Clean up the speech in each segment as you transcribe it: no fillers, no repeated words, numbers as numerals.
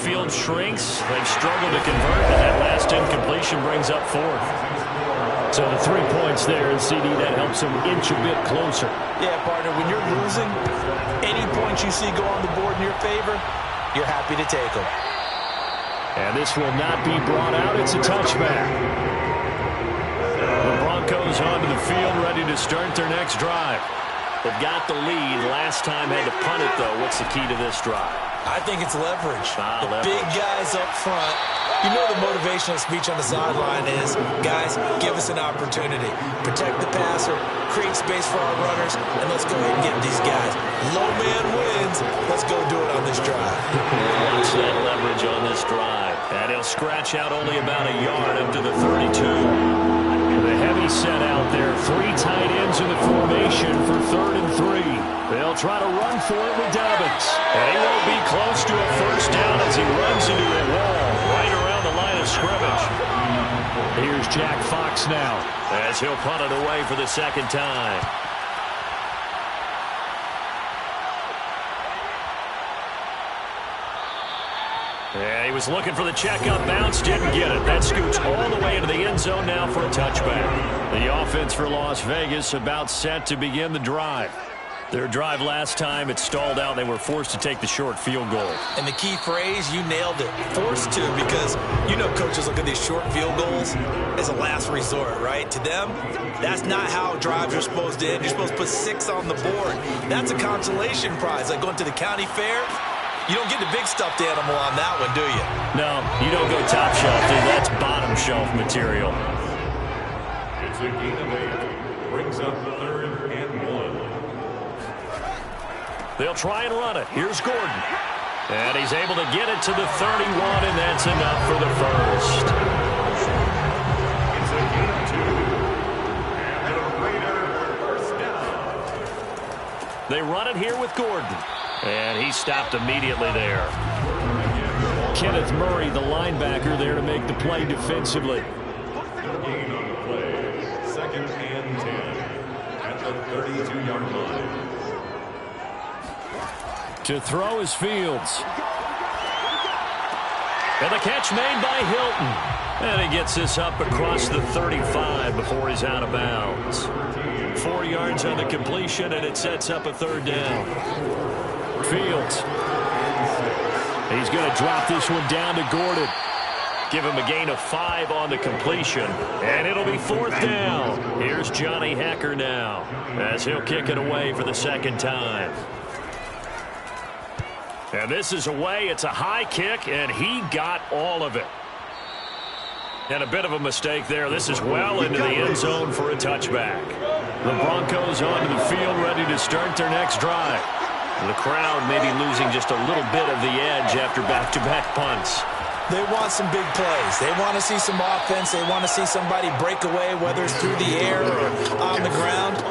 field shrinks. They've struggled to convert, and that last incompletion brings up fourth. So the 3 points there, and CD, that helps them inch a bit closer. Yeah, partner, when you're losing, any points you see go on the board in your favor, you're happy to take them. And this will not be brought out. It's a touchback. The Broncos onto the field, ready to start their next drive. They've got the lead. Last time had to punt it, though. What's the key to this drive? I think it's leverage. The Leverage. big guys up front. You know the motivational speech on the sideline is, guys, give us an opportunity. Protect the passer, create space for our runners, and let's go ahead and get these guys. Low man wins. Let's go do it on this drive. Watch that leverage on this drive. And he'll scratch out only about a yard up to the 32. The heavy set out there. 3 tight ends in the formation for 3rd and 3. They'll try to run for it with Dobbins. And he won't be close to a first down as he runs into a wall right around the line of scrimmage. Here's Jack Fox now as he'll punt it away for the second time. Yeah, he was looking for the checkup bounce, didn't get it. That scoots all the way into the end zone now for a touchback. The offense for Las Vegas about set to begin the drive. Their drive last time, it stalled out. They were forced to take the short field goal. And the key phrase, you nailed it. Forced to, because you know coaches look at these short field goals as a last resort, right? To them, that's not how drives are supposed to end. You're supposed to put 6 on the board. That's a consolation prize, like going to the county fair. You don't get the big stuffed animal on that one, do you? No, you don't go top shelf, dude. That's bottom shelf material. It's a gain of 8. Brings up 3rd and 1. They'll try and run it. Here's Gordon. And he's able to get it to the 31, and that's enough for the first. It's a gain of 2. And the Raiders first down. They run it here with Gordon. And he stopped immediately there. Kenneth Murray, the linebacker, there to make the play defensively. Gain on the play. 2nd and 10. At the 32-yard line. To throw is Fields. And the catch made by Hilton. And he gets this up across the 35 before he's out of bounds. 4 yards on the completion, and it sets up a 3rd down. Fields. He's going to drop this one down to Gordon. Give him a gain of 5 on the completion. And it'll be 4th down. Here's Johnny Hecker now as he'll kick it away for the second time. And this is away. It's a high kick, and he got all of it. And a bit of a mistake there. This is well into the end zone for a touchback. The Broncos onto the field, ready to start their next drive. The crowd maybe losing just a little bit of the edge after back-to-back punts. They want some big plays. They want to see some offense. They want to see somebody break away, whether it's through the air or on the ground.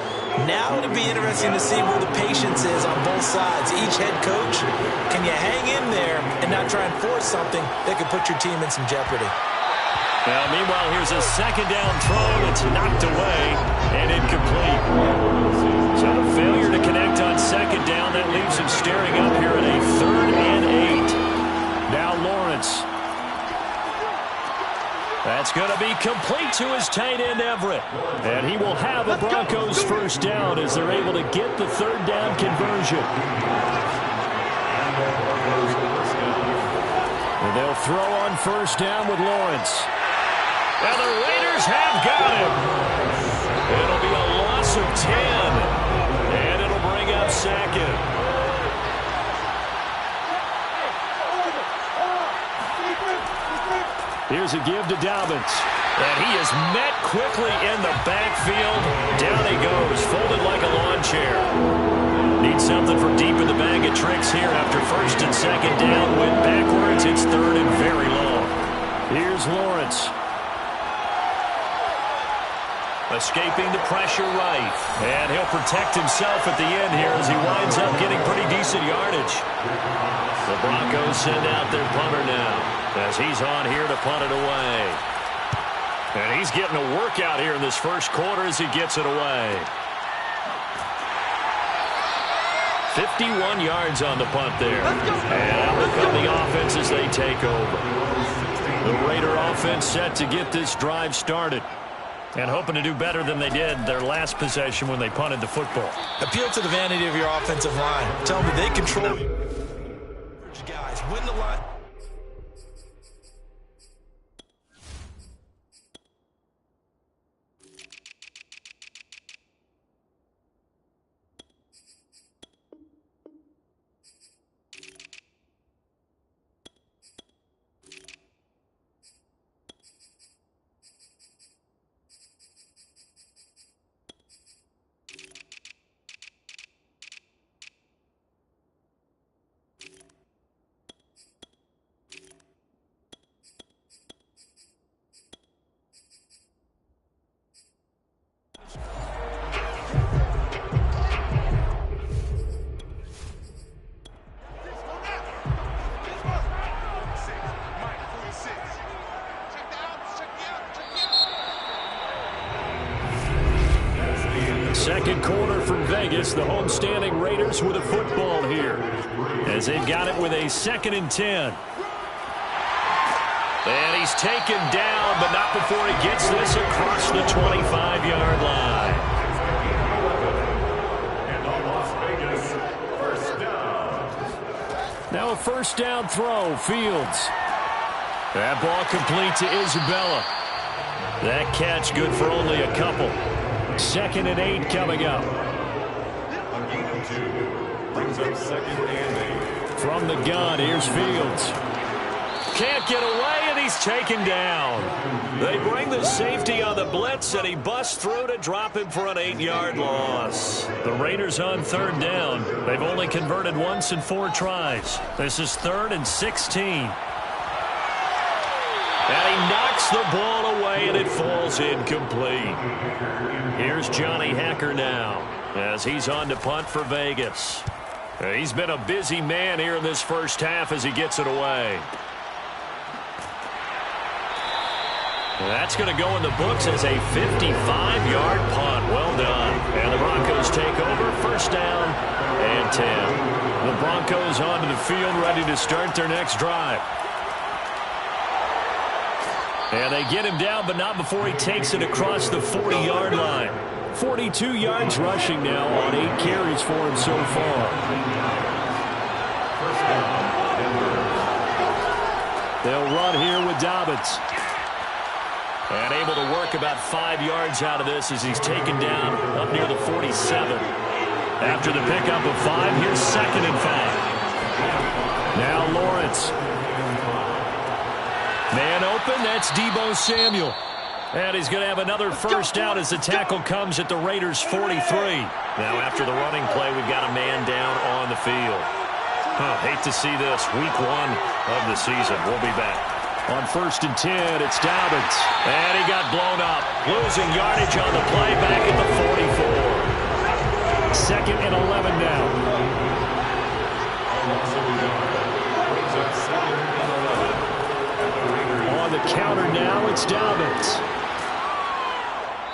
Now it'll be interesting to see where the patience is on both sides. Each head coach, can you hang in there and not try and force something that could put your team in some jeopardy? Now, meanwhile, here's a second down throw that's knocked away and incomplete. So the failure to connect on second down, that leaves him staring up here at a 3rd and 8. Now Lawrence. That's going to be complete to his tight end, Everett. And he will have a Broncos first down as they're able to get the 3rd down conversion. And they'll throw on first down with Lawrence. And the Raiders have got him. It'll be a loss of 10. And it'll bring up 2nd. Here's a give to Dobbins. And he is met quickly in the backfield. Down he goes, folded like a lawn chair. Needs something from deep in the bag of tricks here after 1st and 2nd down. Went backwards. It's 3rd and very long. Here's Lawrence. Escaping the pressure right. And he'll protect himself at the end here as he winds up getting pretty decent yardage. The Broncos send out their punter now as he's on here to punt it away. And he's getting a workout here in this first quarter as he gets it away. 51 yards on the punt there. And out will come the offense as they take over. The Raider offense set to get this drive started. And hoping to do better than they did their last possession when they punted the football. Appeal to the vanity of your offensive line. Tell me they control. Guys, win the line. Second quarter from Vegas, the homestanding Raiders with a football here as they've got it with a 2nd and 10. And he's taken down, but not before he gets this across the 25-yard line. And on Las Vegas, first down. Now a first down throw, Fields. That ball complete to Isabella. That catch good for only a couple. 2nd and 8 coming up. A gain of 2 brings up 2nd and 8. From the gun, here's Fields. Can't get away, and he's taken down. They bring the safety on the blitz, and he busts through to drop him for an 8-yard loss. The Raiders on 3rd down. They've only converted once in 4 tries. This is 3rd and 16. And he knocks the ball away, and it falls incomplete. Here's Johnny Hacker now as he's on to punt for Vegas. He's been a busy man here in this first half as he gets it away. That's going to go in the books as a 55-yard punt. Well done. And the Broncos take over. First down and 10. The Broncos onto the field ready to start their next drive. And they get him down, but not before he takes it across the 40-yard line. 42 yards rushing now on 8 carries for him so far. They'll run here with Dobbins. And able to work about 5 yards out of this as he's taken down up near the 47. After the pickup of 5, here's 2nd and 5. Now Lawrence. Man open, that's Deebo Samuel. And he's going to have another first down as the tackle comes at the Raiders' 43. Now after the running play, we've got a man down on the field. Hate to see this. Week 1 of the season. We'll be back. On 1st and 10, it's Dobbins. And he got blown up. Losing yardage on the play back at the 44. 2nd and 11 now. On the counter now, it's Dobbins.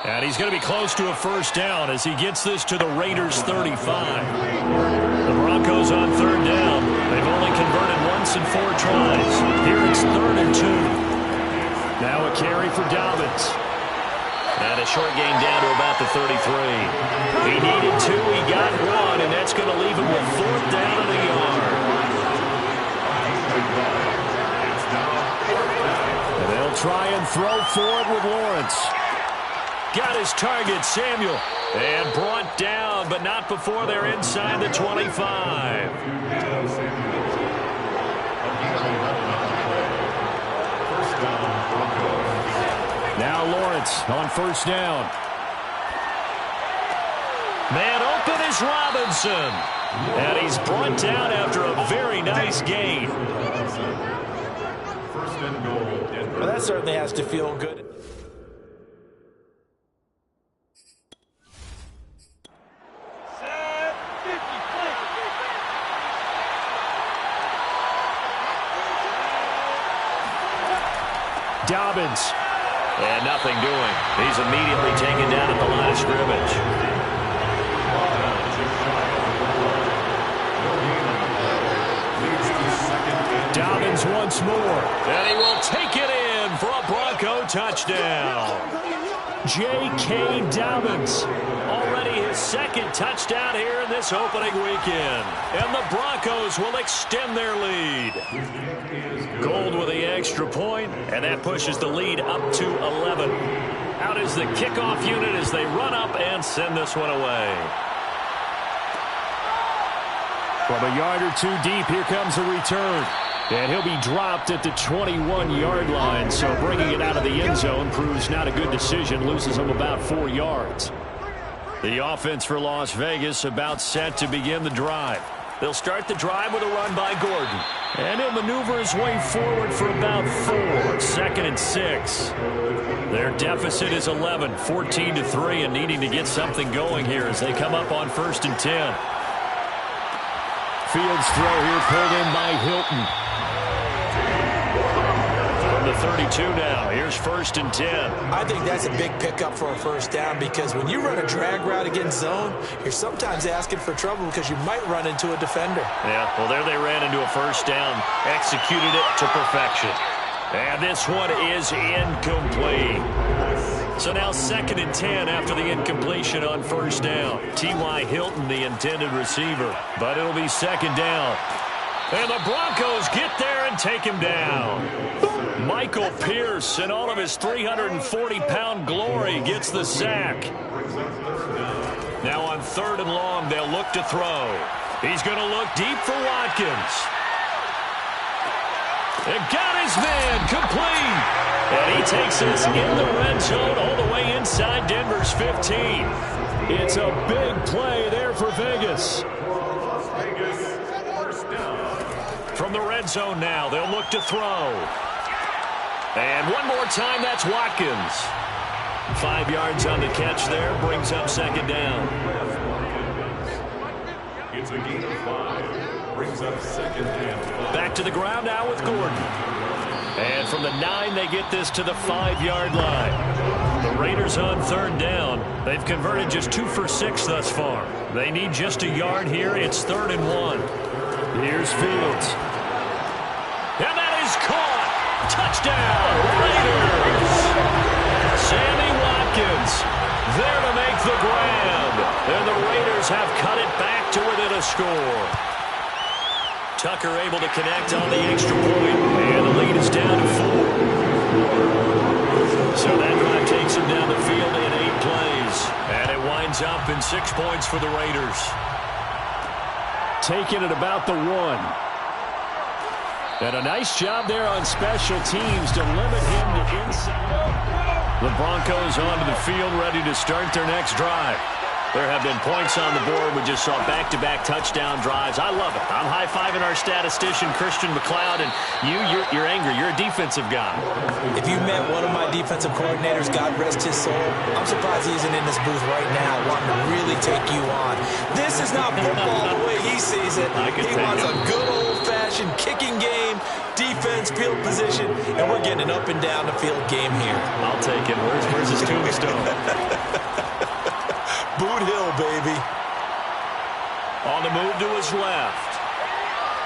And he's going to be close to a first down as he gets this to the Raiders' 35. The Broncos on 3rd down. They've only converted once in 4 tries. Here it's 3rd and 2. Now a carry for Dobbins. And a short gain down to about the 33. He needed 2, he got 1, and that's going to leave him with 4th down and a yard. And they'll try and throw for it with Lawrence. Got his target, Samuel. And brought down, but not before they're inside the 25. Now Lawrence on first down. Man open is Robinson. And he's brought down after a very nice gain. First and goal. Well, that certainly has to feel good. Dobbins. And nothing doing. He's immediately taken down at the line of scrimmage. once more. And he will take it in for a Bronco touchdown. J.K. Dobbins, already his second touchdown here in this opening weekend. And the Broncos will extend their lead. Gold with the extra point, and that pushes the lead up to 11. Out is the kickoff unit as they run up and send this one away. From a yard or two deep, here comes a return. And he'll be dropped at the 21-yard line, so bringing it out of the end zone proves not a good decision, loses him about 4 yards. The offense for Las Vegas about set to begin the drive. They'll start the drive with a run by Gordon. And he'll maneuver his way forward for about 4, 2nd and 6. Their deficit is 11, 14-3, and needing to get something going here as they come up on 1st and 10. Fields throw here pulled in by Hilton. From the 32 now, here's 1st and 10. I think that's a big pickup for a first down because when you run a drag route against zone, you're sometimes asking for trouble because you might run into a defender. Yeah, well, there they ran into a first down, executed it to perfection. And this one is incomplete. So now 2nd and 10 after the incompletion on 1st down. T.Y. Hilton, the intended receiver. But it'll be 2nd down. And the Broncos get there and take him down. Michael Pierce, in all of his 340-pound glory, gets the sack. Now on 3rd and long, they'll look to throw. He's going to look deep for Watkins. And got his man complete. And he takes us in the red zone all the way inside Denver's 15. It's a big play there for Vegas. From the red zone now, they'll look to throw. And one more time, that's Watkins. 5 yards on the catch there, brings up 2nd down. It's a gain of 5. Brings up 2nd and 5. Back to the ground now with Gordon. And from the 9, they get this to the 5-yard line. The Raiders on 3rd down. They've converted just 2 for 6 thus far. They need just a yard here. It's 3rd and 1. Here's Fields. And that is caught. Touchdown, Raiders. Sammy Watkins there to make the grab. And the Raiders have cut it back to within a score. Tucker able to connect on the extra point, and the lead is down to 4. So that drive takes him down the field in 8 plays, and it winds up in 6 points for the Raiders. Taking it about the 1. And a nice job there on special teams to limit him to inside. The Broncos onto the field, ready to start their next drive. There have been points on the board. We just saw back-to-back touchdown drives. I love it. I'm high-fiving our statistician, Christian McLeod, and you're angry. You're a defensive guy. If you met one of my defensive coordinators, God rest his soul, I'm surprised he isn't in this booth right now wanting to really take you on. This is not football the way he sees it. He wants a good old-fashioned kicking game, defense, field position, and we're getting an up-and-down the field game here. I'll take it. Where's his tombstone? Boot Hill, baby. On the move to his left.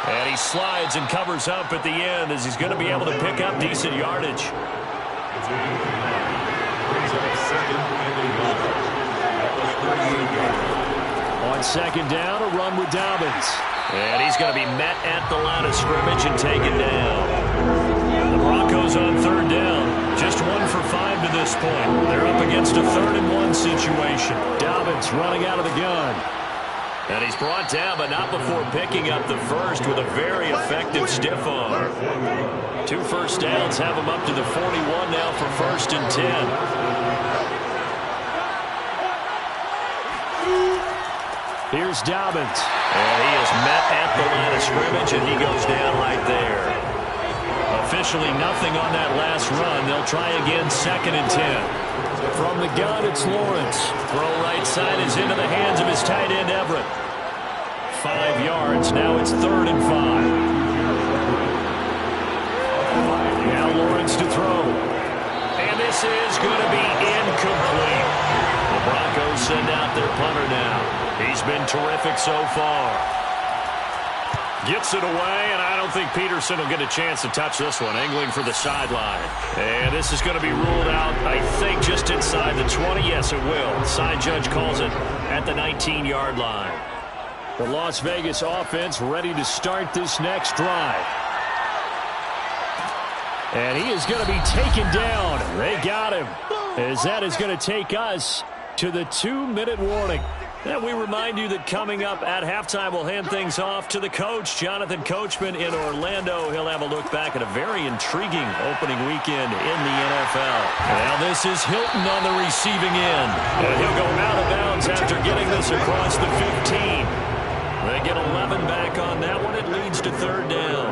And he slides and covers up at the end as he's going to be able to pick up decent yardage. On 2nd down, a run with Dobbins. And he's going to be met at the line of scrimmage and taken down. The Broncos on 3rd down. Just 1 for 5 to this point. They're up against a 3rd and 1 situation. Dobbins running out of the gun. And he's brought down, but not before picking up the first with a very effective stiff arm. 2 first downs have him up to the 41 now for 1st and 10. Here's Dobbins. And he is met at the line of scrimmage, and he goes down right there. Officially nothing on that last run. They'll try again 2nd and 10. From the gun, it's Lawrence. Throw right side is into the hands of his tight end, Everett. 5 yards. Now it's 3rd and 5. Now Lawrence to throw. And this is going to be incomplete. The Broncos send out their punter now. He's been terrific so far. Gets it away, and I don't think Peterson will get a chance to touch this one. Angling for the sideline. And this is going to be ruled out, I think, just inside the 20. Yes, it will. Side judge calls it at the 19-yard line. The Las Vegas offense ready to start this next drive. And he is going to be taken down. They got him. As that is going to take us to the 2-minute warning. And we remind you that coming up at halftime, we'll hand things off to the coach, Jonathan Coachman in Orlando. He'll have a look back at a very intriguing opening weekend in the NFL. Now this is Hilton on the receiving end. And he'll go out of bounds after getting this across the 15. They get 11 back on that one. It leads to third down.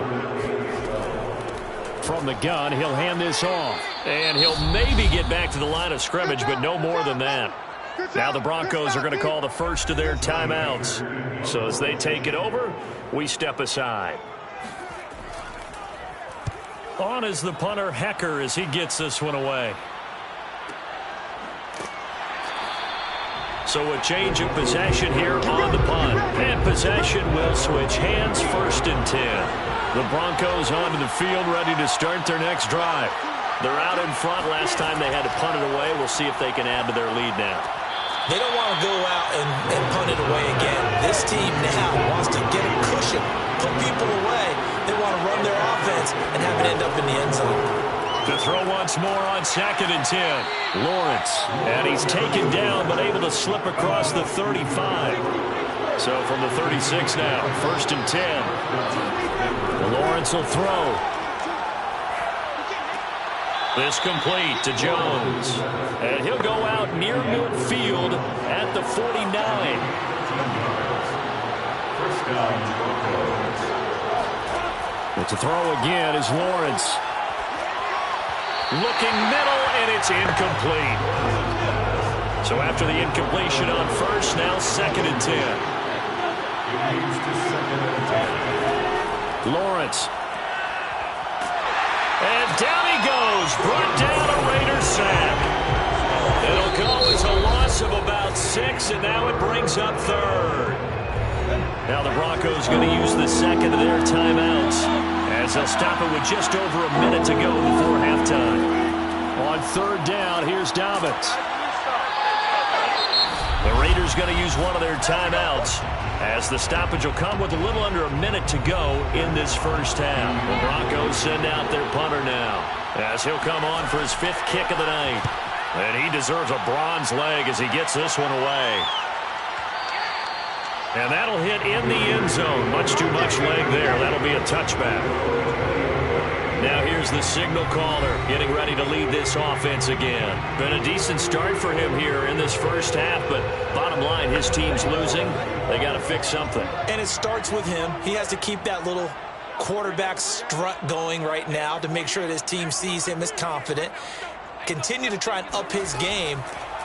From the gun, he'll hand this off. And he'll maybe get back to the line of scrimmage, but no more than that. Now the Broncos are going to call the first of their timeouts. So as they take it over, we step aside. On is the punter, Hecker, as he gets this one away. So a change of possession here on the punt. And possession will switch hands, 1st and 10. The Broncos onto the field, ready to start their next drive. They're out in front. Last time they had to punt it away. We'll see if they can add to their lead now. They don't want to go out and punt it away again. This team now wants to get a cushion, put people away. They want to run their offense and have it end up in the end zone. To throw once more on 2nd and 10. Lawrence. And he's taken down, but able to slip across the 35. So from the 36 now, 1st and 10. Lawrence will throw. This complete to Jones. And he'll go out near midfield at the 49. But to throw again is Lawrence. Looking middle, and it's incomplete. So after the incompletion on 1st, now 2nd and 10. Lawrence. And down he goes. Brought down a Raider sack. It'll go as a loss of about 6, and now it brings up 3rd. Now the Broncos going to use the 2nd of their timeouts as they'll stop it with just over a minute to go before halftime. On 3rd down, here's Dobbins. The Raiders going to use one of their timeouts as the stoppage will come with a little under a minute to go in this first half. The Broncos send out their punter now as he'll come on for his 5th kick of the night. And he deserves a bronze leg as he gets this one away. And that'll hit in the end zone. Much too much leg there. That'll be a touchback. Now here's the signal caller getting ready to lead this offense again. Been a decent start for him here in this first half, but bottom line, his team's losing. They got to fix something. And it starts with him. He has to keep that little quarterback strut going right now to make sure that his team sees him as confident. Continue to try and up his game,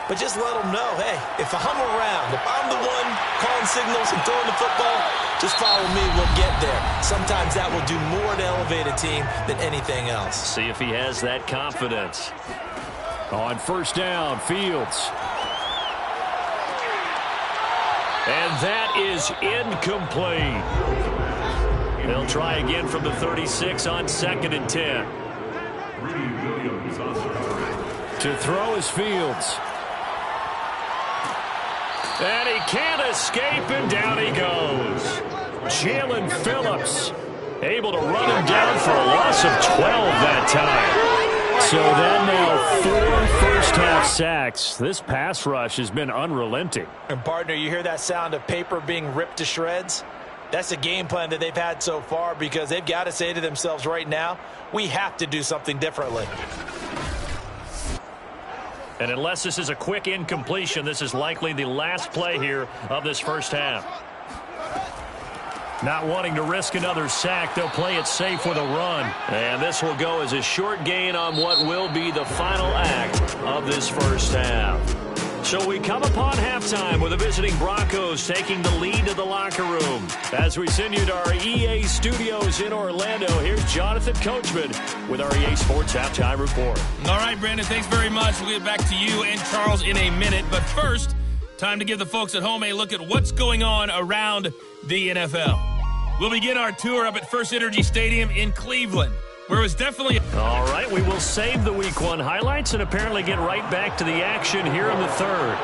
but just let him know, hey, if I'm around, if I'm the one calling signals and throwing the football, just follow me, we'll get there. Sometimes that will do more to elevate a team than anything else. See if he has that confidence. On 1st down, Fields. And that is incomplete. They'll try again from the 36 on 2nd and 10. To throw is Fields. And he can't escape, and down he goes. Jalen Phillips able to run him down for a loss of 12 that time. So that now 4 first-half sacks. This pass rush has been unrelenting. And, partner, you hear that sound of paper being ripped to shreds? That's the game plan that they've had so far because they've got to say to themselves right now, we have to do something differently. And unless this is a quick incompletion, this is likely the last play here of this first half. Not wanting to risk another sack, they'll play it safe with a run. And this will go as a short gain on what will be the final act of this first half. So we come upon halftime with the visiting Broncos taking the lead to the locker room. As we send you to our EA studios in Orlando, here's Jonathan Coachman with our EA Sports Halftime Report. All right, Brandon, thanks very much. We'll get back to you and Charles in a minute. But first, time to give the folks at home a look at what's going on around the NFL. We'll begin our tour up at First Energy Stadium in Cleveland, where it was definitely... All right, we will save the Week 1 highlights and apparently get right back to the action here in the third.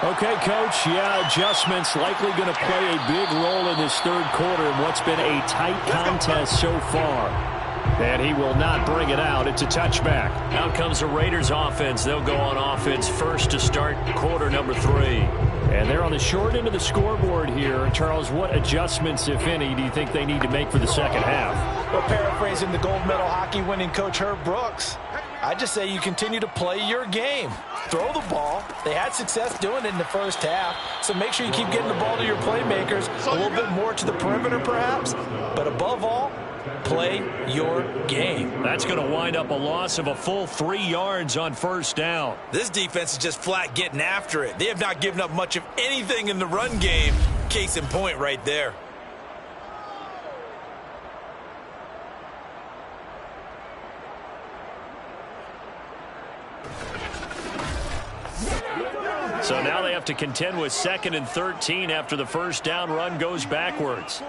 Okay, Coach, adjustments likely going to play a big role in this third quarter in what's been a tight contest so far. And he will not bring it out. It's a touchback. Out comes the Raiders offense. They'll go on offense first to start quarter number 3. And they're on the short end of the scoreboard here. Charles, what adjustments, if any, do you think they need to make for the second half? Well, paraphrasing the gold medal hockey winning coach Herb Brooks, I just say you continue to play your game. Throw the ball. They had success doing it in the first half, so make sure you keep getting the ball to your playmakers, a little bit more to the perimeter perhaps, but above all, play your game. That's going to wind up a loss of a full 3 yards on first down. This defense is just flat getting after it. They have not given up much of anything in the run game. Case in point right there. So now they have to contend with 2nd and 13 after the first down run goes backwards.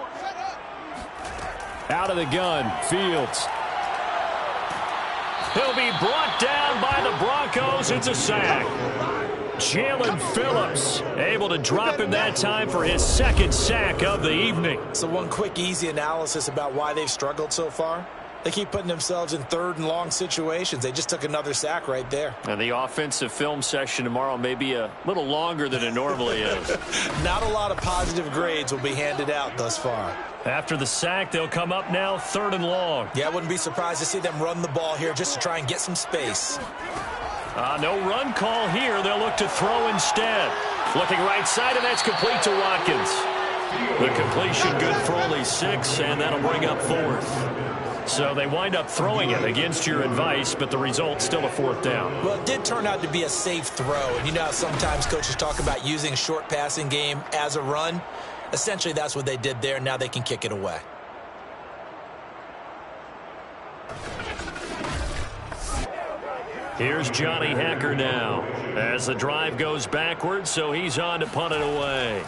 Out of the gun, Fields. He'll be brought down by the Broncos. It's a sack. Jalen Phillips able to drop him that time for his 2nd sack of the evening. So one quick, easy analysis about why they've struggled so far. They keep putting themselves in 3rd and long situations. They just took another sack right there. And the offensive film session tomorrow may be a little longer than it normally is. Not a lot of positive grades will be handed out thus far. After the sack, they'll come up now 3rd and long. Yeah, I wouldn't be surprised to see them run the ball here just to try and get some space. No run call here. They'll look to throw instead. Looking right side, and that's complete to Watkins. The completion good for only 6, and that'll bring up 4th. So they wind up throwing it against your advice, but the result's still a 4th down. Well, it did turn out to be a safe throw. And you know how sometimes coaches talk about using short passing game as a run? Essentially, that's what they did there. Now they can kick it away. Here's Johnny Hacker now as the drive goes backwards, so he's on to punt it away.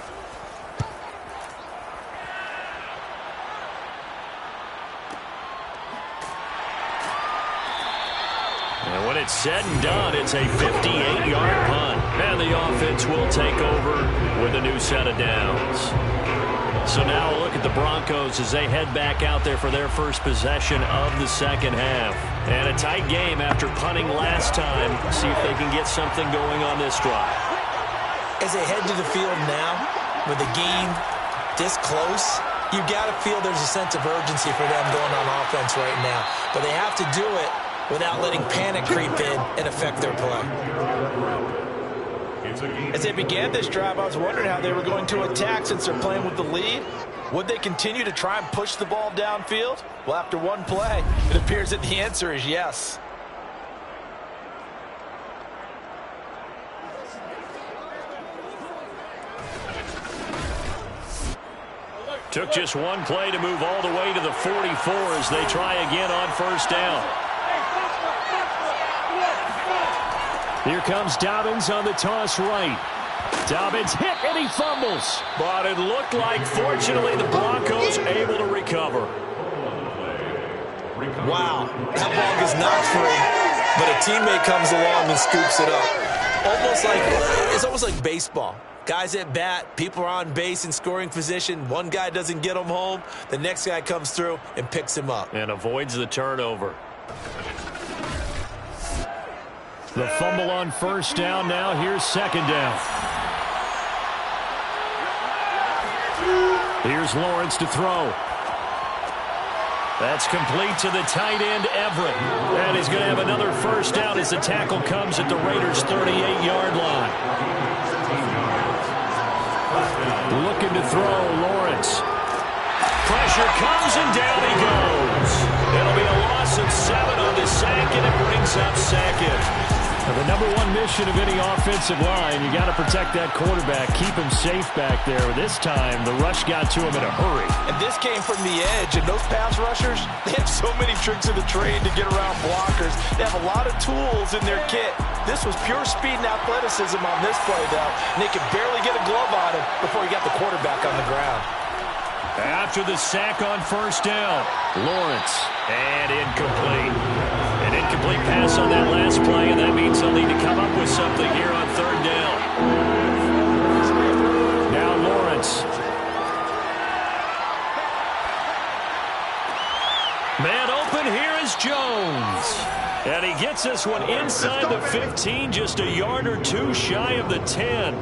And when it's said and done, it's a 58-yard punt. And the offense will take over with a new set of downs. So now a look at the Broncos as they head back out there for their first possession of the second half. And a tight game after punting last time. See if they can get something going on this drive. As they head to the field now, with the game this close, you've got to feel there's a sense of urgency for them going on offense right now. But they have to do it without letting panic creep in and affect their play. As they began this drive, I was wondering how they were going to attack since they're playing with the lead. Would they continue to try and push the ball downfield? Well, after one play, it appears that the answer is yes. Took just one play to move all the way to the 44 as they try again on first down. Here comes Dobbins on the toss right. Dobbins hit and he fumbles. But it looked like, fortunately, the Broncos able to recover. Wow, that ball is not free, but a teammate comes along and scoops it up. It's almost like baseball. Guys at bat, people are on base in scoring position. One guy doesn't get him home. The next guy comes through and picks him up. And avoids the turnover. The fumble on first down now. Here's second down. Here's Lawrence to throw. That's complete to the tight end, Everett. And he's going to have another first down as the tackle comes at the Raiders' 38-yard line. Looking to throw, Lawrence. Pressure comes and down he goes. It'll be a loss of 7 on the sack, and it brings up second. The number one mission of any offensive line, you got to protect that quarterback, keep him safe back there. This time, the rush got to him in a hurry. And this came from the edge, and those pass rushers, they have so many tricks of the trade to get around blockers. They have a lot of tools in their kit. This was pure speed and athleticism on this play, though, and they could barely get a glove on him before he got the quarterback on the ground. After the sack on first down, Lawrence, and incomplete. An incomplete pass on that last play, and that means they'll need to come up with something here on third down. Now Lawrence. Man open, here is Jones. And he gets this one inside the 15, just a yard or two shy of the 10.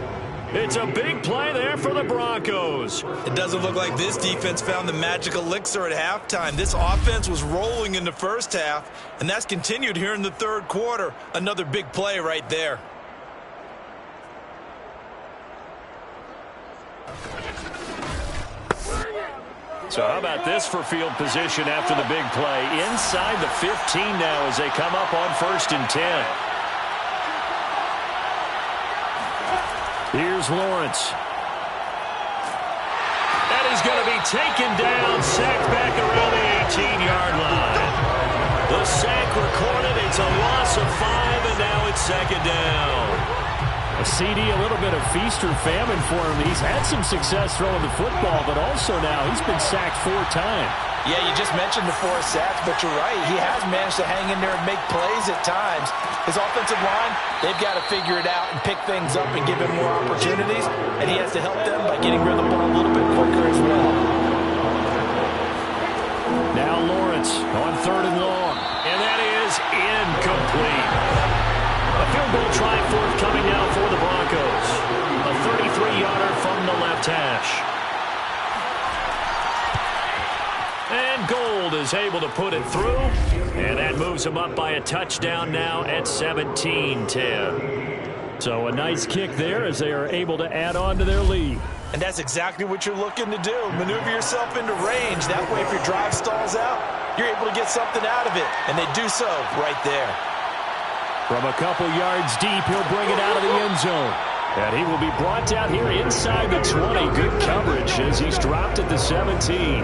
It's a big play there for the Broncos. It doesn't look like this defense found the magic elixir at halftime. This offense was rolling in the first half, and that's continued here in the third quarter. Another big play right there. So how about this for field position after the big play? Inside the 15 now as they come up on 1st and 10. Here's Lawrence. And he's going to be taken down, sacked back around the 18-yard line. The sack recorded. It's a loss of 5, and now it's 2nd down. A CD, a little bit of feast or famine for him. He's had some success throwing the football, but also now he's been sacked 4 times. Yeah, you just mentioned the 4 sacks, but you're right. He has managed to hang in there and make plays at times. His offensive line, they've got to figure it out and pick things up and give him more opportunities, and he has to help them by getting rid of the ball a little bit quicker as well. Now Lawrence on 3rd and long, and that is incomplete. A field goal try forthcoming now for the Broncos. A 33-yarder from the left hash. And Gold is able to put it through. And that moves them up by a touchdown now at 17-10. So a nice kick there as they are able to add on to their lead. And that's exactly what you're looking to do. Maneuver yourself into range. That way if your drive stalls out, you're able to get something out of it. And they do so right there. From a couple yards deep, he'll bring it out of the end zone. And he will be brought down here inside the 20. Good coverage as he's dropped at the 17.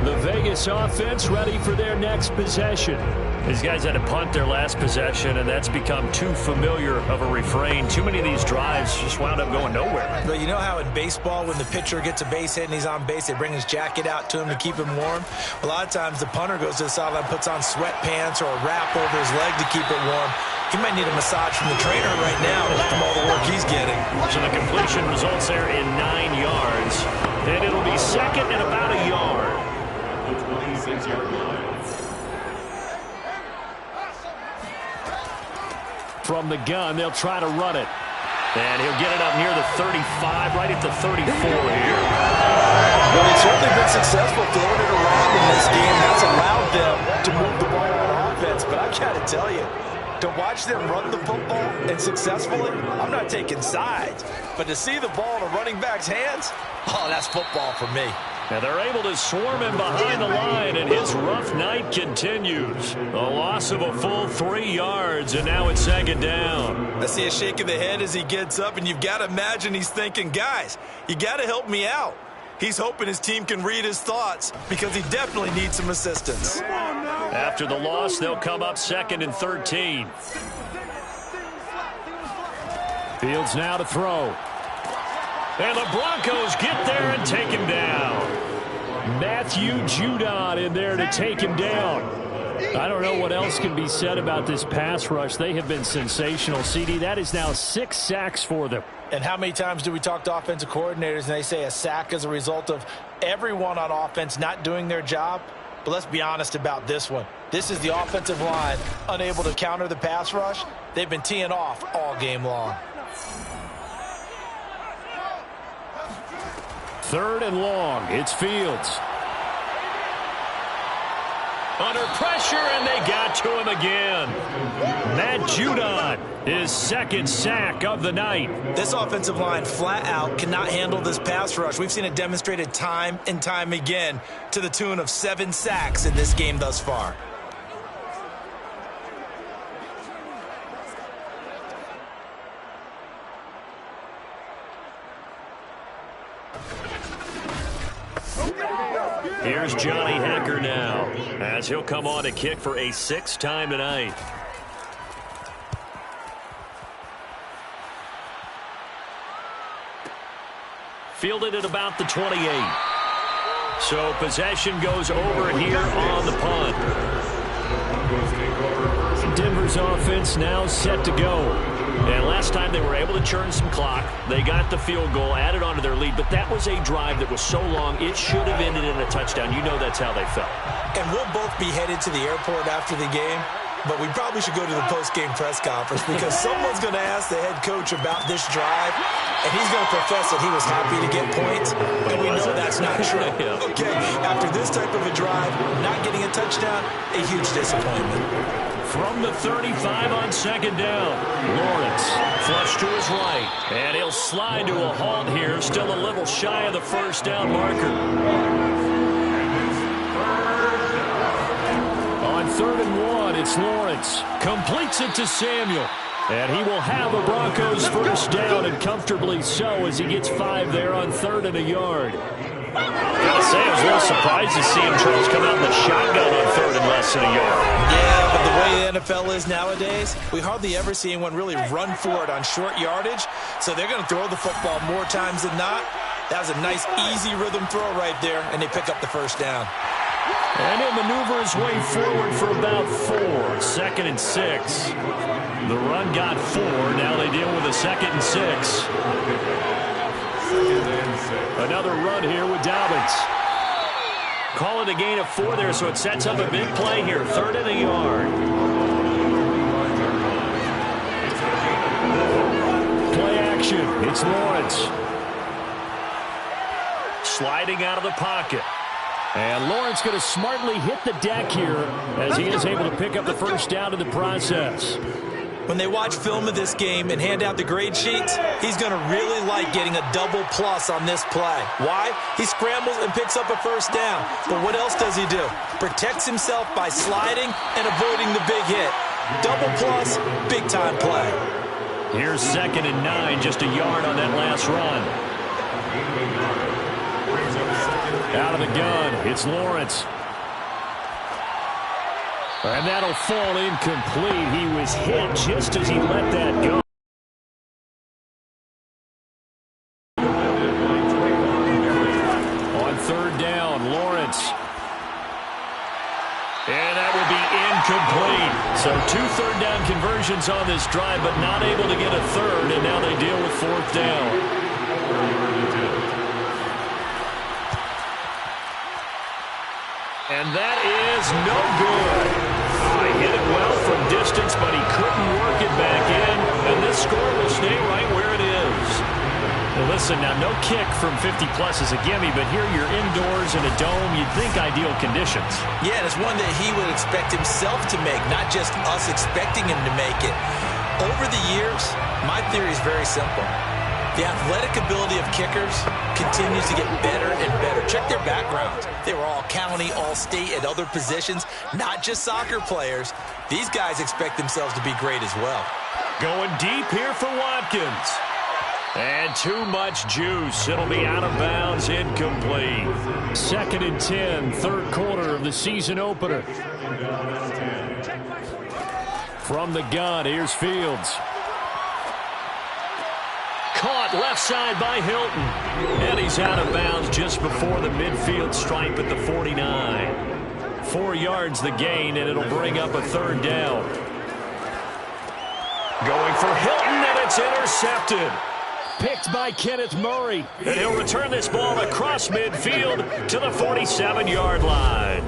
The Vegas offense ready for their next possession. These guys had to punt their last possession, and that's become too familiar of a refrain. Too many of these drives just wound up going nowhere. But you know how in baseball, when the pitcher gets a base hit and he's on base, they bring his jacket out to him to keep him warm? A lot of times the punter goes to the sideline, puts on sweatpants or a wrap over his leg to keep it warm. He might need a massage from the trainer right now from all the work he's getting. So the completion results there in 9 yards. And it'll be 2nd and about a yard. The 26-yard line. From the gun, they'll try to run it. And he'll get it up near the 35, right at the 34 here. Well, he's certainly been successful throwing it around in this game. That's allowed them to move the ball on offense. But I got to tell you, to watch them run the football and successfully, I'm not taking sides. But to see the ball in a running back's hands, oh, that's football for me. And they're able to swarm him behind the line, and his rough night continues. A loss of a full 3 yards, and now it's 2nd down. I see a shake of the head as he gets up, and you've got to imagine he's thinking, guys, you got to help me out. He's hoping his team can read his thoughts because he definitely needs some assistance. After the loss, they'll come up 2nd and 13. Fields now to throw. And the Broncos get there and take him down. Matthew Judon in there to take him down. I don't know what else can be said about this pass rush. They have been sensational, CD. That is now 6 sacks for them. And how many times do we talk to offensive coordinators and they say a sack is a result of everyone on offense not doing their job? But let's be honest about this one. This is the offensive line unable to counter the pass rush. They've been teeing off all game long. 3rd and long. It's Fields. Under pressure, and they got to him again. Matt Judon, his 2nd sack of the night. This offensive line flat out cannot handle this pass rush. We've seen it demonstrated time and time again to the tune of 7 sacks in this game thus far. Here's Johnny Hekker now, as he'll come on to kick for a 6th time tonight. Fielded at about the 28. So possession goes over here on the punt. Denver's offense now set to go. And last time they were able to churn some clock. They got the field goal, added on to their lead. But that was a drive that was so long, it should have ended in a touchdown. You know that's how they felt. And we'll both be headed to the airport after the game. But we probably should go to the post-game press conference because someone's going to ask the head coach about this drive, and he's going to profess that he was happy to get points, and we know that's not true. Okay, after this type of a drive, not getting a touchdown, a huge disappointment. From the 35 on second down, Lawrence flush to his right, and he'll slide to a halt here, still a little shy of the first down marker. On 3rd and 1, it's Lawrence. Completes it to Samuel. And he will have a Broncos first down, and comfortably so, as he gets 5 there on 3rd and a yard. Gotta say, I was a little surprised to see him, Charles, come out in the shotgun on 3rd and less than a yard. Yeah, but the way the NFL is nowadays, we hardly ever see anyone really run for it on short yardage. So they're going to throw the football more times than not. That was a nice, easy rhythm throw right there, and they pick up the first down. And he'll maneuver his way forward for about 4. 2nd and 6. The run got 4. Now they deal with a 2nd and 6. Another run here with Dobbins. Call it a gain of 4 there, so it sets up a big play here. 3rd and a yard. Play action. It's Lawrence. Sliding out of the pocket. And Lawrence going to smartly hit the deck here as he is able to pick up the first down in the process. When they watch film of this game and hand out the grade sheets, he's going to really like getting a double plus on this play. Why? He scrambles and picks up a first down. But what else does he do? Protects himself by sliding and avoiding the big hit. Double plus, big time play. Here's 2nd and 9, just a yard on that last run. Out of the gun, it's Lawrence. And that'll fall incomplete. He was hit just as he let that go. On 3rd down, Lawrence. And that will be incomplete. So 2 third-down conversions on this drive, but not able to get a third, and now they deal with 4th down. And that is no good. He hit it well from distance, but he couldn't work it back in. And this score will stay right where it is. Well, listen, now no kick from 50-plus is a gimme, but here you're indoors in a dome. You'd think ideal conditions. Yeah, and it's one that he would expect himself to make, not just us expecting him to make it. Over the years, my theory is very simple. The athletic ability of kickers continues to get better and better. Check their backgrounds. They were all county, all state, at other positions, not just soccer players. These guys expect themselves to be great as well. Going deep here for Watkins. And too much juice. It'll be out of bounds, incomplete. 2nd and 10, 3rd quarter of the season opener. From the gun, here's Fields. Caught left side by Hilton. And he's out of bounds just before the midfield stripe at the 49. 4 yards the gain, and it'll bring up a 3rd down. Going for Hilton, and it's intercepted. Picked by Kenneth Murray. And he'll return this ball across midfield to the 47-yard line.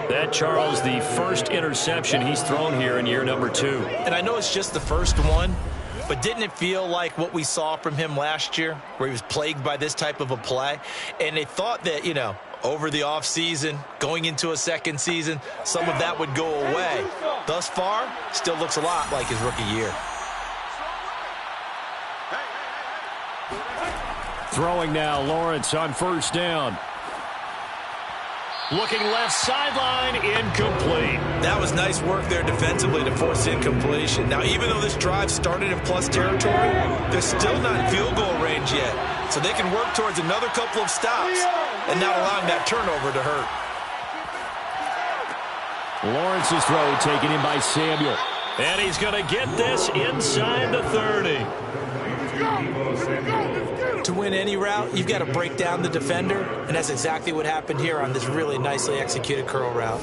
That, Charles, the first interception he's thrown here in year number 2. And I know it's just the first one, but didn't it feel like what we saw from him last year, where he was plagued by this type of a play? And they thought that, over the offseason, going into a second season, some of that would go away. Thus far, still looks a lot like his rookie year. Throwing now, Lawrence on 1st down. Looking left sideline, incomplete. That was nice work there defensively to force incompletion. Now, even though this drive started in plus territory, they're still not in field goal range yet. So they can work towards another couple of stops and not allowing that turnover to hurt. Lawrence's throw taken in by Samuel. And he's going to get this inside the 30. To win any route, you've got to break down the defender, and that's exactly what happened here on this really nicely executed curl route.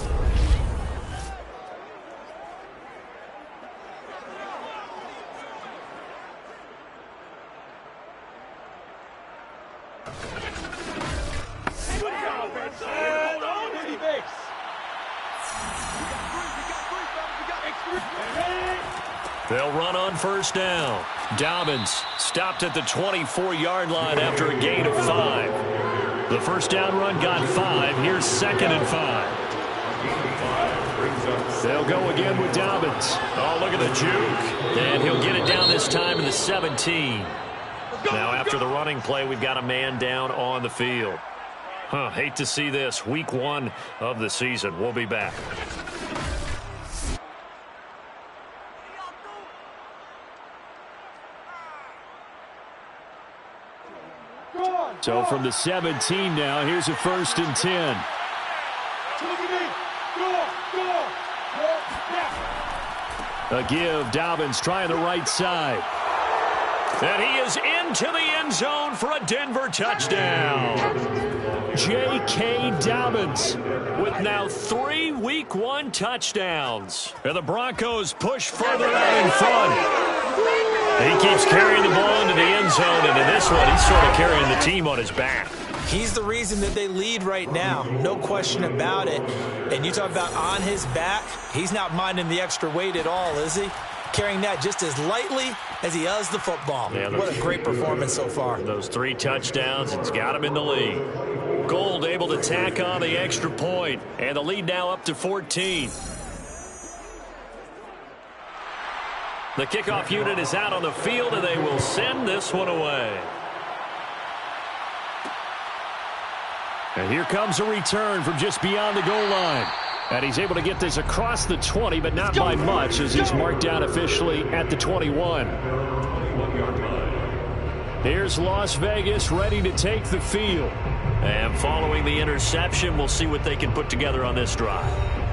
They'll run on first down. Dobbins stopped at the 24-yard line after a gain of 5. The first down run got 5. Here's 2nd and 5. They'll go again with Dobbins. Oh, look at the juke. And he'll get it down this time to the 17. Now after the running play, we've got a man down on the field. Hate to see this. Week 1 of the season. We'll be back. So from the 17 now, here's a 1st and 10. A give, Dobbins trying the right side. And he is into the end zone for a Denver touchdown. J.K. Dobbins with now 3 Week 1 touchdowns. And the Broncos push further out in front. He keeps carrying the ball into the end zone, and in this one, he's sort of carrying the team on his back. He's the reason that they lead right now, no question about it. And you talk about on his back, he's not minding the extra weight at all, is he? Carrying that just as lightly as he does the football. Yeah, what a great performance so far. Those 3 touchdowns, it's got him in the lead. Gold able to tack on the extra point, and the lead now up to 14. The kickoff unit is out on the field, and they will send this one away. And here comes a return from just beyond the goal line. And he's able to get this across the 20, but not by much, as he's marked down officially at the 21. Here's Las Vegas ready to take the field. And following the interception, we'll see what they can put together on this drive.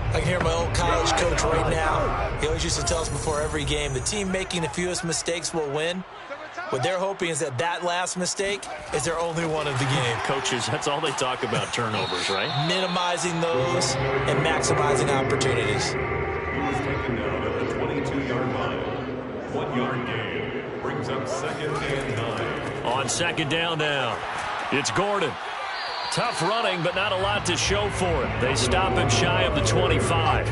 I can hear my old college coach right now. He always used to tell us before every game, the team making the fewest mistakes will win. What they're hoping is that last mistake is their only one of the game. Coaches, that's all they talk about, turnovers, right? Minimizing those and maximizing opportunities. He was taken down at the 22-yard line. 1-yard gain brings up 2nd and 9. On 2nd down now, it's Gordon. Tough running, but not a lot to show for it. They stop him shy of the 25.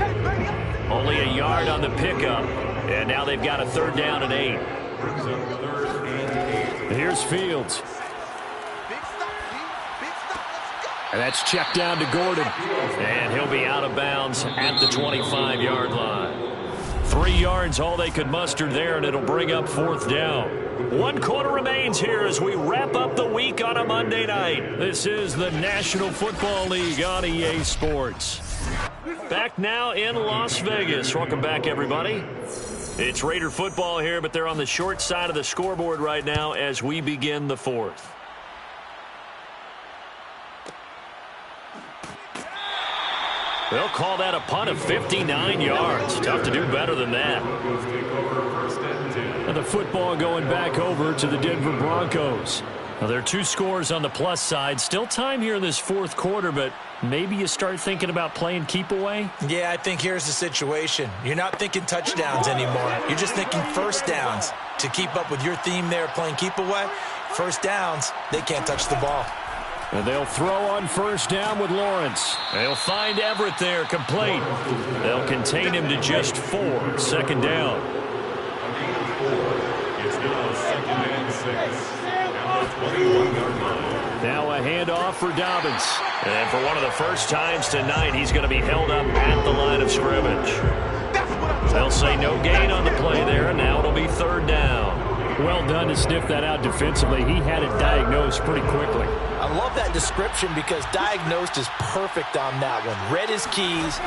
Only a yard on the pickup, and now they've got a 3rd down and 8. Brings up 3rd and 8. Here's Fields. And that's checked down to Gordon. And he'll be out of bounds at the 25-yard line. 3 yards, all they could muster there, and it'll bring up 4th down. 1 quarter remains here as we wrap up the week on a Monday night. This is the National Football League on EA Sports. Back now in Las Vegas. Welcome back, everybody. It's Raider football here, but they're on the short side of the scoreboard right now as we begin the 4th. They'll call that a punt of 59 yards. Tough to do better than that. And the football going back over to the Denver Broncos. Now, there are 2 scores on the plus side. Still time here in this 4th quarter, but maybe you start thinking about playing keep away? Yeah, I think here's the situation. You're not thinking touchdowns anymore. You're just thinking 1st downs. To keep up with your theme there, playing keep away, 1st downs, they can't touch the ball. And they'll throw on 1st down with Lawrence. They'll find Everett there, complete. They'll contain him to just 4. 2nd down. It's now 2nd and 6. At the 21-yard line. Now a handoff for Dobbins. And for one of the first times tonight, he's going to be held up at the line of scrimmage. They'll say no gain on the play there, and now it'll be 3rd down. Well done to sniff that out defensively. He had it diagnosed pretty quickly. I love that description because diagnosed is perfect on that one. Read his keys,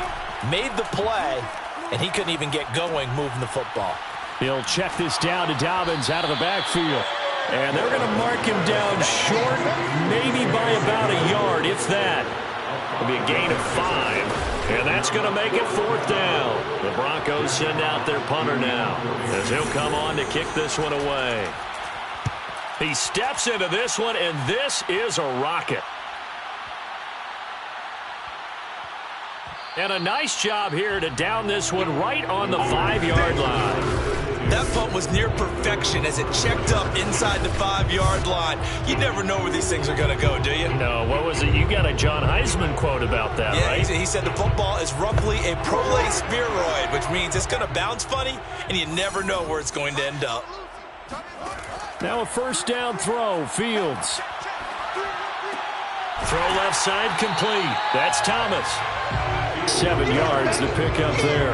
made the play, and he couldn't even get going moving the football. He'll check this down to Dobbins out of the backfield. And they're going to mark him down short, maybe by about a yard, if that. It'll be a gain of 5, and that's going to make it 4th down. The Broncos send out their punter now, as he'll come on to kick this one away. He steps into this one, and this is a rocket. And a nice job here to down this one right on the 5-yard line. That punt was near perfection as it checked up inside the 5-yard line. You never know where these things are going to go, do you? No, what was it? You got a John Heisman quote about that, yeah, right? He said the football is roughly a prolate spheroid, which means it's going to bounce funny, and you never know where it's going to end up. Now a first down throw, Fields. Throw left side complete. That's Thomas. 7 yards to pick up there.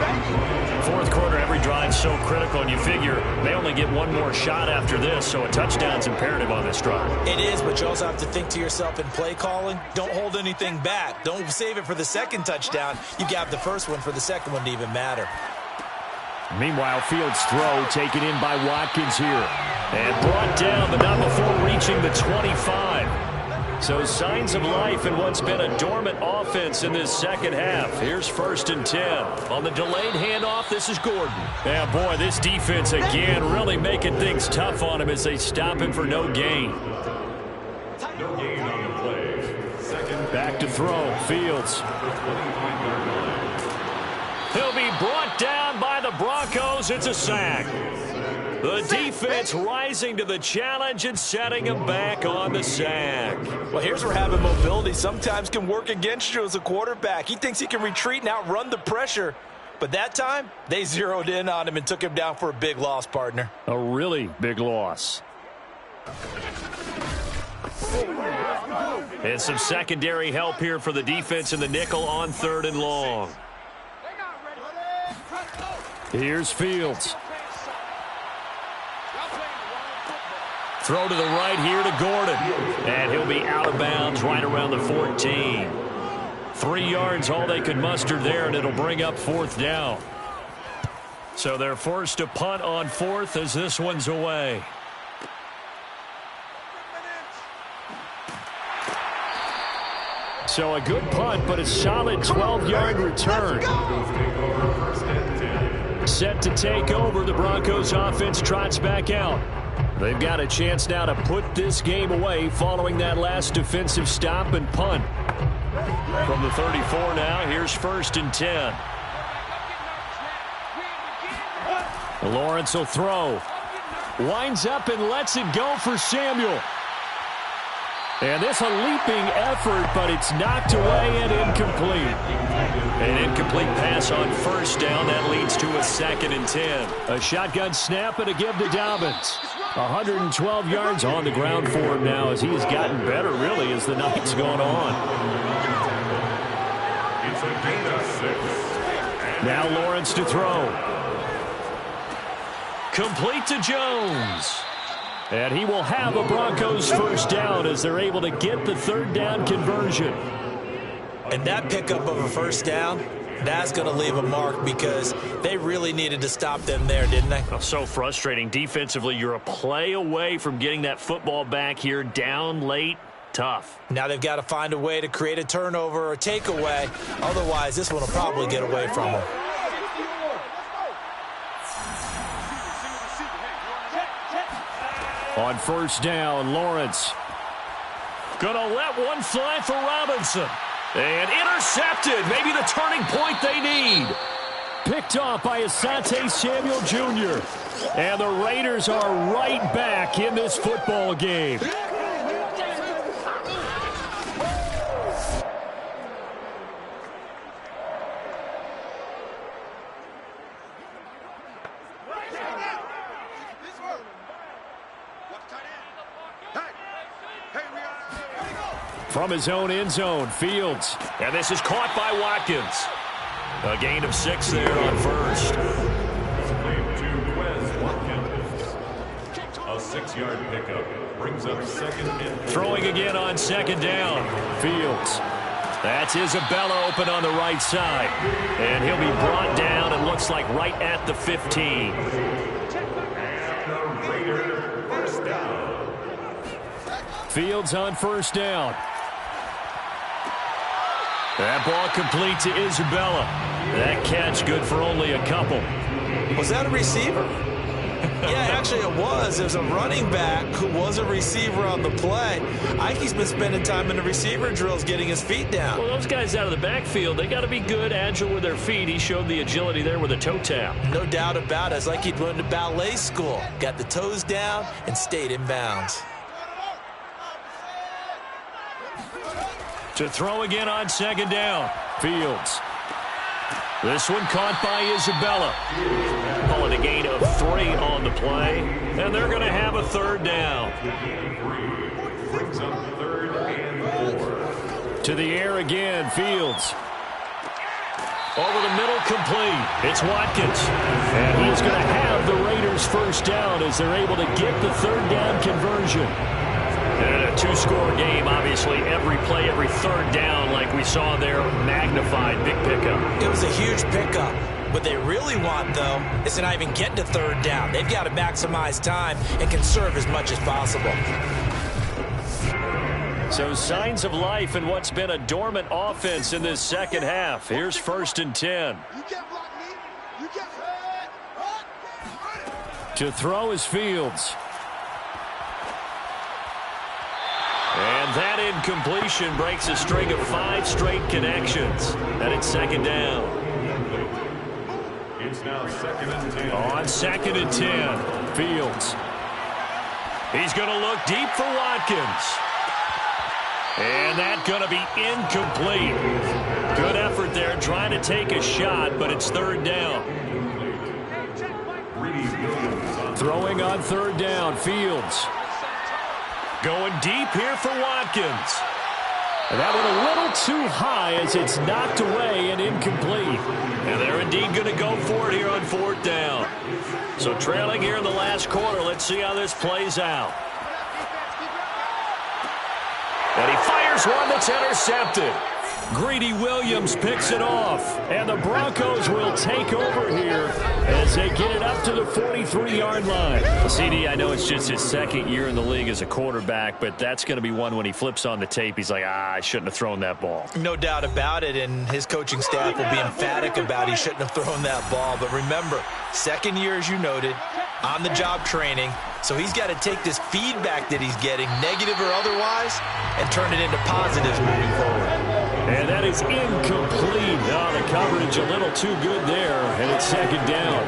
Fourth quarter, every drive so critical, and you figure they only get one more shot after this, so a touchdown's imperative on this drive. It is, but you also have to think to yourself in play calling, don't hold anything back. Don't save it for the second touchdown. You got the first one for the second one to even matter. Meanwhile, Fields' throw taken in by Watkins here. And brought down, but not before reaching the 25. So signs of life in what's been a dormant offense in this second half. Here's 1st and 10. On the delayed handoff, this is Gordon. Yeah, boy, this defense again really making things tough on him as they stop him for no gain. No gain on the play. Second. Back to throw, Fields. He'll be brought down by the Broncos. It's a sack. The defense rising to the challenge and setting him back on the sack. Well, here's where having mobility sometimes can work against you as a quarterback. He thinks he can retreat and outrun the pressure. But that time, they zeroed in on him and took him down for a big loss, partner. A really big loss. And some secondary help here for the defense in the nickel on 3rd and long. Here's Fields. Throw to the right here to Gordon. And he'll be out of bounds right around the 14. 3 yards, all they could muster there, and it'll bring up 4th down. So they're forced to punt on 4th as this one's away. So a good punt, but a solid 12-yard return. Set to take over, the Broncos offense trots back out. They've got a chance now to put this game away following that last defensive stop and punt. From the 34 now, here's 1st and 10. Lawrence will throw. Winds up and lets it go for Samuel. And this a leaping effort, but it's knocked away and incomplete. An incomplete pass on 1st down. That leads to a 2nd and 10. A shotgun snap and a give to Dobbins. 112 yards on the ground for him now as he has gotten better, really, as the night's gone on. It's a gain of 6. Now Lawrence to throw. Complete to Jones. And he will have a Broncos 1st down as they're able to get the 3rd down conversion. And that pickup of a 1st down, that's going to leave a mark because they really needed to stop them there, didn't they? Oh, so frustrating. Defensively, you're a play away from getting that football back here, down late. Tough. Now they've got to find a way to create a turnover or a takeaway. Otherwise, this one will probably get away from them. On 1st down, Lawrence. Gonna let one fly for Robinson. And intercepted. Maybe the turning point they need. Picked off by Asante Samuel Jr. And the Raiders are right back in this football game. From his own end zone, Fields. And this is caught by Watkins. A gain of 6 there on 1st. A 6-yard pickup brings up 2nd and 4. Throwing again on 2nd down. Fields. That's Isabella open on the right side. And he'll be brought down, it looks like right at the 15. And the Raider 1st down. Fields on 1st down. That ball complete to Isabella. That catch good for only a couple. Was that a receiver? Yeah, actually it was. There's a running back who was a receiver on the play. Ike's been spending time in the receiver drills getting his feet down. Well, those guys out of the backfield, they got to be good, agile with their feet. He showed the agility there with a toe tap. No doubt about it. It's like he'd run to ballet school. Got the toes down and stayed in bounds. To throw again on second down. Fields. This one caught by Isabella. Calling a gain of 3 on the play. And they're going to have a third down. Brings up 3rd and 4. To the air again, Fields. Over the middle, complete. It's Watkins. And he's going to have the Raiders first down as they're able to get the third down conversion. And a 2-score game, obviously, every play, every third down, like we saw there, magnified, big pickup. It was a huge pickup. What they really want, though, is to not even get to third down. They've got to maximize time and conserve as much as possible. So signs of life in what's been a dormant offense in this second half. Here's 1st and 10. To throw is Fields. And that incompletion breaks a string of 5 straight connections. And it's second down. It's now 2nd and 10. On 2nd and 10, Fields. He's going to look deep for Watkins. And that's going to be incomplete. Good effort there trying to take a shot, but it's third down. Throwing on third down, Fields. Going deep here for Watkins. And that one a little too high as it's knocked away and incomplete. And they're indeed going to go for it here on 4th down. So trailing here in the last quarter. Let's see how this plays out. And he fires one that's intercepted. Greedy Williams picks it off. And the Broncos will take over here as they get it up to the 43-yard line. Well, CD, I know it's just his 2nd year in the league as a quarterback, but that's going to be one when he flips on the tape. He's like, I shouldn't have thrown that ball. No doubt about it, and his coaching staff will be emphatic about he shouldn't have thrown that ball. But remember, 2nd year, as you noted, on-the-job training. So he's got to take this feedback that he's getting, negative or otherwise, and turn it into positives moving forward. And that is incomplete. Oh, the coverage a little too good there, and it's second down.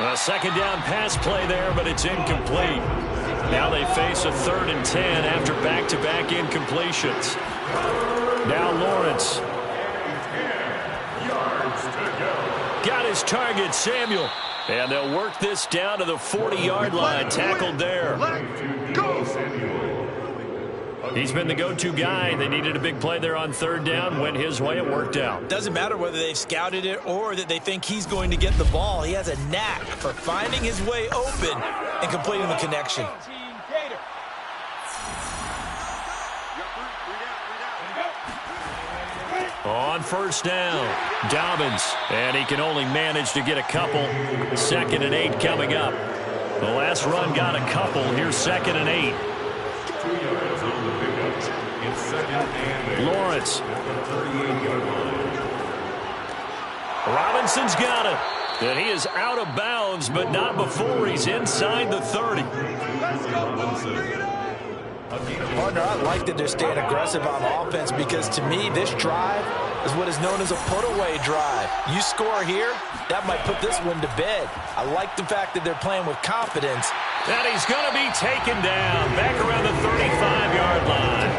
A second down pass play there, but it's incomplete. Now they face a 3rd and 10 after back-to-back incompletions. Now Lawrence. Got his target, Samuel. And they'll work this down to the 40-yard line. Tackled there. He's been the go-to guy. They needed a big play there on third down. Went his way. It worked out. Doesn't matter whether they've scouted it or that they think he's going to get the ball. He has a knack for finding his way open and completing the connection. On first down, Dobbins, and he can only manage to get a couple. 2nd and 8 coming up. The last run got a couple. Here's 2nd and 8. Lawrence. Robinson's got it. And he is out of bounds, but not before he's inside the 30. Partner, I like that they're staying aggressive on offense because, to me, this drive is what is known as a put-away drive. You score here, that might put this one to bed. I like the fact that they're playing with confidence. And he's going to be taken down back around the 35-yard line.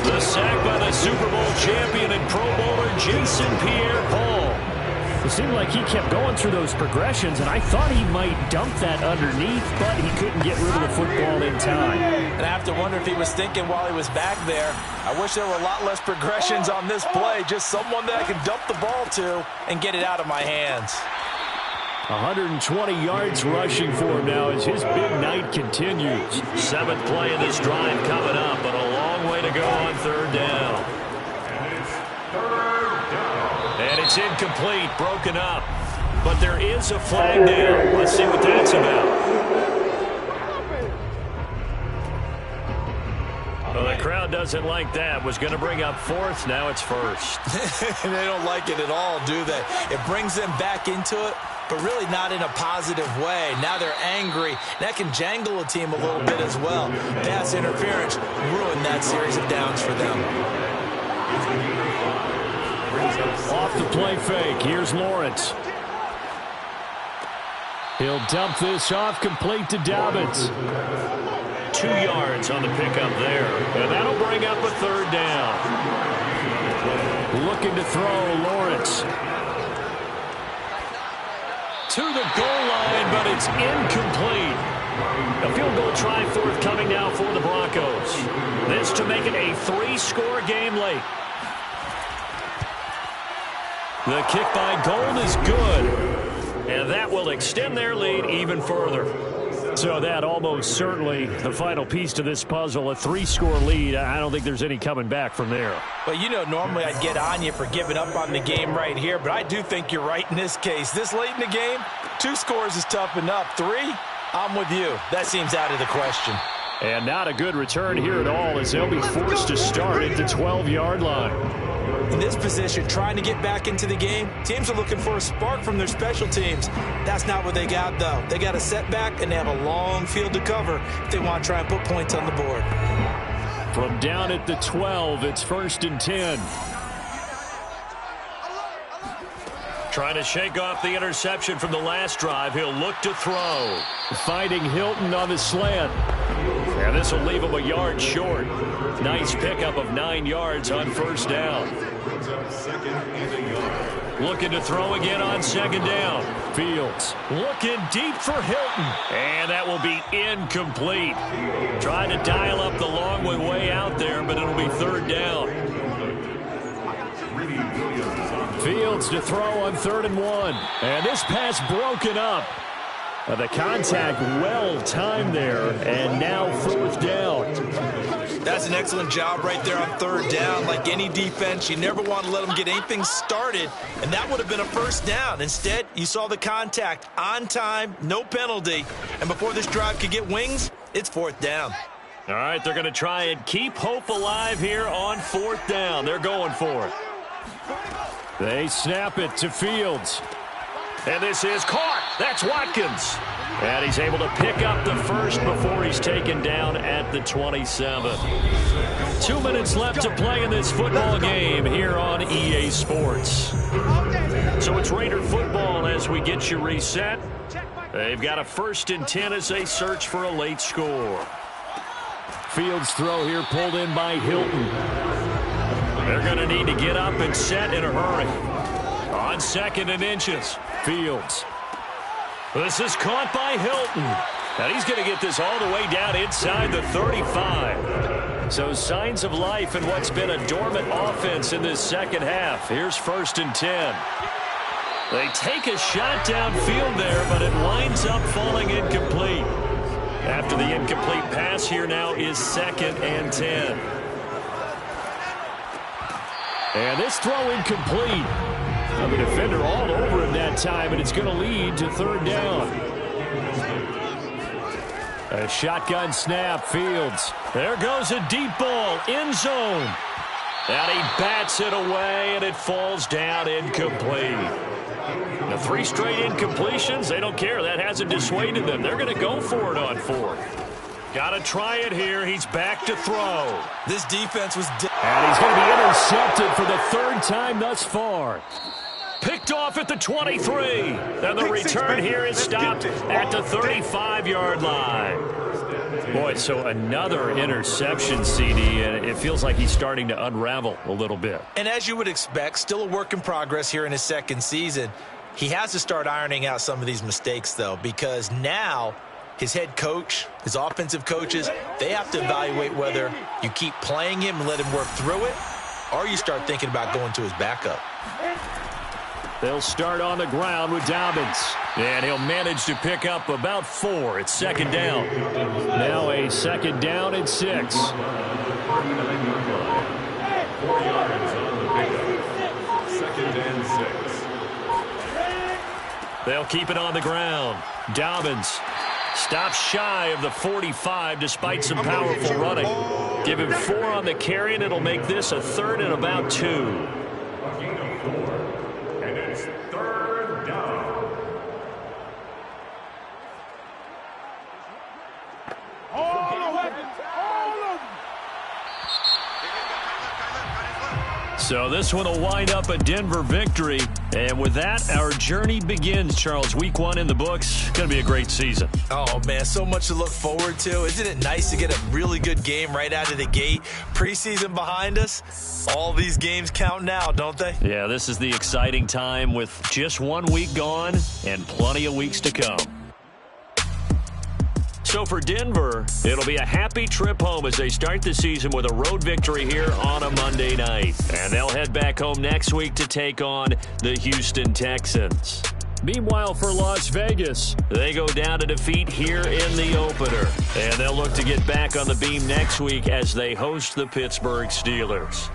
The sack by the Super Bowl champion and Pro Bowler Jason Pierre-Paul. It seemed like he kept going through those progressions, and I thought he might dump that underneath, but he couldn't get rid of the football in time. And I have to wonder if he was thinking while he was back there, I wish there were a lot less progressions on this play, just someone that I can dump the ball to and get it out of my hands. 120 yards rushing for him now as his big night continues. 7th play in this drive coming up, but a long way to go on third down. And it's incomplete, broken up. But there is a flag down. Let's see what that's about. Well, the crowd crowd doesn't like that. Was going to bring up fourth. Now it's first. They don't like it at all, do they? It brings them back into it, but really not in a positive way. Now they're angry. That can jangle a team a little bit as well. Pass interference ruined that series of downs for them. Off the play fake. Here's Lawrence. He'll dump this off, complete to Dobbins. 2 yards on the pickup there. And that'll bring up a third down. Looking to throw, Lawrence. To the goal line, but it's incomplete. A field goal try forthcoming now for the Broncos. This to make it a 3-score game late. The kick by Gold is good. And that will extend their lead even further. So that almost certainly the final piece to this puzzle, a 3-score lead. I don't think there's any coming back from there. Well, you know, normally I'd get on you for giving up on the game right here, but I do think you're right in this case. This late in the game, 2 scores is tough enough. 3, I'm with you. That seems out of the question. And not a good return here at all as they'll be forced to start at the 12-yard line. In this position, trying to get back into the game, teams are looking for a spark from their special teams. That's not what they got, though. They got a setback, and they have a long field to cover if they want to try and put points on the board. From down at the 12, it's 1st and 10. Trying to shake off the interception from the last drive. He'll look to throw. Fighting Hilton on the slant. And this will leave him a yard short. Nice pickup of 9 yards on first down. Looking to throw again on 2nd down. Fields. Looking deep for Hilton. And that will be incomplete. Trying to dial up the long way out there, but it'll be 3rd down. Fields to throw on 3rd and 1. And this pass broken up. The contact well timed there, and now 4th down. That's an excellent job right there on 3rd down. Like any defense, you never want to let them get anything started, and that would have been a 1st down. Instead, you saw the contact on time, no penalty, and before this drive could get wings, it's 4th down. All right, they're going to try and keep hope alive here on 4th down. They're going for it. They snap it to Fields. And this is caught. That's Watkins. And he's able to pick up the first before he's taken down at the 27. 2 minutes left to play in this football game here on EA Sports. So it's Raider football as we get you reset. They've got a 1st and 10 as they search for a late score. Fields throw here pulled in by Hilton. They're going to need to get up and set in a hurry. On 2nd and inches. Fields. This is caught by Hilton. And he's going to get this all the way down inside the 35. So signs of life in what's been a dormant offense in this second half. Here's 1st and 10. They take a shot downfield there, but it winds up falling incomplete. After the incomplete pass, here now is 2nd and 10. And this throw incomplete. The defender all over him that time, and it's going to lead to 3rd down. A shotgun snap, Fields. There goes a deep ball, end zone. And he bats it away, and it falls down incomplete. The 3 straight incompletions, they don't care. That hasn't dissuaded them. They're going to go for it on 4th. Got to try it here. He's back to throw. This defense was... And he's going to be intercepted for the 3rd time thus far. Picked off at the 23. And the return here is stopped at the 35-yard line. Boy, so another interception, CD, and it feels like he's starting to unravel a little bit. And as you would expect, still a work in progress here in his 2nd season. He has to start ironing out some of these mistakes, though, because now his head coach, his offensive coaches, they have to evaluate whether you keep playing him and let him work through it, or you start thinking about going to his backup. They'll start on the ground with Dobbins. And he'll manage to pick up about 4. It's 2nd down. Now a 2nd down and 6. 4 yards on the pickup. 2nd and 6. They'll keep it on the ground. Dobbins Stops shy of the 45 despite some powerful running. Give him 4 on the carry, and it'll make this a 3rd and about 2. A gain of 4, and it's 3rd down. So this one will wind up a Denver victory. And with that, our journey begins, Charles. Week 1 in the books. Going to be a great season. Oh, man, so much to look forward to. Isn't it nice to get a really good game right out of the gate? Preseason behind us. All these games count now, don't they? Yeah, this is the exciting time with just 1 week gone and plenty of weeks to come. So for Denver, it'll be a happy trip home as they start the season with a road victory here on a Monday night. And they'll head back home next week to take on the Houston Texans. Meanwhile, for Las Vegas, they go down to defeat here in the opener. And they'll look to get back on the beam next week as they host the Pittsburgh Steelers.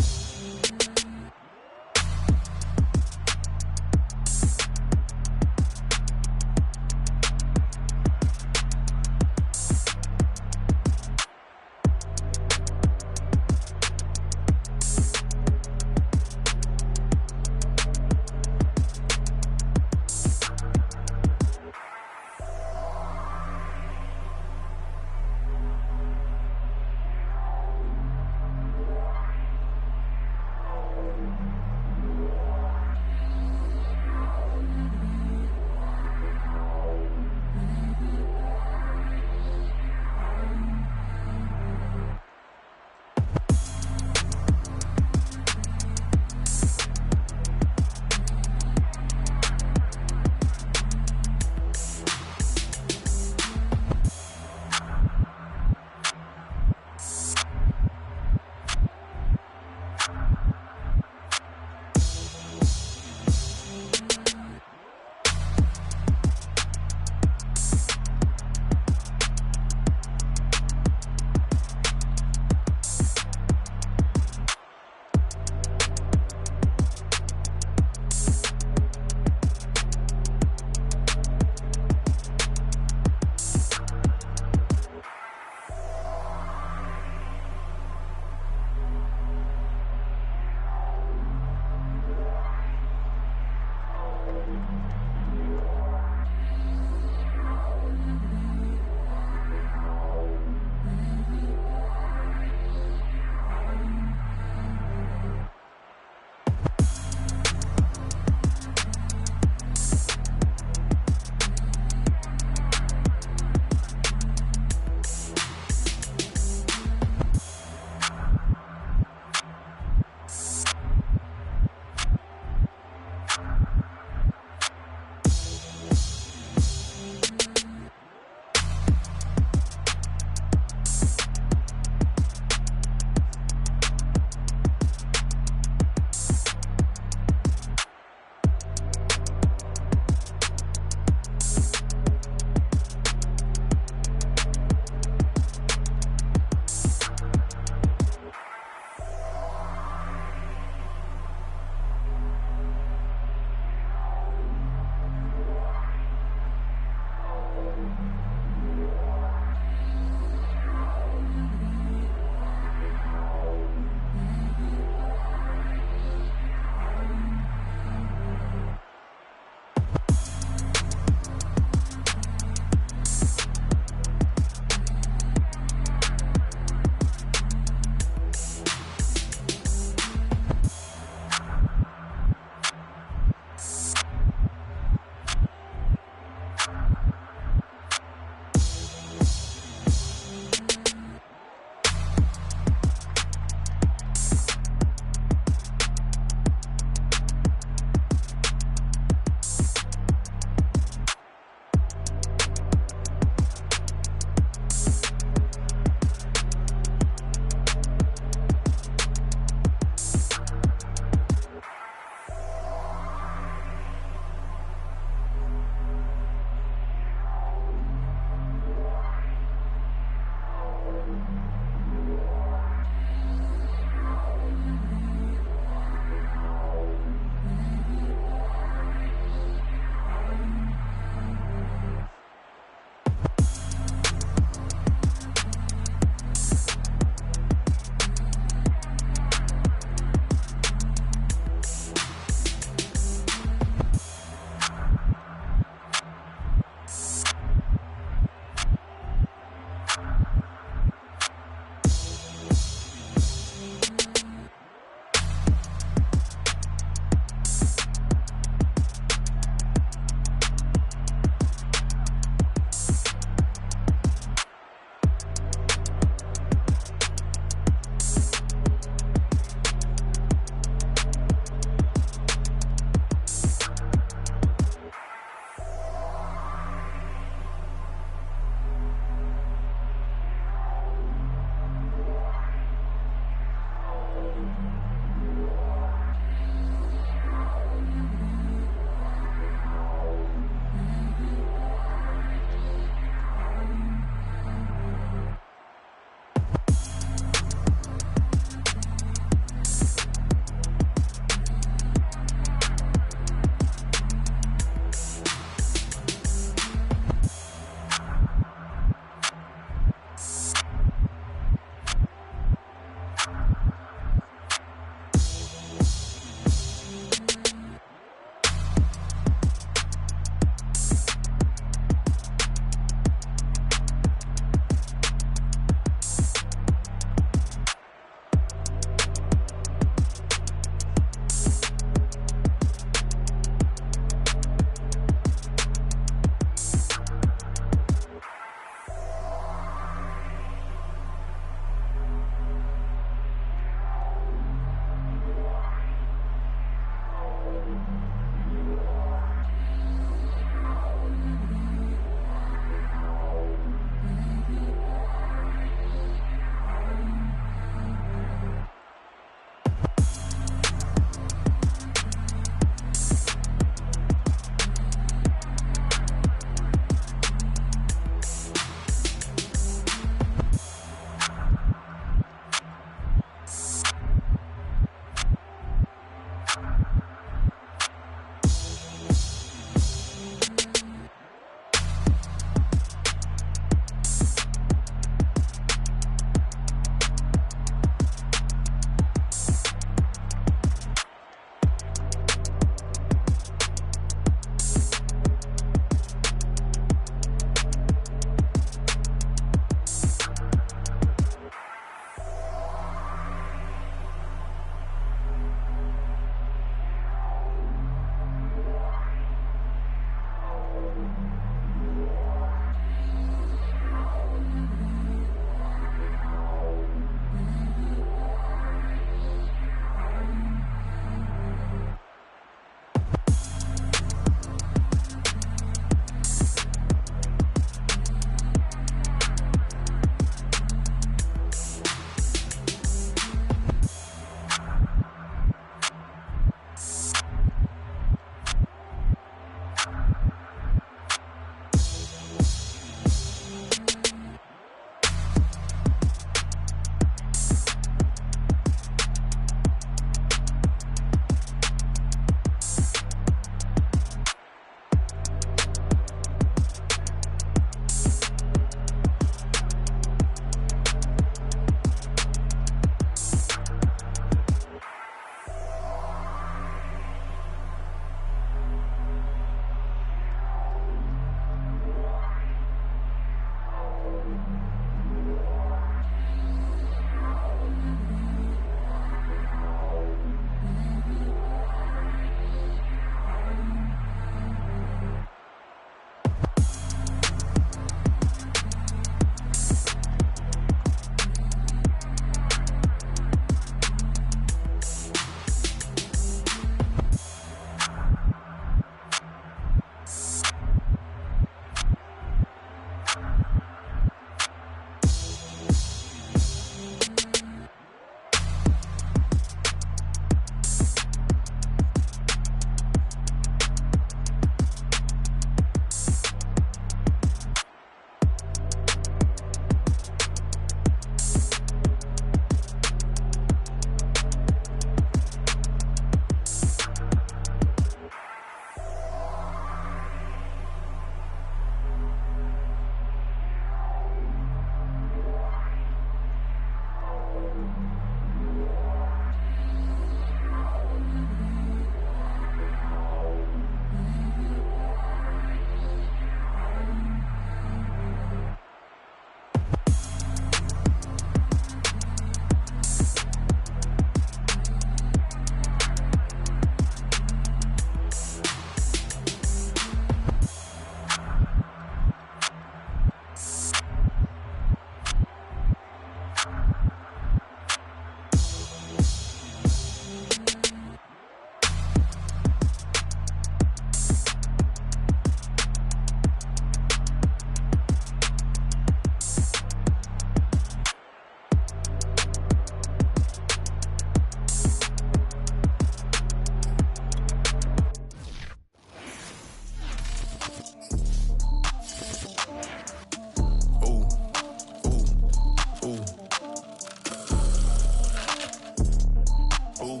fool.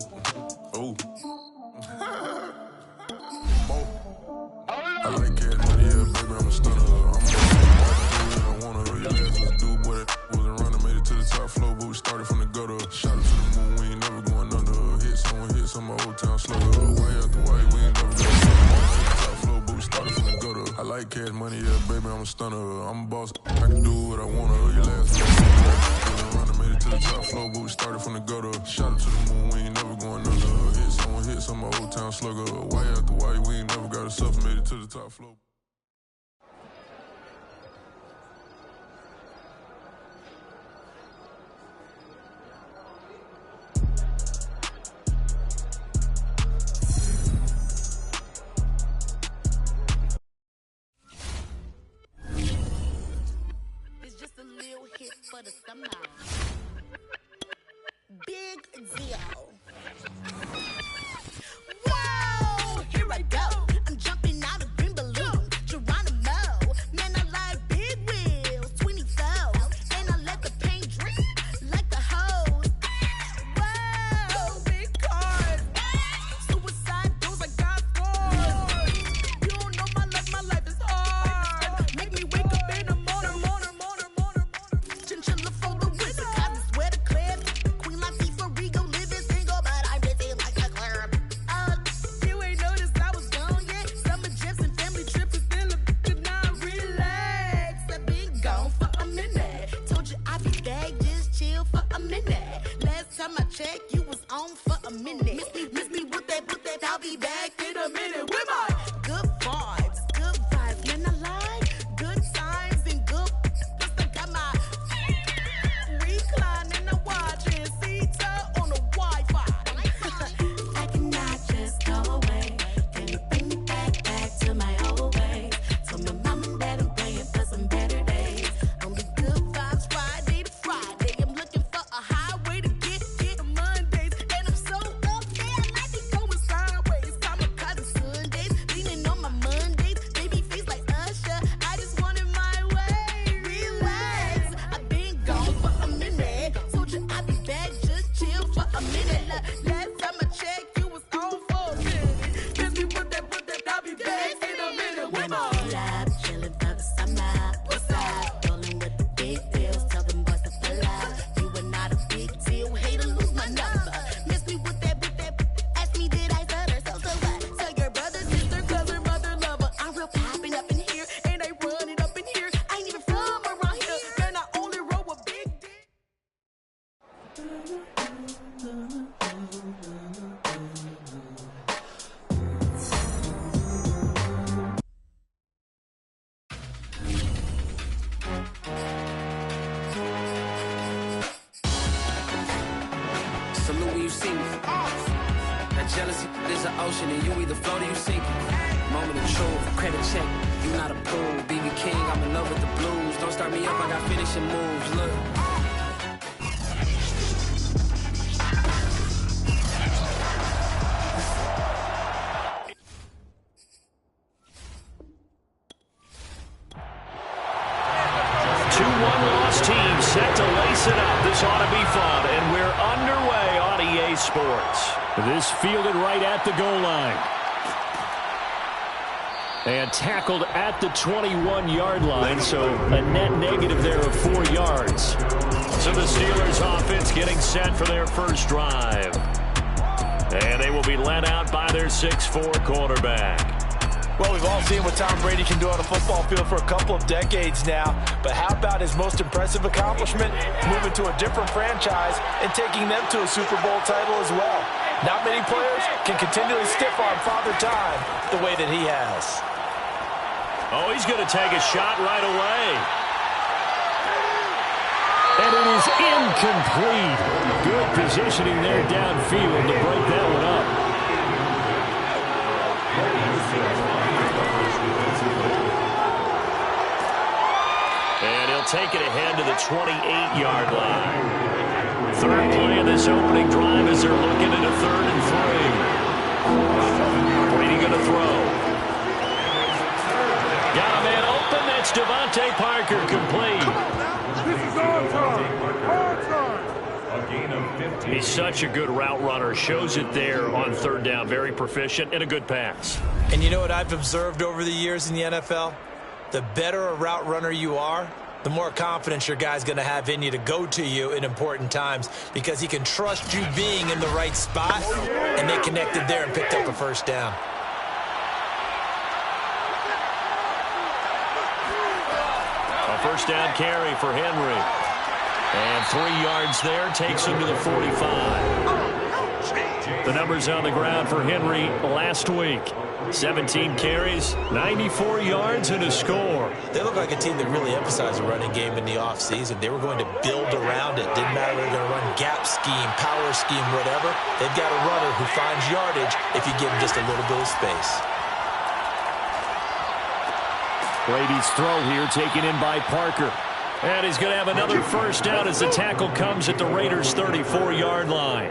Ooh. I like cash money, yeah, baby, I'm a stunner. I wanna hurt your ass, let's do boy. Wasn't running, made it to the top floor, but we started from the gutter. Shot it to the moon, we ain't never going under. Hit some of old town slugger. Way after way, we ain't never going under. Top floor, but we started from the gutter. I like cash money, yeah, baby, I'm a stunner. I'm a boss, I can do what I wanna. Your last wasn't running, made it to the top floor, but we started from the gutter. Shot it to the moon, we ain't never going under. Hit some of old town slugger. Way after way, we ain't never got us up, made it to the top floor. It's just a little hit for the summer. Big deal. Whoa, here I go. I'm jumping out of green balloon. Geronimo, man, I like big wheels, 24, and I let the paint drip like the hose. Whoa, big cars, suicide doors, I got scores. You don't know my life is hard. Make me wake up in the morning. Chinchilla for the wizard, cause I swear to clip. Queen Latifah, Rigo, living single, but I'm busy like a club. You ain't noticed I was gone yet. Summer trips and family trips is still a bitch, now relax. I've been gone for a minute. Told you I'd be back, just chill for a minute. Last time I checked, you was on for a minute. Miss me with that, I'll be back in a minute. With my good vibes, man, I like good times and good. Plus I got my reclining, I'm watching Sita on the Wi-Fi. I cannot just go away. Can you bring me back to my old ways? Told my mom and dad I'm praying for some better days. Only good vibes Friday to Friday. I'm looking for a highway to get to Mondays. And I'm so up there, I like it going sideways. Kamikaze Sundays, leaning on my Mondays. Baby face like Usher, I just want it my way. Relax, I've been gone for a minute. Told you I'd be back, just chill for a minute. Last time I checked, you was on for a minute. Miss me with that, I'll be back in a minute. When I pull up, chillin' for the summer. What's up? Rollin' with the big deals, tell them boys to pull up. You are not a big deal, hate to lose my number. Miss me with that, ask me did I stutter, so what? Tell your brother, sister, cousin, mother, lover. I'm real poppin' up in here, and I run it up in here. I ain't even from around here, man, I only roll with big dick. Salute when you see me. That jealousy is an ocean, and you either float or you sink. Moment of truth, credit check. You not a fool, BB King. I'm in love with the blues. Don't start me up, I got finishing moves. Look. Two one-loss teams set to lace it up. This ought to be fun, and we're underway on EA Sports. This fielded right at the goal line. And tackled at the 21-yard line, so a net negative there of 4 yards. So the Steelers offense getting set for their first drive. And they will be led out by their 6'4" quarterback. Well, we've all seen what Tom Brady can do on a football field for a couple of decades now. But how about his most impressive accomplishment? Moving to a different franchise and taking them to a Super Bowl title as well. Not many players can continually stiff-arm Father Time the way that he has. Oh, he's going to take a shot right away. And it is incomplete. Good positioning there downfield to break that one up. And he'll take it ahead to the 28-yard line. Third play of this opening drive as they're looking at a 3rd and 3. Brady going to throw. Got a man open. That's Devontae Parker complete. This is our time. Our time. A gain of 15. He's such a good route runner. Shows it there on third down. Very proficient and a good pass. And you know what I've observed over the years in the NFL? The better a route runner you are, the more confidence your guy's going to have in you to go to you in important times because he can trust you being in the right spot, and they connected there and picked up a first down. A first down carry for Henry. And 3 yards there takes him to the 45. The numbers on the ground for Henry last week. 17 carries, 94 yards, and a score. They look like a team that really emphasized the running game in the offseason. They were going to build around it. Didn't matter whether they're going to run gap scheme, power scheme, whatever. They've got a runner who finds yardage if you give him just a little bit of space. Brady's throw here taken in by Parker. And he's going to have another first down as the tackle comes at the Raiders' 34-yard line.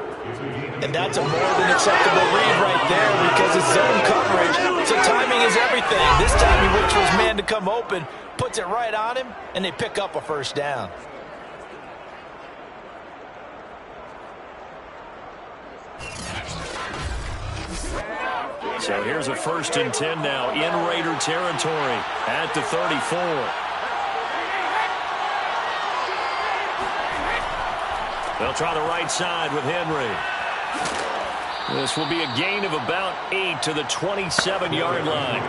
And that's a more than acceptable read right there because it's zone coverage. So timing is everything. This time he waits for his man to come open, puts it right on him, and they pick up a first down. So here's a 1st and 10 now in Raider territory at the 34. They'll try the right side with Henry. This will be a gain of about 8 to the 27-yard line.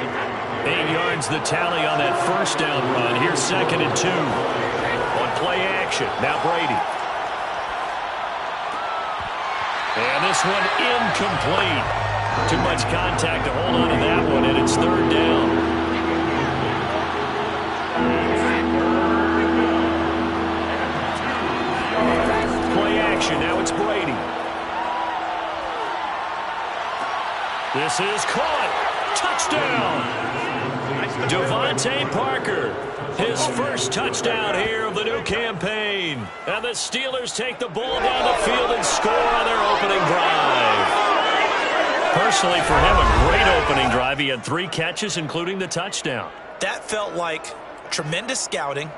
8 yards the tally on that first down run. Here's 2nd and 2. On play action, now Brady. And this one incomplete. Too much contact to hold on to that one, and it's 3rd down. Now it's Brady. This is caught. Touchdown. Devontae Parker. His first touchdown here of the new campaign. And the Steelers take the ball down the field and score on their opening drive. Personally, for him, a great opening drive. He had 3 catches, including the touchdown. That felt like tremendous scouting,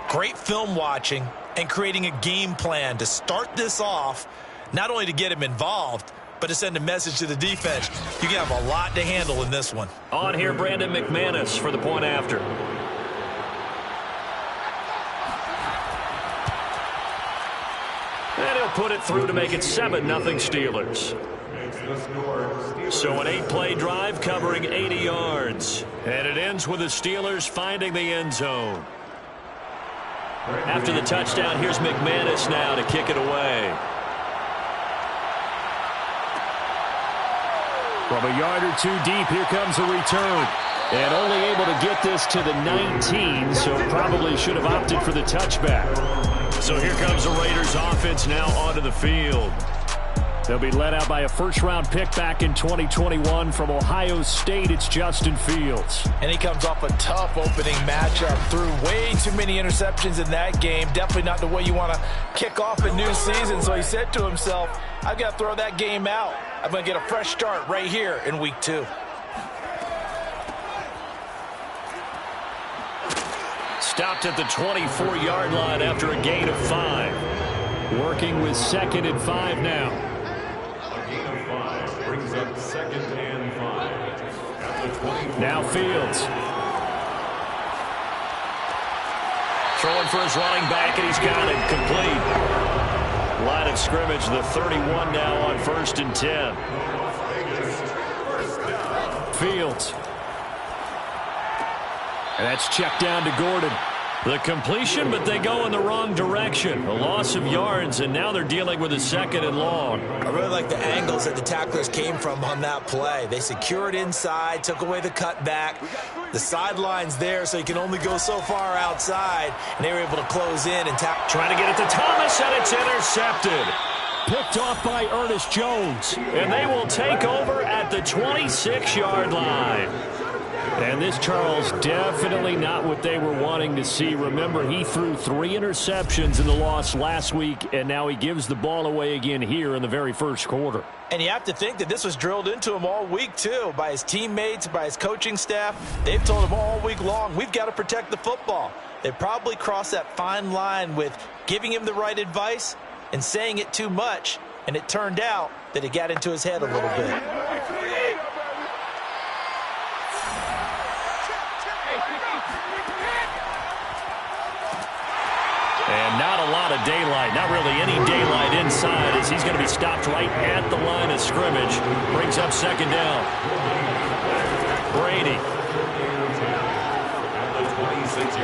great film watching, and creating a game plan to start this off, not only to get him involved, but to send a message to the defense. You can have a lot to handle in this one. On here, Brandon McManus for the point after. And he'll put it through to make it 7-0 Steelers. So an 8-play drive covering 80 yards. And it ends with the Steelers finding the end zone. After the touchdown, here's McManus now to kick it away. From a yard or 2 deep, here comes a return. And only able to get this to the 19, so probably should have opted for the touchback. So here comes the Raiders offense now onto the field. They'll be led out by a first-round pick back in 2021 from Ohio State. It's Justin Fields. And he comes off a tough opening matchup. Threw way too many interceptions in that game. Definitely not the way you want to kick off a new season. So he said to himself, I've got to throw that game out. I'm going to get a fresh start right here in week 2. Stopped at the 24-yard line after a gain of 5. Working with 2nd and 5 now. Brings up 2nd and 5. At the 20. Now Fields. Throwing for his running back, and he's got it complete. Line of scrimmage, the 31 now on 1st and 10. Fields. And that's checked down to Gordon. The completion, but they go in the wrong direction. A loss of yards, and now they're dealing with a 2nd and long. I really like the angles that the tacklers came from on that play. They secured inside, took away the cutback. The sideline's there, so you can only go so far outside, and they were able to close in and tap. Trying to get it to Thomas, and it's intercepted. Picked off by Ernest Jones, and they will take over at the 26-yard line. And this, Charles, definitely not what they were wanting to see. Remember, he threw 3 interceptions in the loss last week, and now he gives the ball away again here in the very first quarter. And you have to think that this was drilled into him all week, too, by his teammates, by his coaching staff. They've told him all week long, we've got to protect the football. They probably crossed that fine line with giving him the right advice and saying it too much, and it turned out that it got into his head a little bit. And not a lot of daylight, not really any daylight inside, as he's going to be stopped right at the line of scrimmage. Brings up second down. Brady.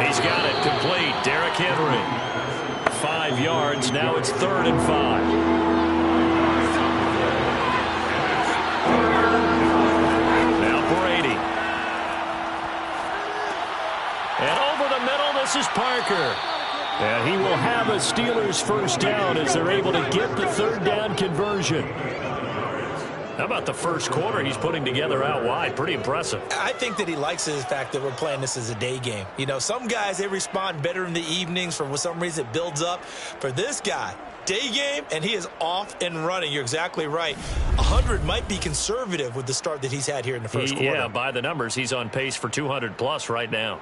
He's got it complete. Derrick Henry. 5 yards. Now it's 3rd and 5. Now Brady. And over the middle, this is Parker. And he will have a Steelers first down as they're able to get the 3rd down conversion. How about the first quarter he's putting together out wide? Pretty impressive. I think that he likes the fact that we're playing this as a day game. You know, some guys, they respond better in the evenings. For some reason, it builds up. For this guy, day game, and he is off and running. You're exactly right. 100 might be conservative with the start that he's had here in the first quarter. Yeah, by the numbers, he's on pace for 200+ right now.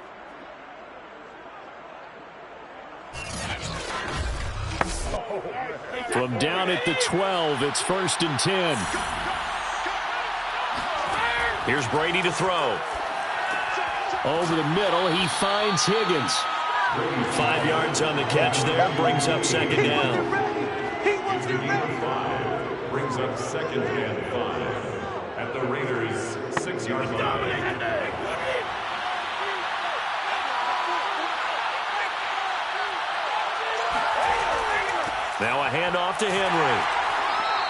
From down at the 12, it's 1st and 10. Here's Brady to throw. Over the middle, he finds Higgins. 5 yards on the catch there, brings up second down. Brings up 2nd and 5 at the Raiders' 6-yard line. Now a handoff to Henry.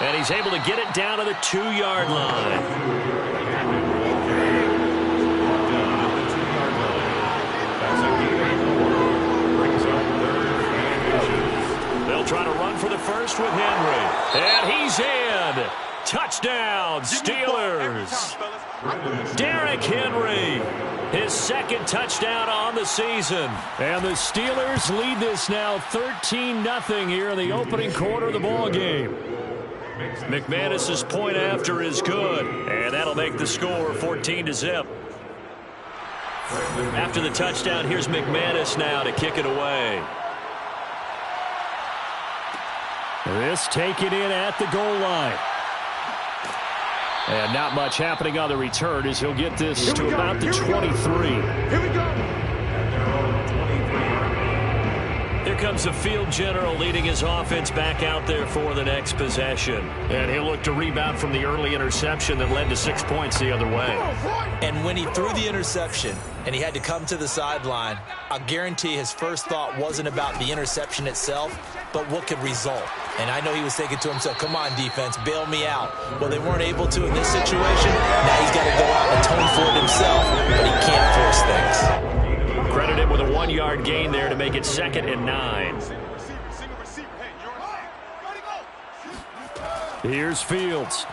And he's able to get it down to the 2-yard line. They'll try to run for the first with Henry. And he's in. Touchdown, Steelers. Derrick Henry. His 2nd touchdown on the season. And the Steelers lead this now 13-0 here in the opening quarter of the ball game. McManus's point after is good. And that'll make the score 14-0. After the touchdown, here's McManus now to kick it away. This taken in at the goal line. And not much happening on the return as he'll get this to about the 23. Here we go. Here comes the field general leading his offense back out there for the next possession. And he'll look to rebound from the early interception that led to 6 points the other way. And when he threw the interception and he had to come to the sideline, I guarantee his first thought wasn't about the interception itself, but what could result. And I know he was thinking to himself, come on, defense, bail me out. Well, they weren't able to in this situation. Now he's got to go out and atone for it himself, but he can't force things. Credit him with a 1-yard gain there to make it 2nd and 9. Here's Fields.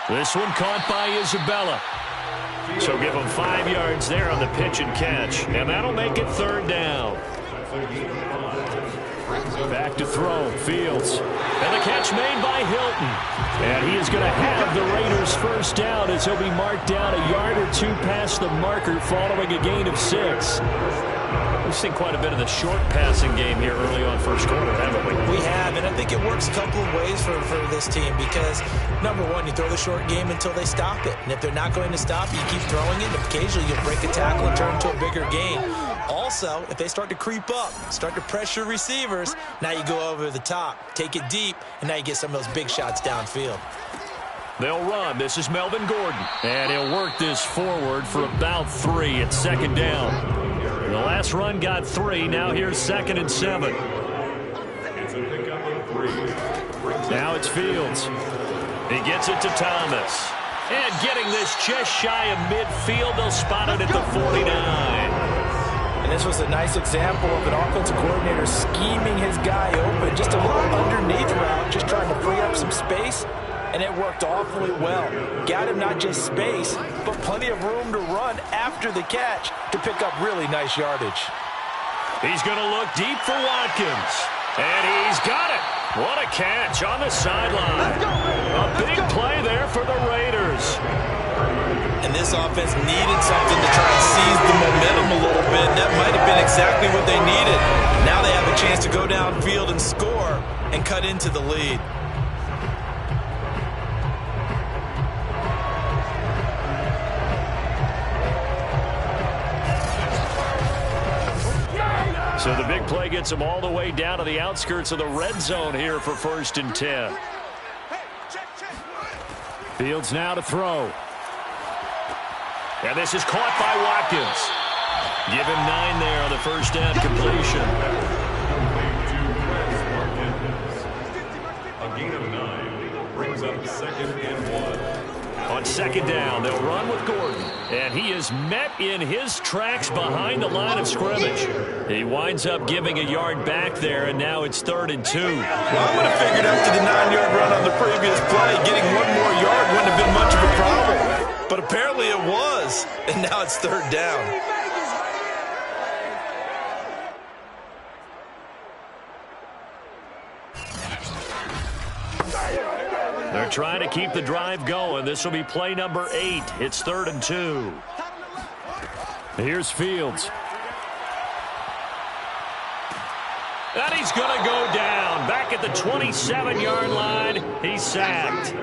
This one caught by Isabella. So give him 5 yards there on the pitch and catch. And that'll make it 3rd down. Back to throw, Fields. And the catch made by Hilton. And he is going to have the Raiders first down as he'll be marked down a yard or 2 past the marker following a gain of 6. We've seen quite a bit of the short passing game here early on first quarter, haven't we? We have, and I think it works a couple of ways for this team because, number one, you throw the short game until they stop it. And if they're not going to stop it, you keep throwing it, and occasionally you'll break a tackle and turn into a bigger gain. Also, if they start to creep up, start to pressure receivers, now you go over the top, take it deep, and now you get some of those big shots downfield. They'll run. This is Melvin Gordon. And he'll work this forward for about 3 at 2nd down. The last run got 3. Now here's 2nd and 7. It's a pickup of 3. Now it's Fields. He gets it to Thomas. And getting this just shy of midfield, they'll spot it at the 49. And this was a nice example of an offensive coordinator scheming his guy open. Just a little underneath route, just trying to free up some space. And it worked awfully well. Got him not just space, but plenty of room to run after the catch to pick up really nice yardage. He's going to look deep for Watkins. And he's got it. What a catch on the sideline. A big play there for the Raiders. And this offense needed something to try and seize the momentum a little bit. That might have been exactly what they needed. Now they have a chance to go downfield and score and cut into the lead. So the big play gets him all the way down to the outskirts of the red zone here for 1st and 10. Fields now to throw. And this is caught by Watkins. Give him 9 there on the first down completion. A gain of 9 brings up 2nd and 1. On 2nd down, they'll run with Gordon. And he is met in his tracks behind the line of scrimmage. He winds up giving a yard back there, and now it's 3rd and 2. Well, I would have figured after the 9-yard run on the previous play, getting 1 more yard wouldn't have been much of a problem. But apparently it was, and now it's 3rd down. They're trying to keep the drive going. This will be play number 8. It's 3rd and 2. Here's Fields. And he's going to go down. Back at the 27-yard line. He's sacked.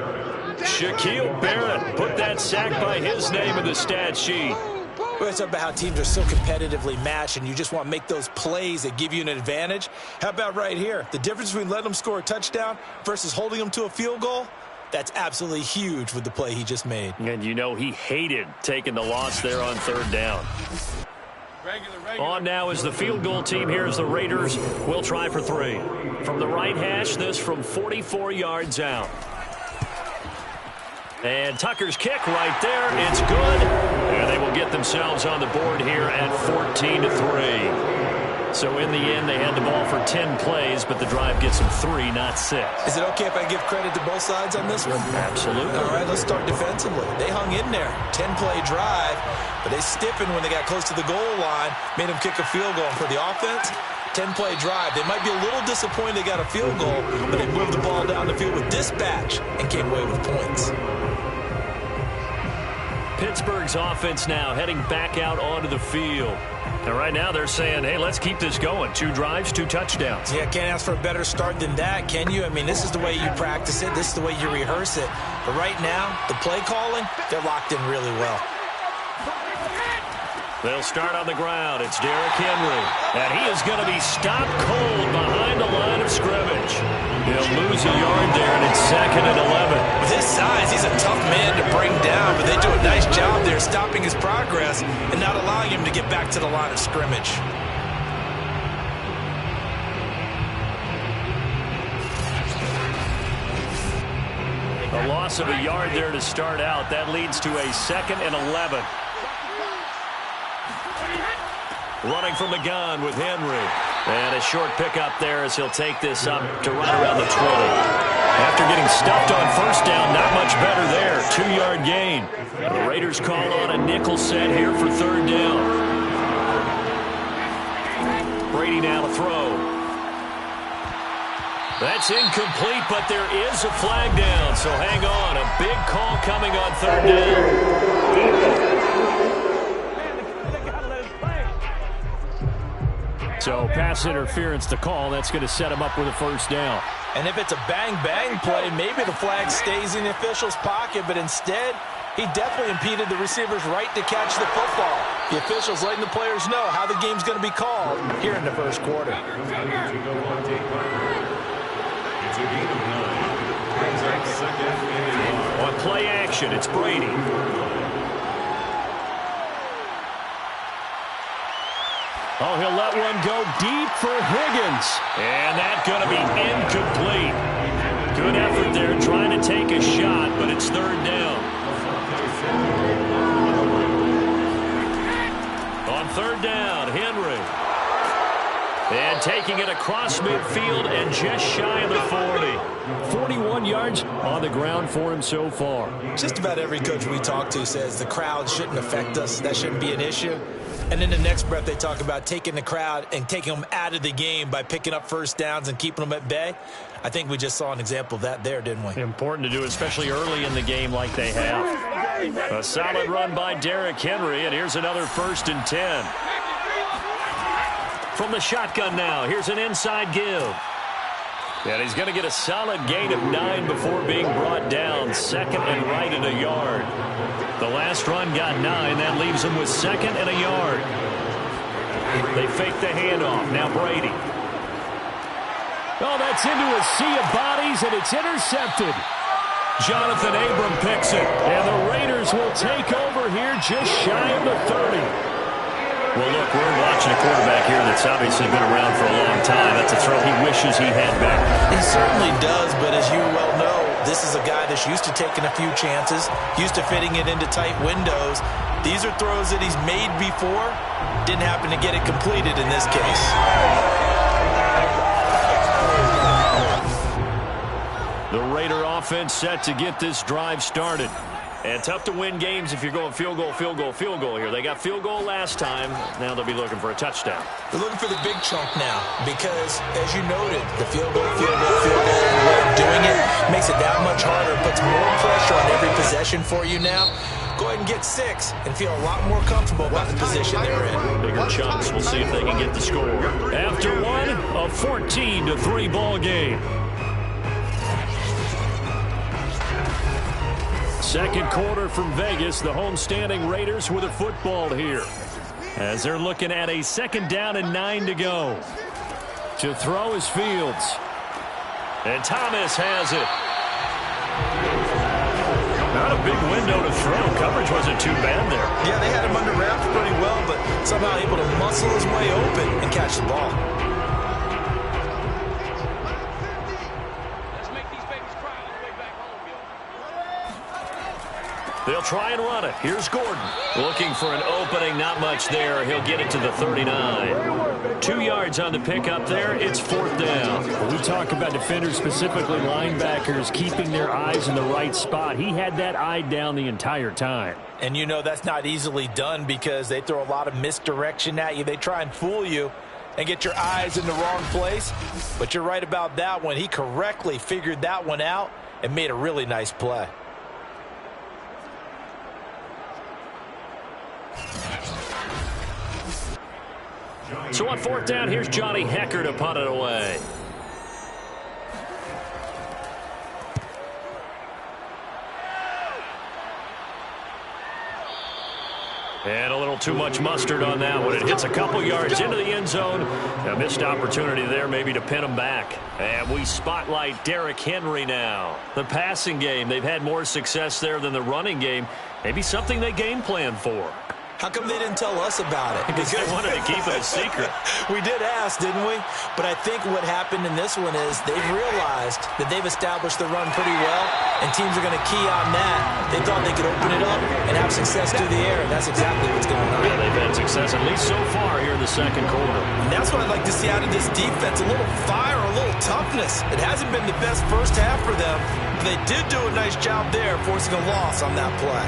Shaquille Barrett put that sack by his name in the stat sheet. Well, it's about how teams are so competitively matched, and you just want to make those plays that give you an advantage. How about right here? The difference between letting them score a touchdown versus holding them to a field goal, that's absolutely huge with the play he just made. And you know he hated taking the loss there on 3rd down. On now is the field goal team here as the Raiders will try for 3. From the right hash, this from 44 yards out. And Tucker's kick right there. It's good. And they will get themselves on the board here at 14-3. So in the end, they had the ball for 10 plays, but the drive gets them 3, not 6. Is it okay if I give credit to both sides on this one? Absolutely. All right, let's start defensively. They hung in there. 10-play drive, but they stiffened when they got close to the goal line, made them kick a field goal. And for the offense, 10-play drive. They might be a little disappointed they got a field goal, but they moved the ball down the field with dispatch and came away with points. Pittsburgh's offense now heading back out onto the field. And right now they're saying, hey, let's keep this going. 2 drives, 2 touchdowns. Yeah, can't ask for a better start than that, can you? I mean, this is the way you practice it. This is the way you rehearse it. But right now, the play calling, they're locked in really well. They'll start on the ground. It's Derrick Henry. And he is going to be stopped cold behind the line of scrimmage. He'll lose a yard there, and it's 2nd and 11. With his size, he's a tough man to bring down, but they do a nice job there stopping his progress and not allowing him to get back to the line of scrimmage. A loss of a yard there to start out. That leads to a 2nd and 11. Running from the gun with Henry. And a short pickup there as he'll take this up to right around the 20. After getting stuffed on 1st down, not much better there. 2-yard gain. The Raiders call on a nickel set here for 3rd down. Brady now to throw. That's incomplete, but there is a flag down, so hang on. A big call coming on 3rd down. So pass interference to call. That's going to set him up with a 1st down. And if it's a bang-bang play, maybe the flag stays in the official's pocket, but instead, he definitely impeded the receiver's right to catch the football. The official's letting the players know how the game's going to be called here in the 1st quarter. It's a gain of 9. Brings up 2nd and 1. On play action, it's Brady. Oh, he'll let one go deep for Higgins. And that's going to be incomplete. Good effort there trying to take a shot, but it's 3rd down. On 3rd down, Henry. And taking it across midfield and just shy of the 40. 41 yards on the ground for him so far. Just about every coach we talk to says the crowd shouldn't affect us. That shouldn't be an issue. And in the next breath, they talk about taking the crowd and taking them out of the game by picking up 1st downs and keeping them at bay. I think we just saw an example of that there, didn't we? Important to do, especially early in the game like they have. A solid run by Derrick Henry, and here's another 1st and 10. From the shotgun now, here's an inside give. And he's going to get a solid gain of 9 before being brought down. Second and right and a yard. The last run got 9. That leaves him with second and a yard. They fake the handoff. Now Brady. Oh, that's into a sea of bodies, and it's intercepted. Jonathan Abram picks it. And the Raiders will take over here just shy of the 30. Well, look, we're watching a quarterback here that's obviously been around for a long time. That's a throw he wishes he had back. He certainly does, but as you well know, this is a guy that's used to taking a few chances, used to fitting it into tight windows. These are throws that he's made before. Didn't happen to get it completed in this case. The Raider offense set to get this drive started. And tough to win games if you're going field goal, field goal, field goal here. They got field goal last time. Now they'll be looking for a touchdown. They're looking for the big chunk now because, as you noted, the field goal, way of doing it makes it that much harder. Puts more pressure on every possession for you now. Go ahead and get 6 and feel a lot more comfortable about the position they're in. Bigger chunks. We'll see if they can get the score. After one, a 14-3 ball game. Second quarter from Vegas, the homestanding Raiders with a football here. As they're looking at a second down and 9 to go. To throw is Fields. And Thomas has it. Not a big window to throw. Coverage wasn't too bad there. Yeah, they had him under wraps pretty well, but somehow able to muscle his way open and catch the ball. They'll try and run it. Here's Gordon. Looking for an opening. Not much there. He'll get it to the 39. 2 yards on the pickup there. It's fourth down. We talk about defenders, specifically linebackers, keeping their eyes in the right spot. He had that eye down the entire time. And you know that's not easily done because they throw a lot of misdirection at you. They try and fool you and get your eyes in the wrong place. But you're right about that one. He correctly figured that one out and made a really nice play. So on fourth down, here's Johnny Hecker to punt it away. And a little too much mustard on that one. It hits a couple yards into the end zone. A missed opportunity there maybe to pin him back. And we spotlight Derrick Henry now. The passing game, they've had more success there than the running game. Maybe something they game plan for. How come they didn't tell us about it? Because they wanted to keep it a secret. We did ask, didn't we? But I think what happened in this one is they've realized that they've established the run pretty well, and teams are going to key on that. They thought they could open it up and have success through the air, and that's exactly what's going on. Yeah, they've had success, at least so far, here in the second quarter. And that's what I'd like to see out of this defense, a little fire, a little toughness. It hasn't been the best first half for them, but they did do a nice job there forcing a loss on that play.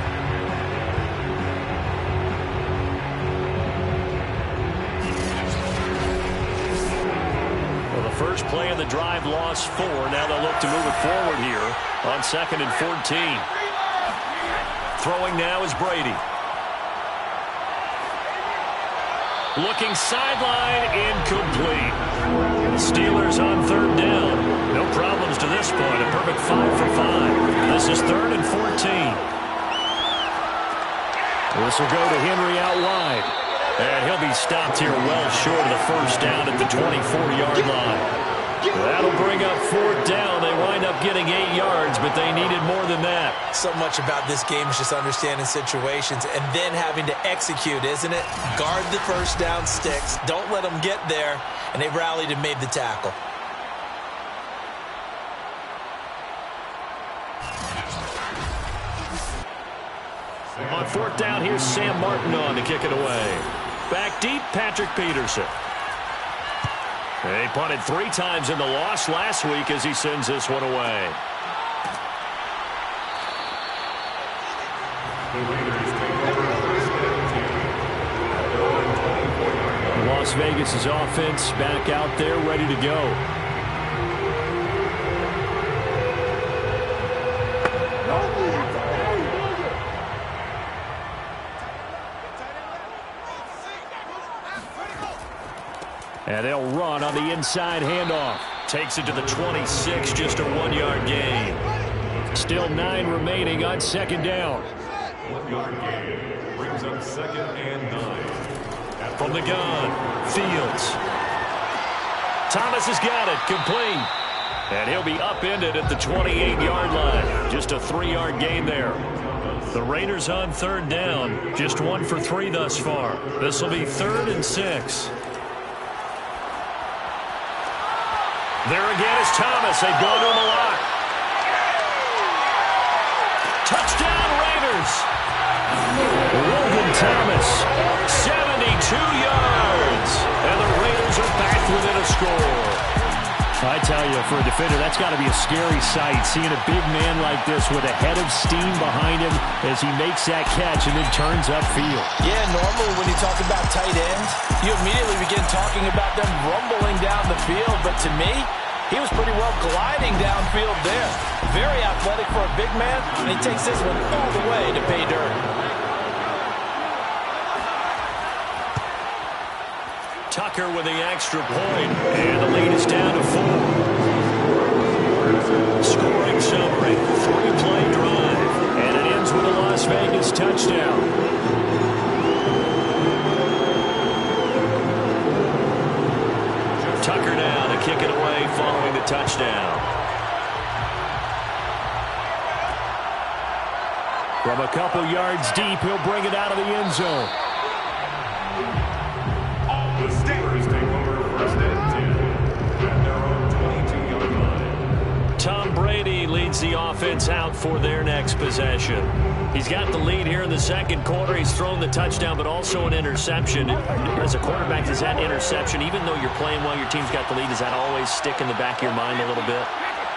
First play of the drive, lost 4. Now they'll look to move it forward here on 2nd and 14. Throwing now is Brady. Looking sideline, incomplete. Steelers on third down. No problems to this point. A perfect 5 for 5. This is 3rd and 14. This will go to Henry out wide. And he'll be stopped here well short of the first down at the 24-yard line. That'll bring up fourth down. They wind up getting 8 yards, but they needed more than that. So much about this game is just understanding situations and then having to execute, isn't it? Guard the first down sticks. Don't let them get there. And they rallied and made the tackle. On fourth down, here's Sam Martin on to kick it away. Back deep, Patrick Peterson. They punted 3 times in the loss last week as he sends this one away. Las Vegas' offense back out there ready to go. And they'll run on the inside handoff. Takes it to the 26, just a 1-yard gain. Still 9 remaining on second down. 1-yard gain brings up 2nd and 9. From the gun, Fields. Thomas has got it, complete. And he'll be upended at the 28-yard line. Just a 3-yard gain there. The Raiders on third down, just 1 for 3 thus far. This will be 3rd and 6. There again is Thomas. They've gone to him a lot. Touchdown, Raiders. Logan Thomas. 72 yards. And the Raiders are back within a score. I tell you, for a defender, that's got to be a scary sight, seeing a big man like this with a head of steam behind him as he makes that catch and then turns upfield. Yeah, normally when you talk about tight ends, you immediately begin talking about them rumbling down the field. But to me, he was pretty well gliding downfield there. Very athletic for a big man, and he takes this one all the way to pay dirt. Tucker with the extra point, and the lead is down to 4. Scoring summary, 3-play drive, and it ends with a Las Vegas touchdown. Tucker now to kick it away following the touchdown. From a couple yards deep, he'll bring it out of the end zone. The Steelers take over 1st and 10 at their own 22-yard line. Tom Brady leads the offense out for their next possession. He's got the lead here in the second quarter. He's thrown the touchdown, but also an interception. As a quarterback, does that interception, even though you're playing while your team's got the lead, does that always stick in the back of your mind a little bit?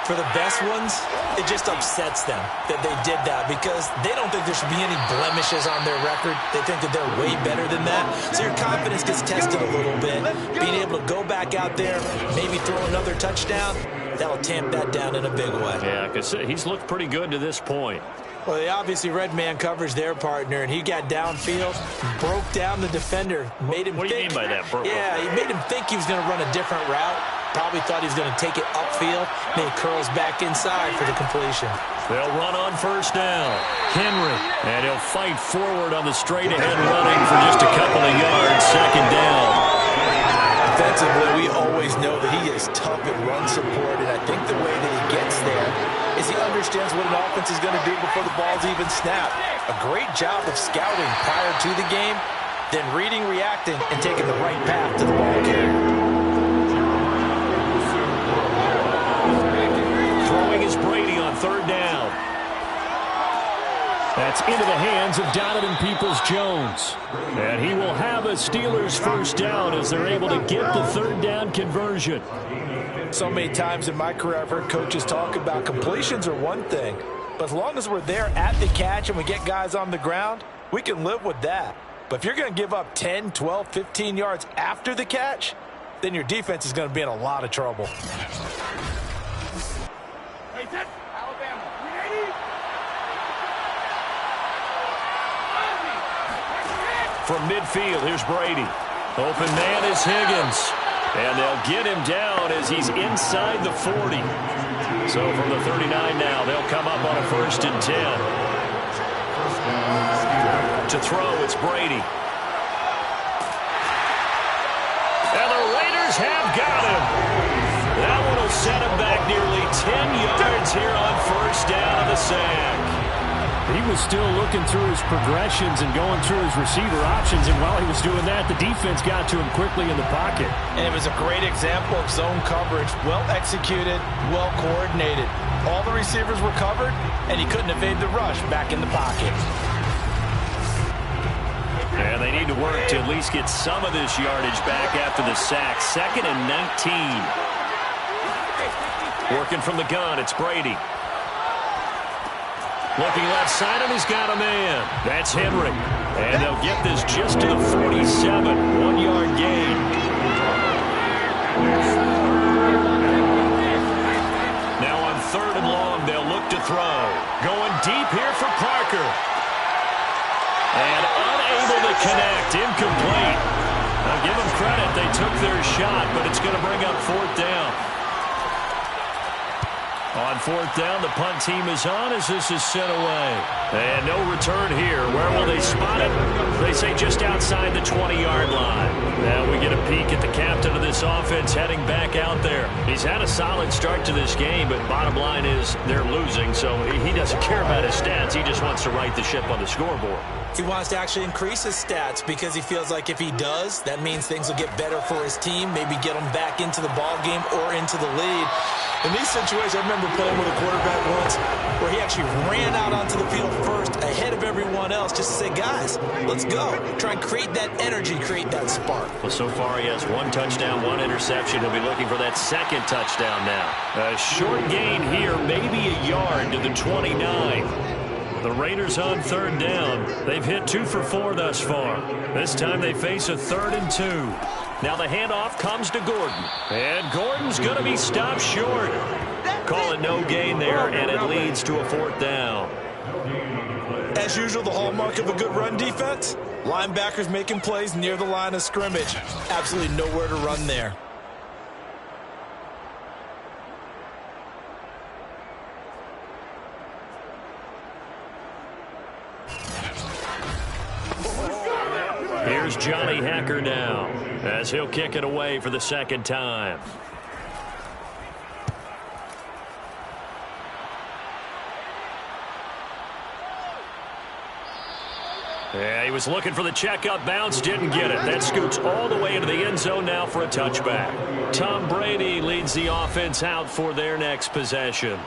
For the best ones, it just upsets them that they did that because they don't think there should be any blemishes on their record. They think that they're way better than that. So your confidence gets tested a little bit. Being able to go back out there, maybe throw another touchdown, that'll tamp that down in a big way. Yeah, because he's looked pretty good to this point. Well, they obviously red man coverage their partner, and he got downfield, broke down the defender, made him What do you mean by that? Yeah, he made him think he was going to run a different route. Probably thought he was going to take it upfield, and he curls back inside for the completion. They'll run on first down. Henry, and he'll fight forward on the straight-ahead running for just a couple of yards. Second down. Defensively, we always know that he is tough at run support, and I think the way that he gets there is he understands what an offense is going to do before the ball's even snapped. A great job of scouting prior to the game, then reading, reacting, and taking the right path to the ball carrier. Throwing is Brady on third down. That's into the hands of Donovan Peoples-Jones. And he will have a Steelers first down as they're able to get the third down conversion. So many times in my career, I've heard coaches talk about completions are one thing, but as long as we're there at the catch and we get guys on the ground, we can live with that. But if you're going to give up 10, 12, 15 yards after the catch, then your defense is going to be in a lot of trouble. From midfield, here's Brady. Open man is Higgins. And they'll get him down as he's inside the 40. So from the 39 now, they'll come up on a 1st and 10. To throw, it's Brady. And the Raiders have got him. That one will set him back nearly 10 yards here on first down of the sack. He was still looking through his progressions and going through his receiver options, and while he was doing that, the defense got to him quickly in the pocket. And it was a great example of zone coverage, well executed, well coordinated. All the receivers were covered, and he couldn't evade the rush back in the pocket. And they need to work to at least get some of this yardage back after the sack. 2nd and 19. Working from the gun, it's Brady. Looking left side, and he's got a man. That's Henry. And they'll get this just to the 47. 1-yard gain. Now on 3rd and long, they'll look to throw. Going deep here for Parker. And unable to connect. Incomplete. Now give them credit. They took their shot, but it's going to bring up fourth down. On fourth down, the punt team is on as this is sent away. And no return here. Where will they spot it? They say just outside the 20-yard line. Now we get a peek at the captain of this offense heading back out there. He's had a solid start to this game, but bottom line is they're losing, so he doesn't care about his stats. He just wants to right the ship on the scoreboard. He wants to actually increase his stats because he feels like if he does, that means things will get better for his team, maybe get them back into the ball game or into the lead. In these situations, I remember playing with a quarterback once where he actually ran out onto the field first ahead of everyone else just to say, guys, let's go. Try and create that energy, create that spark. Well, so far he has 1 touchdown, 1 interception. He'll be looking for that second touchdown now. A short gain here, maybe a yard to the 29. The Raiders on third down. They've hit 2 for 4 thus far. This time they face a 3rd and 2. Now the handoff comes to Gordon. And Gordon's going to be stopped short. Call it no gain there, and it leads to a 4th down. As usual, the hallmark of a good run defense, linebackers making plays near the line of scrimmage. Absolutely nowhere to run there. Here's Johnny Hacker now as he'll kick it away for the second time. Yeah, he was looking for the checkup bounce, didn't get it. That scoots all the way into the end zone now for a touchback. Tom Brady leads the offense out for their next possession.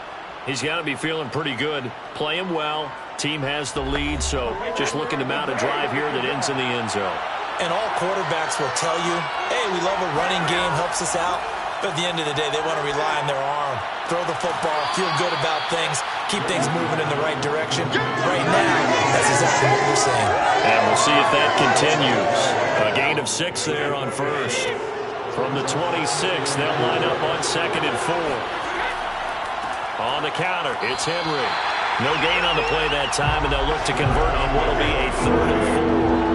He's got to be feeling pretty good, playing well. Team has the lead, so just looking to mount a drive here that ends in the end zone. And all quarterbacks will tell you, hey, we love a running game, helps us out. But at the end of the day, they want to rely on their arm. Throw the football, feel good about things, keep things moving in the right direction. Right now, that's exactly what we're saying. And we'll see if that continues. A gain of 6 there on first. From the 26, they'll line up on 2nd and 4. On the counter, it's Henry. No gain on the play that time, and they'll look to convert on what will be a 3rd and 4.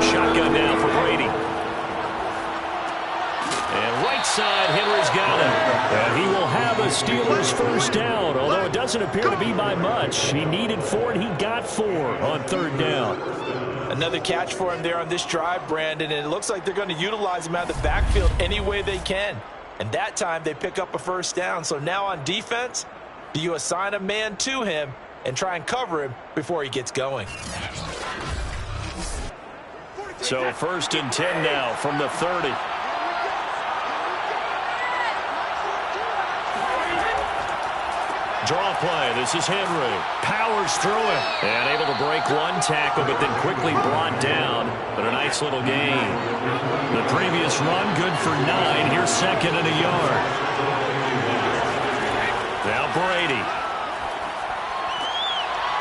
Shotgun now for Brady. And right side, Henry's got him. And he will have a Steelers first down, although it doesn't appear to be by much. He needed 4, and he got 4 on 3rd down. Another catch for him there on this drive, Brandon, and it looks like they're going to utilize him out of the backfield any way they can. And that time they pick up a first down. So now on defense, do you assign a man to him and try and cover him before he gets going? So 1st and 10 now from the 30. Draw play. This is Henry. Powers through it. And able to break 1 tackle, but then quickly brought down. But a nice little gain. The previous run, good for 9. Here's 2nd and a yard. Now Brady.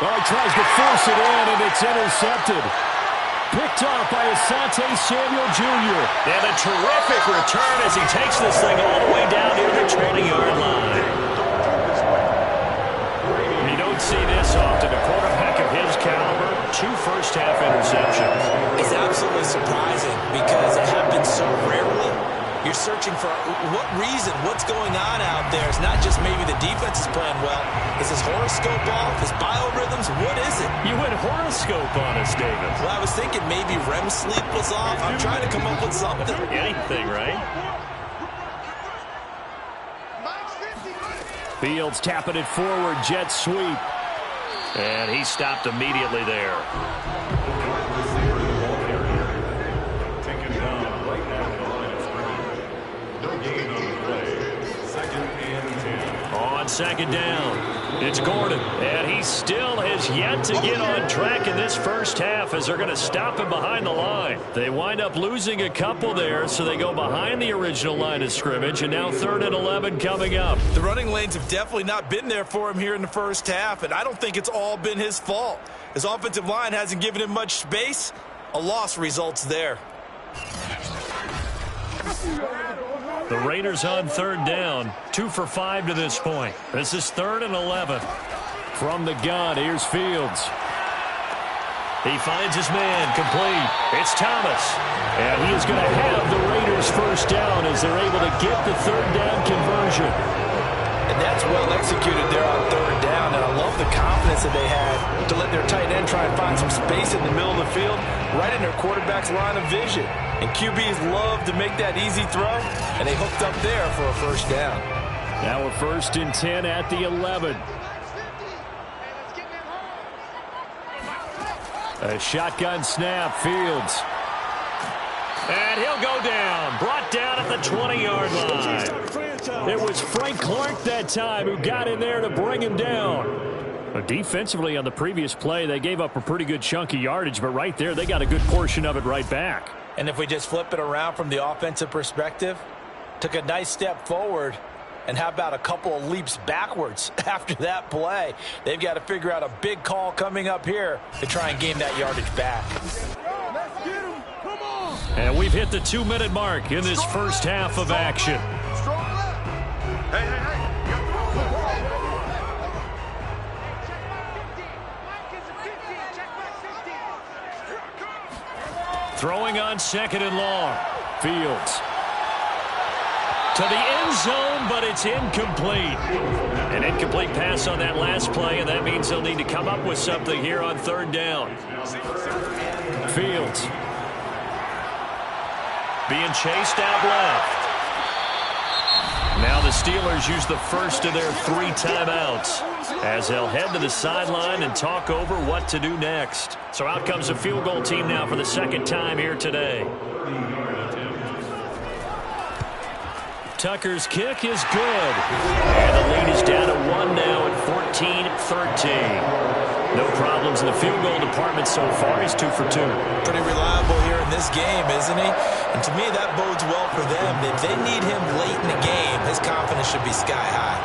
Oh, he tries to force it in, and it's intercepted. Picked off by Asante Samuel Jr. And a terrific return as he takes this thing all the way down near the 20-yard line. You don't see this often. A quarterback of his caliber, 2 first-half interceptions. It's absolutely surprising because it happens so rarely. You're searching for what reason, what's going on out there. It's not just maybe the defense is playing well. Is his horoscope off? His biorhythms? What is it? You went horoscope on us, David. Well, I was thinking maybe REM sleep was off. I'm trying to come up with something. Anything, right? Fields tapping it forward, jet sweep. And he stopped immediately there. Taken down right at the line of scrimmage. No gain on the play. 2nd and 10. On 2nd down, it's Gordon. And he still has yet to get on track in this first half as they're going to stop him behind the line. They wind up losing a couple there, so they go behind the original line of scrimmage, and now 3rd and 11 coming up. The running lanes have definitely not been there for him here in the first half, and I don't think it's all been his fault. His offensive line hasn't given him much space. A loss results there. The Raiders on 3rd down, 2 for 5 to this point. This is 3rd and 11. From the gun, here's Fields. He finds his man, complete. It's Thomas. And he is going to have the Raiders first down as they're able to get the third down conversion. And that's well executed there on third down. And I love the confidence that they had to let their tight end try and find some space in the middle of the field, right in their quarterback's line of vision. And QBs love to make that easy throw, and they hooked up there for a first down. Now a 1st and 10 at the 11. A shotgun snap, Fields. And he'll go down. Brought down at the 20-yard line. It was Frank Clark that time who got in there to bring him down. Defensively on the previous play, they gave up a pretty good chunk of yardage, but right there, they got a good portion of it right back. And if we just flip it around from the offensive perspective, took a nice step forward, and how about a couple of leaps backwards after that play? They've got to figure out a big call coming up here to try and gain that yardage back. And we've hit the 2-minute mark in this first half of action. Throwing on 2nd and long. Fields. To the end zone, but it's incomplete. An incomplete pass on that last play, and that means they'll need to come up with something here on 3rd down. Fields. Being chased out left. Now the Steelers use the first of their 3 timeouts as they'll head to the sideline and talk over what to do next. So out comes a field goal team now for the 2nd time here today. Tucker's kick is good. And the lead is down to 1 now at 14-13. No problems in the field goal department so far. He's 2 for 2. Pretty reliable here in this game, isn't he? And to me, that bodes well for them. If they need him late in the game, his confidence should be sky high.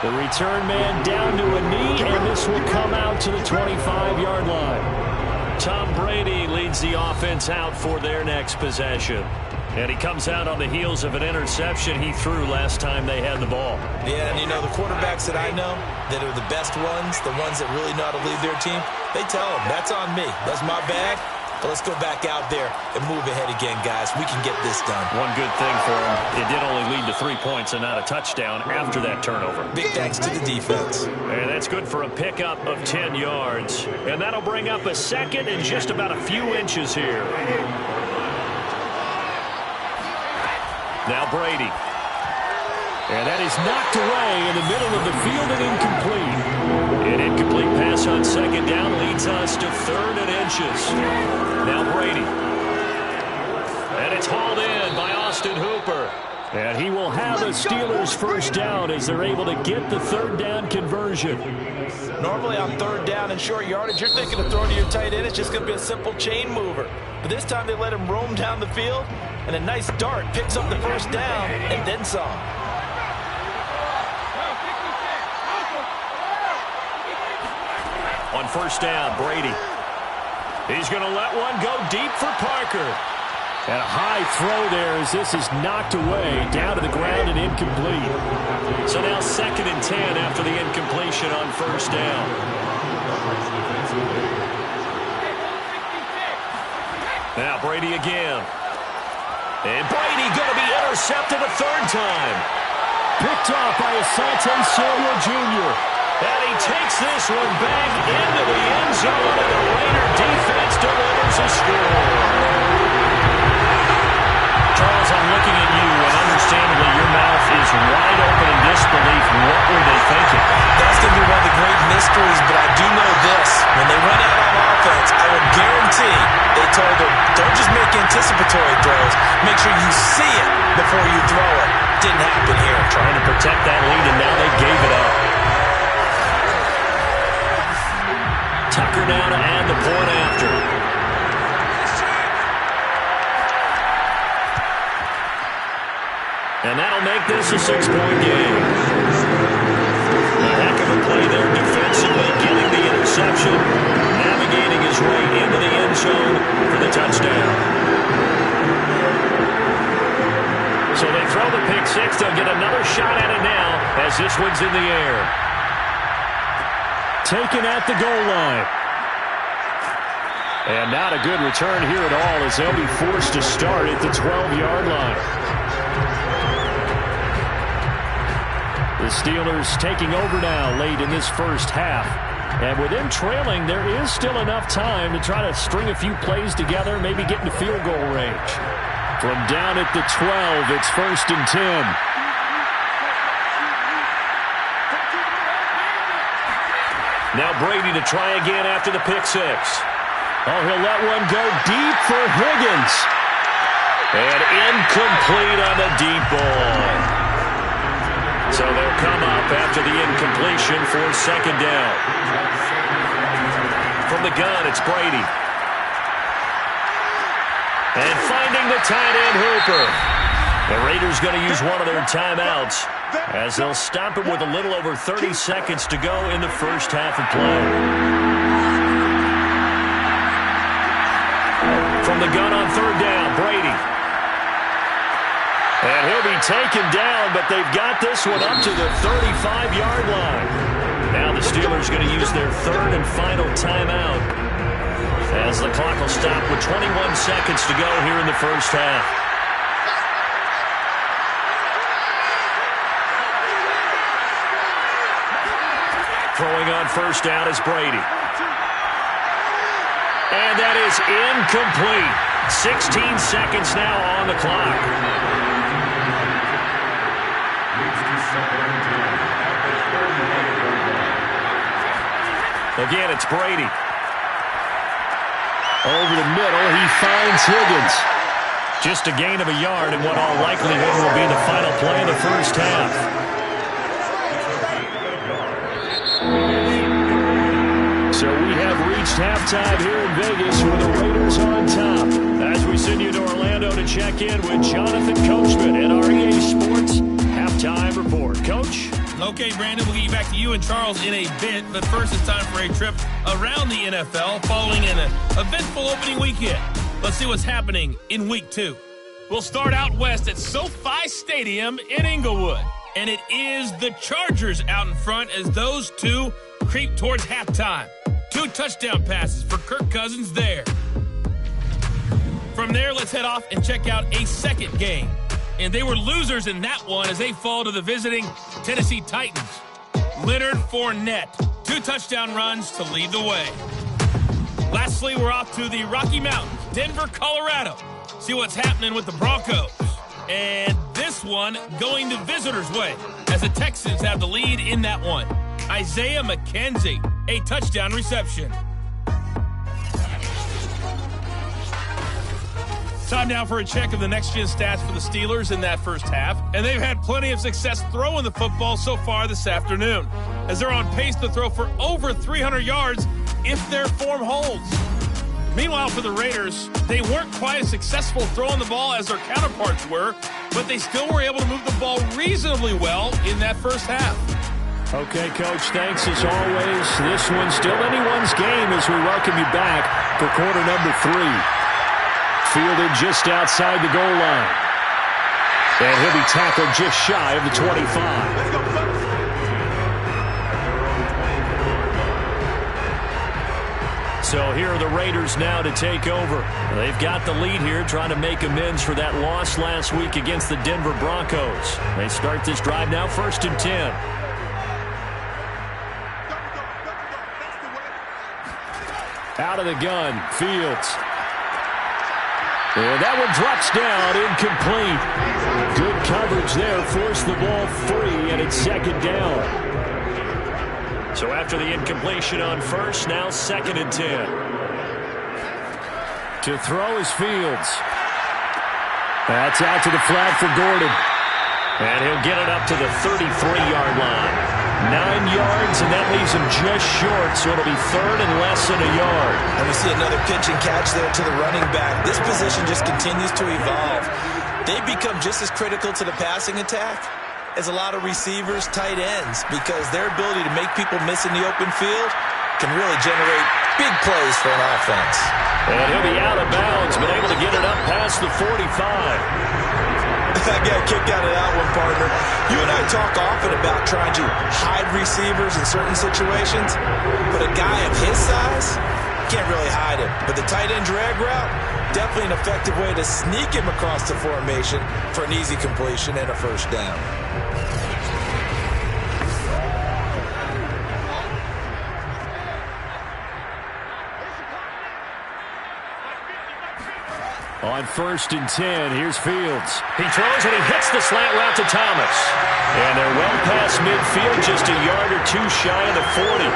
The return man down to a knee, and this will come out to the 25-yard line. Tom Brady leads the offense out for their next possession. And he comes out on the heels of an interception he threw last time they had the ball. Yeah, and you know, the quarterbacks that I know that are the best ones, the ones that really know how to lead their team, they tell them, that's on me. That's my bag. But let's go back out there and move ahead again, guys. We can get this done. One good thing for him, it did only lead to 3 points and not a touchdown after that turnover. Big thanks to the defense. And that's good for a pickup of 10 yards. And that'll bring up a 2nd and just about a few inches here. Now Brady. And that is knocked away in the middle of the field and incomplete. An incomplete pass on 2nd down leads us to 3rd and inches. Now Brady. And it's hauled in by Austin Hooper. And he will have a Steelers first down as they're able to get the 3rd down conversion. Normally on 3rd down and short yardage, you're thinking of throwing to your tight end. It's just going to be a simple chain mover. But this time they let him roam down the field, and a nice dart picks up the first down and then some. On 1st down, Brady. He's going to let one go deep for Parker. And a high throw there as this is knocked away, down to the ground and incomplete. So now 2nd and 10 after the incompletion on 1st down. Now Brady again. And Brady going to be intercepted a 3rd time. Picked off by Asante Samuel Jr. And he takes this one back into the end zone, and the Raider defense delivers a score. Charles, I'm looking at you, and understandably your mouth is wide open in disbelief. What were they thinking? That's going to be one of the great mysteries, but I do know this. When they went out on offense, I will guarantee they told them, don't just make anticipatory throws. Make sure you see it before you throw it. Didn't happen here. Trying to protect that lead, and now they gave it up. Tucker now to add the point after. And that'll make this a 6-point game. A heck of a play there defensively, getting the interception, navigating his way into the end zone for the touchdown. So they throw the pick six. They'll get another shot at it now as this one's in the air. taken at the goal line. And not a good return here at all as they'll be forced to start at the 12-yard line. The Steelers taking over now late in this first half. And with them trailing, there is still enough time to try to string a few plays together, maybe get into field goal range. From down at the 12, it's 1st and 10. Now Brady to try again after the pick six. Oh, he'll let one go deep for Higgins. And incomplete on the deep ball. So they'll come up after the incompletion for 2nd down. From the gun, it's Brady. And finding the tight end Hooper. The Raiders going to use one of their timeouts as they'll stop it with a little over 30 seconds to go in the first half of play. From the gun on 3rd down, Brady. And he'll be taken down, but they've got this one up to the 35-yard line. Now the Steelers going to use their 3rd and final timeout as the clock will stop with 21 seconds to go here in the first half. Throwing on 1st down is Brady. And that is incomplete. 16 seconds now on the clock. Again, it's Brady. Over the middle, he finds Higgins. Just a gain of a yard in what all likelihood will be the final play of the first half. So we have reached halftime here in Vegas with the Raiders on top. As we send you to Orlando to check in with Jonathan Coachman at our EA Sports Halftime Report. Coach? Okay, Brandon, we'll get back to you and Charles in a bit, but first it's time for a trip around the NFL following an eventful opening weekend. Let's see what's happening in Week 2. We'll start out west at SoFi Stadium in Inglewood, and it is the Chargers out in front as those two creep towards halftime. 2 touchdown passes for Kirk Cousins there. From there, let's head off and check out a second game. And they were losers in that one as they fall to the visiting Tennessee Titans. Leonard Fournette, 2 touchdown runs to lead the way. Lastly, we're off to the Rocky Mountains, Denver, Colorado. See what's happening with the Broncos. And this one going the visitors' way as the Texans have the lead in that one. Isaiah McKenzie, a touchdown reception. Time now for a check of the next-gen stats for the Steelers in that first half, and they've had plenty of success throwing the football so far this afternoon, as they're on pace to throw for over 300 yards if their form holds. Meanwhile, for the Raiders, they weren't quite as successful throwing the ball as their counterparts were, but they still were able to move the ball reasonably well in that first half. Okay, Coach, thanks as always. This one's still anyone's game as we welcome you back for quarter number 3. Fielded just outside the goal line. And he'll be tackled just shy of the 25. So here are the Raiders now to take over. They've got the lead here, trying to make amends for that loss last week against the Denver Broncos. They start this drive now, 1st and 10. Out of the gun, Fields. And that one drops down, incomplete. Good coverage there, forced the ball free, and it's 2nd down. So after the incompletion on 1st, now 2nd and 10. To throw is Fields. That's out to the flat for Gordon. And he'll get it up to the 33-yard line. 9 yards, and that leaves him just short, so it'll be 3rd and less than a yard. And we see another pitch and catch there to the running back. This position just continues to evolve. They become just as critical to the passing attack as a lot of receivers, tight ends, because their ability to make people miss in the open field can really generate big plays for an offense. And he'll be out of bounds, but able to get it up past the 45. I got kicked out of that one, partner. You and I talk often about trying to hide receivers in certain situations, but a guy of his size can't really hide him. But the tight end drag route, definitely an effective way to sneak him across the formation for an easy completion and a first down. On 1st and 10, here's Fields. He throws and he hits the slant route to Thomas. And they're well past midfield, just a yard or two shy of the 40.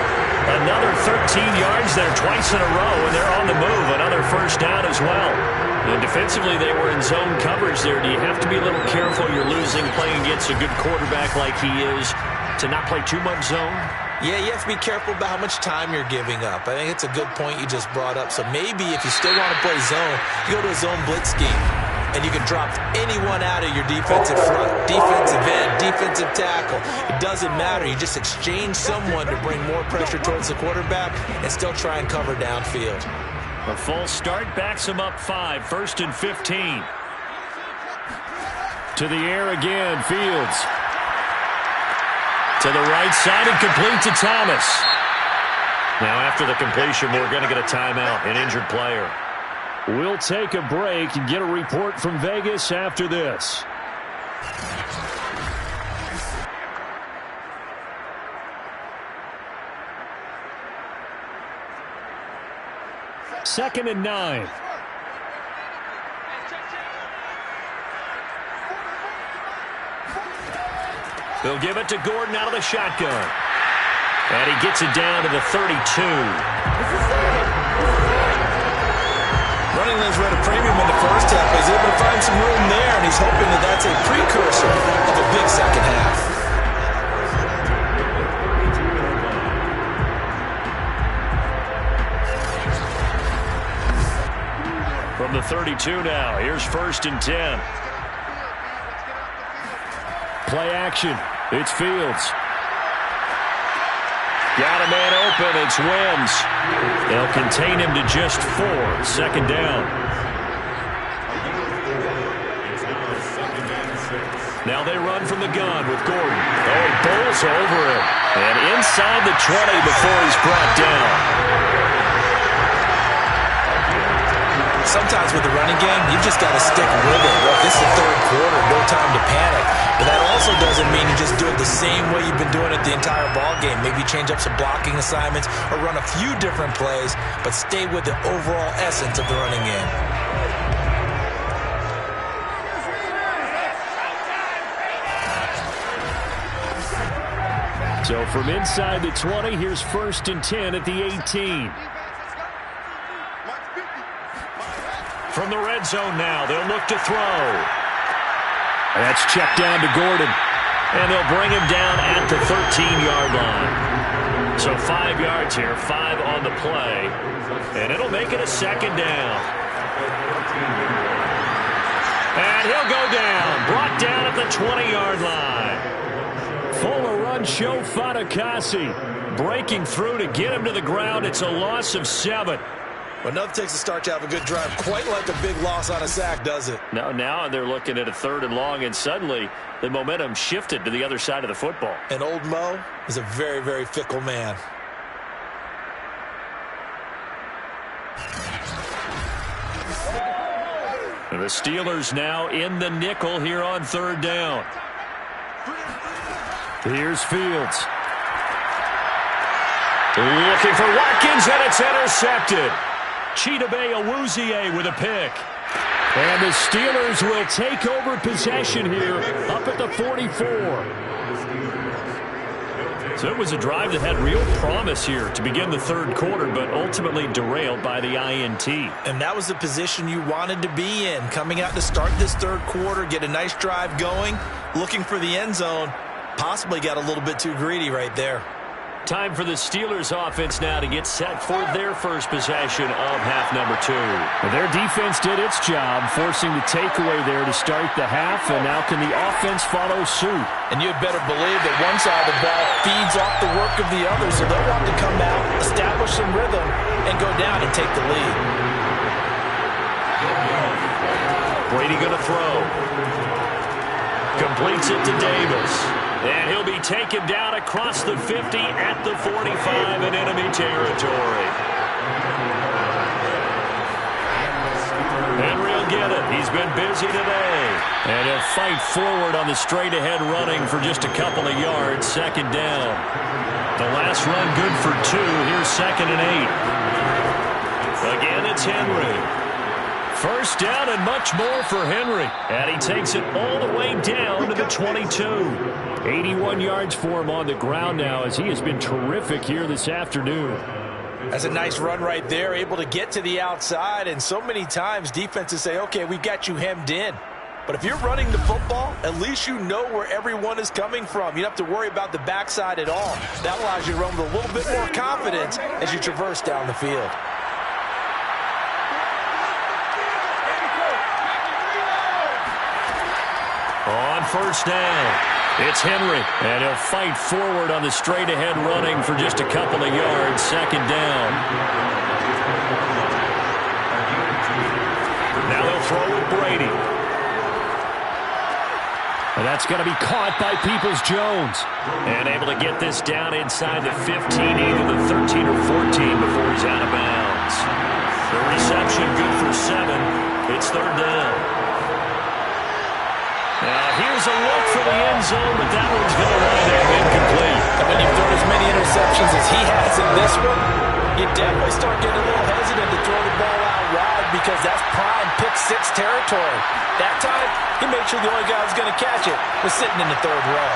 Another 13 yards there twice in a row, and they're on the move. Another first down as well. And defensively, they were in zone coverage there. Do you have to be a little careful? You're losing playing against a good quarterback like he is to not play too much zone? Yeah, you have to be careful about how much time you're giving up. I think it's a good point you just brought up. So maybe if you still want to play zone, you go to a zone blitz scheme. And you can drop anyone out of your defensive front, defensive end, defensive tackle. It doesn't matter. You just exchange someone to bring more pressure towards the quarterback and still try and cover downfield. A false start backs him up 5, 1st and 15. To the air again, Fields. To the right side and complete to Thomas. Now after the completion, we're going to get a timeout, an injured player. We'll take a break and get a report from Vegas after this. Second and 9. They'll give it to Gordon out of the shotgun. And he gets it down to the 32. Running lanes were at a premium in the first half. He's able to find some room there, and he's hoping that that's a precursor of a big second half. From the 32 now, here's 1st and 10. Play action. It's Fields. Got a man open. It's Wims. They'll contain him to just 4. Second down. Now they run from the gun with Gordon. Oh, he bowls over it. And inside the 20 before he's brought down. Sometimes with the running game, you've just got to stick with it. Look, this is the third quarter, no time to panic. But that also doesn't mean you just do it the same way you've been doing it the entire ball game. Maybe change up some blocking assignments or run a few different plays, but stay with the overall essence of the running game. So from inside the 20, here's 1st and 10 at the 18. From the red zone now, they'll look to throw. That's checked down to Gordon. And they'll bring him down at the 13-yard line. So 5 yards here, 5 on the play. And it'll make it a second down. And he'll go down, brought down at the 20-yard line. Fuller run show Fatukasi. Breaking through to get him to the ground. It's a loss of 7. But enough takes a start to have a good drive. Quite like a big loss on a sack, does it? Now they're looking at a 3rd and long, and suddenly the momentum shifted to the other side of the football. And old Mo is a very, very fickle man. And the Steelers now in the nickel here on 3rd down. Here's Fields. Looking for Watkins, and it's intercepted. Chidobe Awuzie with a pick. And the Steelers will take over possession here up at the 44. So it was a drive that had real promise here to begin the 3rd quarter, but ultimately derailed by the INT. And that was the position you wanted to be in. Coming out to start this 3rd quarter, get a nice drive going, looking for the end zone. Possibly got a little bit too greedy right there. Time for the Steelers offense now to get set for their first possession of half number 2. Their defense did its job, forcing the takeaway there to start the half, and now can the offense follow suit? And you'd better believe that one side of the ball feeds off the work of the other, so they'll want to come out, establish some rhythm, and go down and take the lead. Brady going to throw. Completes it to Davis. And he'll be taken down across the 50 at the 45 in enemy territory. Henry will get it. He's been busy today. And he'll fight forward on the straight-ahead running for just a couple of yards. Second down. The last run good for 2. Here's 2nd and 8. Again, it's Henry. First down and much more for Henry. And he takes it all the way down to the 22. 81 yards for him on the ground now as he has been terrific here this afternoon. That's a nice run right there, able to get to the outside. And so many times defenses say, okay, we've got you hemmed in. But if you're running the football, at least you know where everyone is coming from. You don't have to worry about the backside at all. That allows you to run with a little bit more confidence as you traverse down the field. On first down, it's Henry. And he'll fight forward on the straight-ahead running for just a couple of yards. Second down. Now they'll throw with Brady. And that's going to be caught by Peoples-Jones. And able to get this down inside the 15, either the 13 or 14 before he's out of bounds. The reception good for 7. It's third down. Now here's a look for the end zone, but that one's going to wind up incomplete. And when you've thrown as many interceptions as he has in this one, you definitely start getting a little hesitant to throw the ball out wide because that's prime pick-6 territory. That time, he made sure the only guy who was going to catch it was sitting in the third row.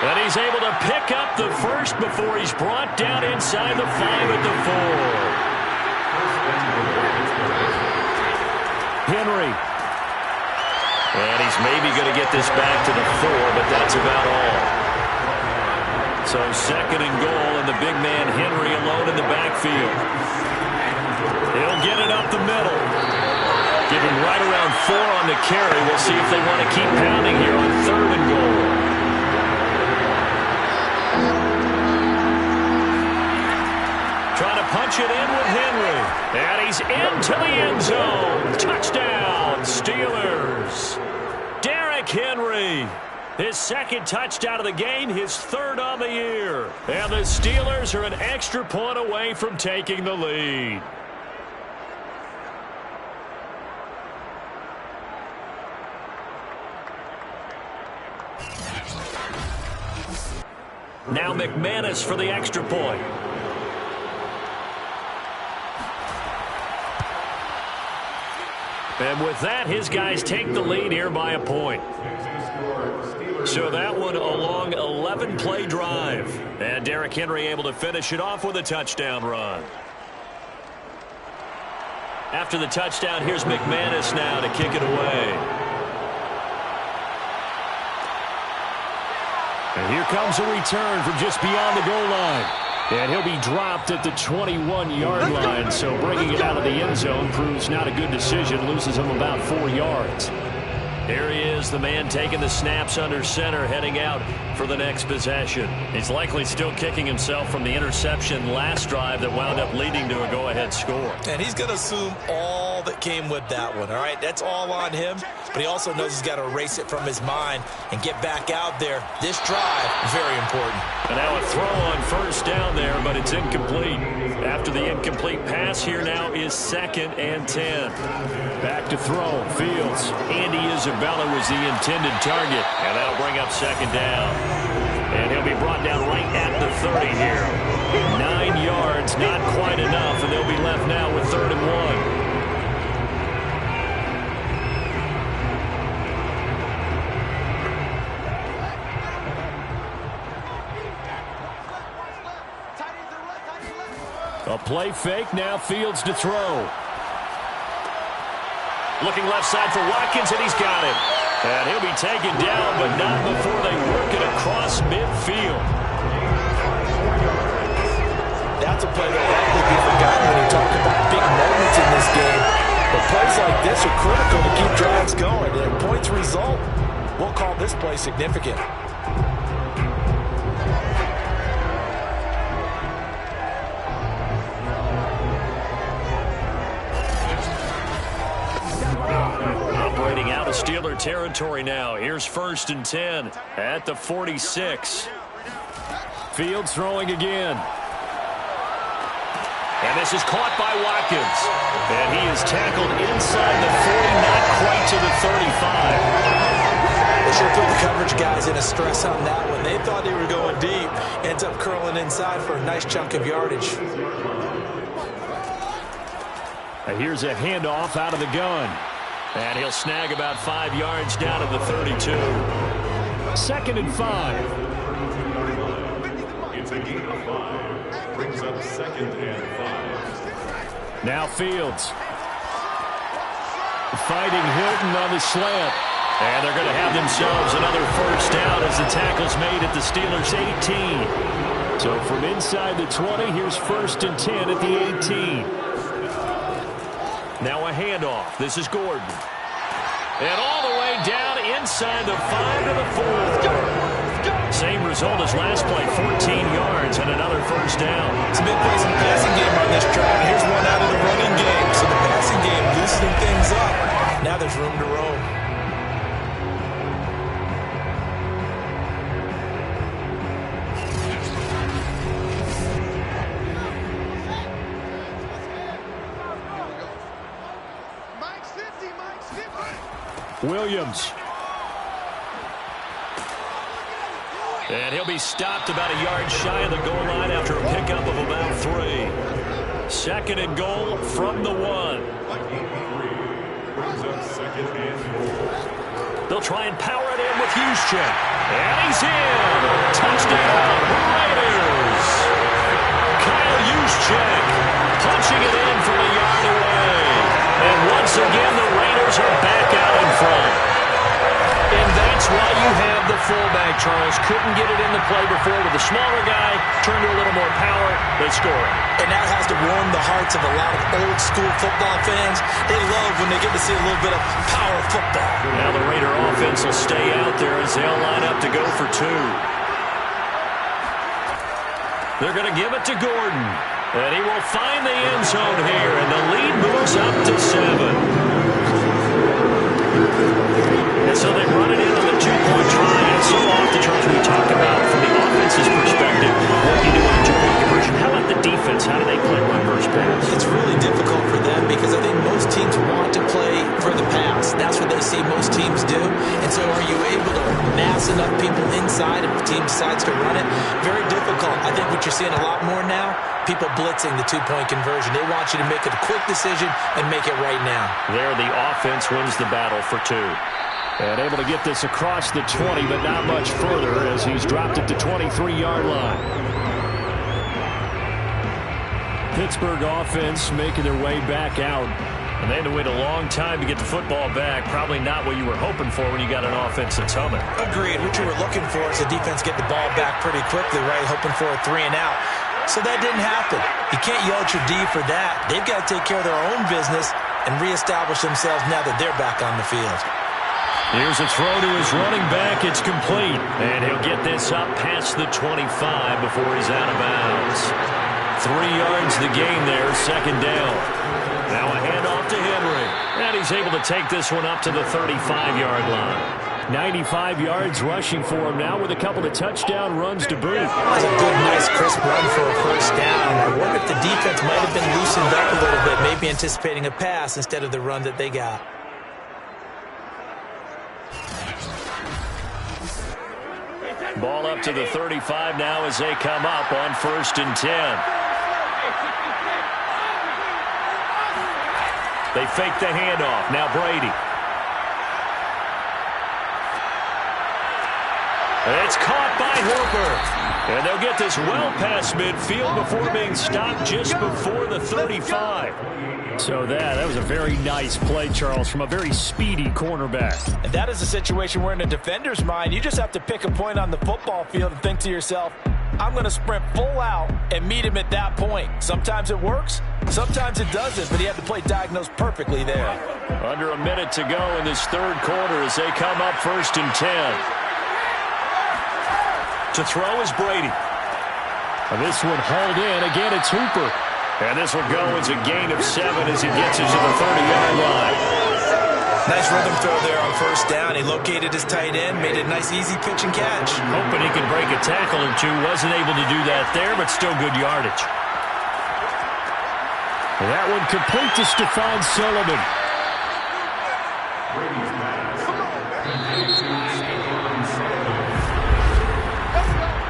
And he's able to pick up the first before he's brought down inside the 5 at the 4. Henry. And he's maybe going to get this back to the 4, but that's about all. So 2nd and goal, and the big man Henry alone in the backfield. He'll get it up the middle. Give him right around 4 on the carry. We'll see if they want to keep pounding here on 3rd and goal. Trying to punch it in with Henry. And he's into the end zone. Touchdown, Steelers. Derrick Henry. His 2nd touchdown of the game, his 3rd on the year. And the Steelers are an extra point away from taking the lead. Now McManus for the extra point. And with that, his guys take the lead here by a point. So that one a long 11-play drive. And Derrick Henry able to finish it off with a touchdown run. After the touchdown, here's McManus now to kick it away. And here comes a return from just beyond the goal line. And he'll be dropped at the 21-yard line, so bringing it out of the end zone proves not a good decision, loses him about 4 yards. Here he is, the man taking the snaps under center, heading out for the next possession. He's likely still kicking himself from the interception last drive that wound up leading to a go-ahead score. And he's going to assume all that came with that one, all right? That's all on him, but he also knows he's got to erase it from his mind and get back out there. This drive, very important. And now a throw on first down there, but it's incomplete. After the incomplete pass, here now is 2nd and 10. Back to throw, Fields. Andy Isabella was the intended target, and that'll bring up 2nd down. And he'll be brought down right at the 30 here. 9 yards, not quite enough, and they'll be left now with 3rd and 1. A play fake, now Fields to throw. Looking left side for Watkins, and he's got it. And he'll be taken down, but not before they work it across midfield. That's a play that will likely be forgotten when you talk about big moments in this game. But plays like this are critical to keep drives going. And points result, we'll call this play significant. Operating out of Steeler territory now. Here's 1st and 10 at the 46. Fields throwing again. And this is caught by Watkins. And he is tackled inside the 40, not quite to the 35. They sure put the coverage guys in a stress on that one. They thought they were going deep. Ends up curling inside for a nice chunk of yardage. And here's a handoff out of the gun. And he'll snag about 5 yards down to the 32. 2nd and 5. It's a gain of 5. Brings up 2nd and 5. Now Fields. Fighting Hilton on the slant. And they're going to have themselves another 1st down as the tackle's made at the Steelers' 18. So from inside the 20, here's 1st and 10 at the 18. Now a handoff. This is Gordon. And all the way down inside the 5 to the 4. Same result as last play, 14 yards and another 1st down. Some big plays in the passing game on this drive. Here's one out of the running game. So the passing game loosening things up. Now there's room to roam. Williams. And he'll be stopped about a yard shy of the goal line after a pickup of about 3. 2nd and goal from the 1. Brings up 2nd and 4. They'll try and power it in with Juszczyk. And he's in. Touchdown, Raiders. Kyle Juszczyk punching it in from a yard away. And once again, the Raiders are back out in front. And that's why you have the fullback, Charles. Couldn't get it in the play before with the smaller guy. Turned to a little more power. They score. And that has to warm the hearts of a lot of old-school football fans. They love when they get to see a little bit of power football. Now the Raider offense will stay out there as they'll line up to go for 2. They're going to give it to Gordon. And he will find the end zone here. And the lead moves up to 7. And so they run it in on the 2-point try. And so often, Charles, we talk about from the offense's perspective what you do in a 2-point conversion. How about the defense? How do they play run versus pass? It's really difficult for them because I think most teams want to play for the pass. That's what they see most teams do. And so are you able to mass enough people inside if the team decides to run it? Very difficult. I think what you're seeing a lot more now, people blitzing the 2-point conversion. They want you to make it a quick decision and make it right now. There, the offense wins the battle for 2. And able to get this across the 20, but not much further as he's dropped it to 23-yard line. Pittsburgh offense making their way back out. And they had to wait a long time to get the football back. Probably not what you were hoping for when you got an offense that's humming. Agreed. What you were looking for is the defense get the ball back pretty quickly, right? Hoping for a 3 and out. So that didn't happen. You can't yell at your D for that. They've got to take care of their own business and reestablish themselves now that they're back on the field. Here's a throw to his running back. It's complete. And he'll get this up past the 25 before he's out of bounds. 3 yards the gain there, 2nd down. Now a handoff to Henry. And he's able to take this one up to the 35-yard line. 95 yards rushing for him now with a couple of touchdown runs to boot. That's a good, nice, crisp run for a 1st down. I wonder if the defense might have been loosened up a little bit, maybe anticipating a pass instead of the run that they got. Ball up to the 35 now as they come up on 1st and 10. They fake the handoff. Now Brady. It's caught by Hooper. And they'll get this well past midfield before being stopped just before the 35. So that was a very nice play, Charles, from a very speedy cornerback. And that is a situation where in a defender's mind, you just have to pick a point on the football field and think to yourself, I'm going to sprint full out and meet him at that point. Sometimes it works, sometimes it doesn't, but he had the play diagnosed perfectly there. Under a minute to go in this 3rd quarter as they come up 1st and 10. To throw is Brady. And this one hauled in. Again, it's Hooper. And this will go as a gain of 7 as he gets it to the 30-yard line. Nice rhythm throw there on first down. He located his tight end, made it a nice, easy pitch and catch. Hoping he could break a tackle or two. Wasn't able to do that there, but still good yardage. That one complete to Stephon Sullivan.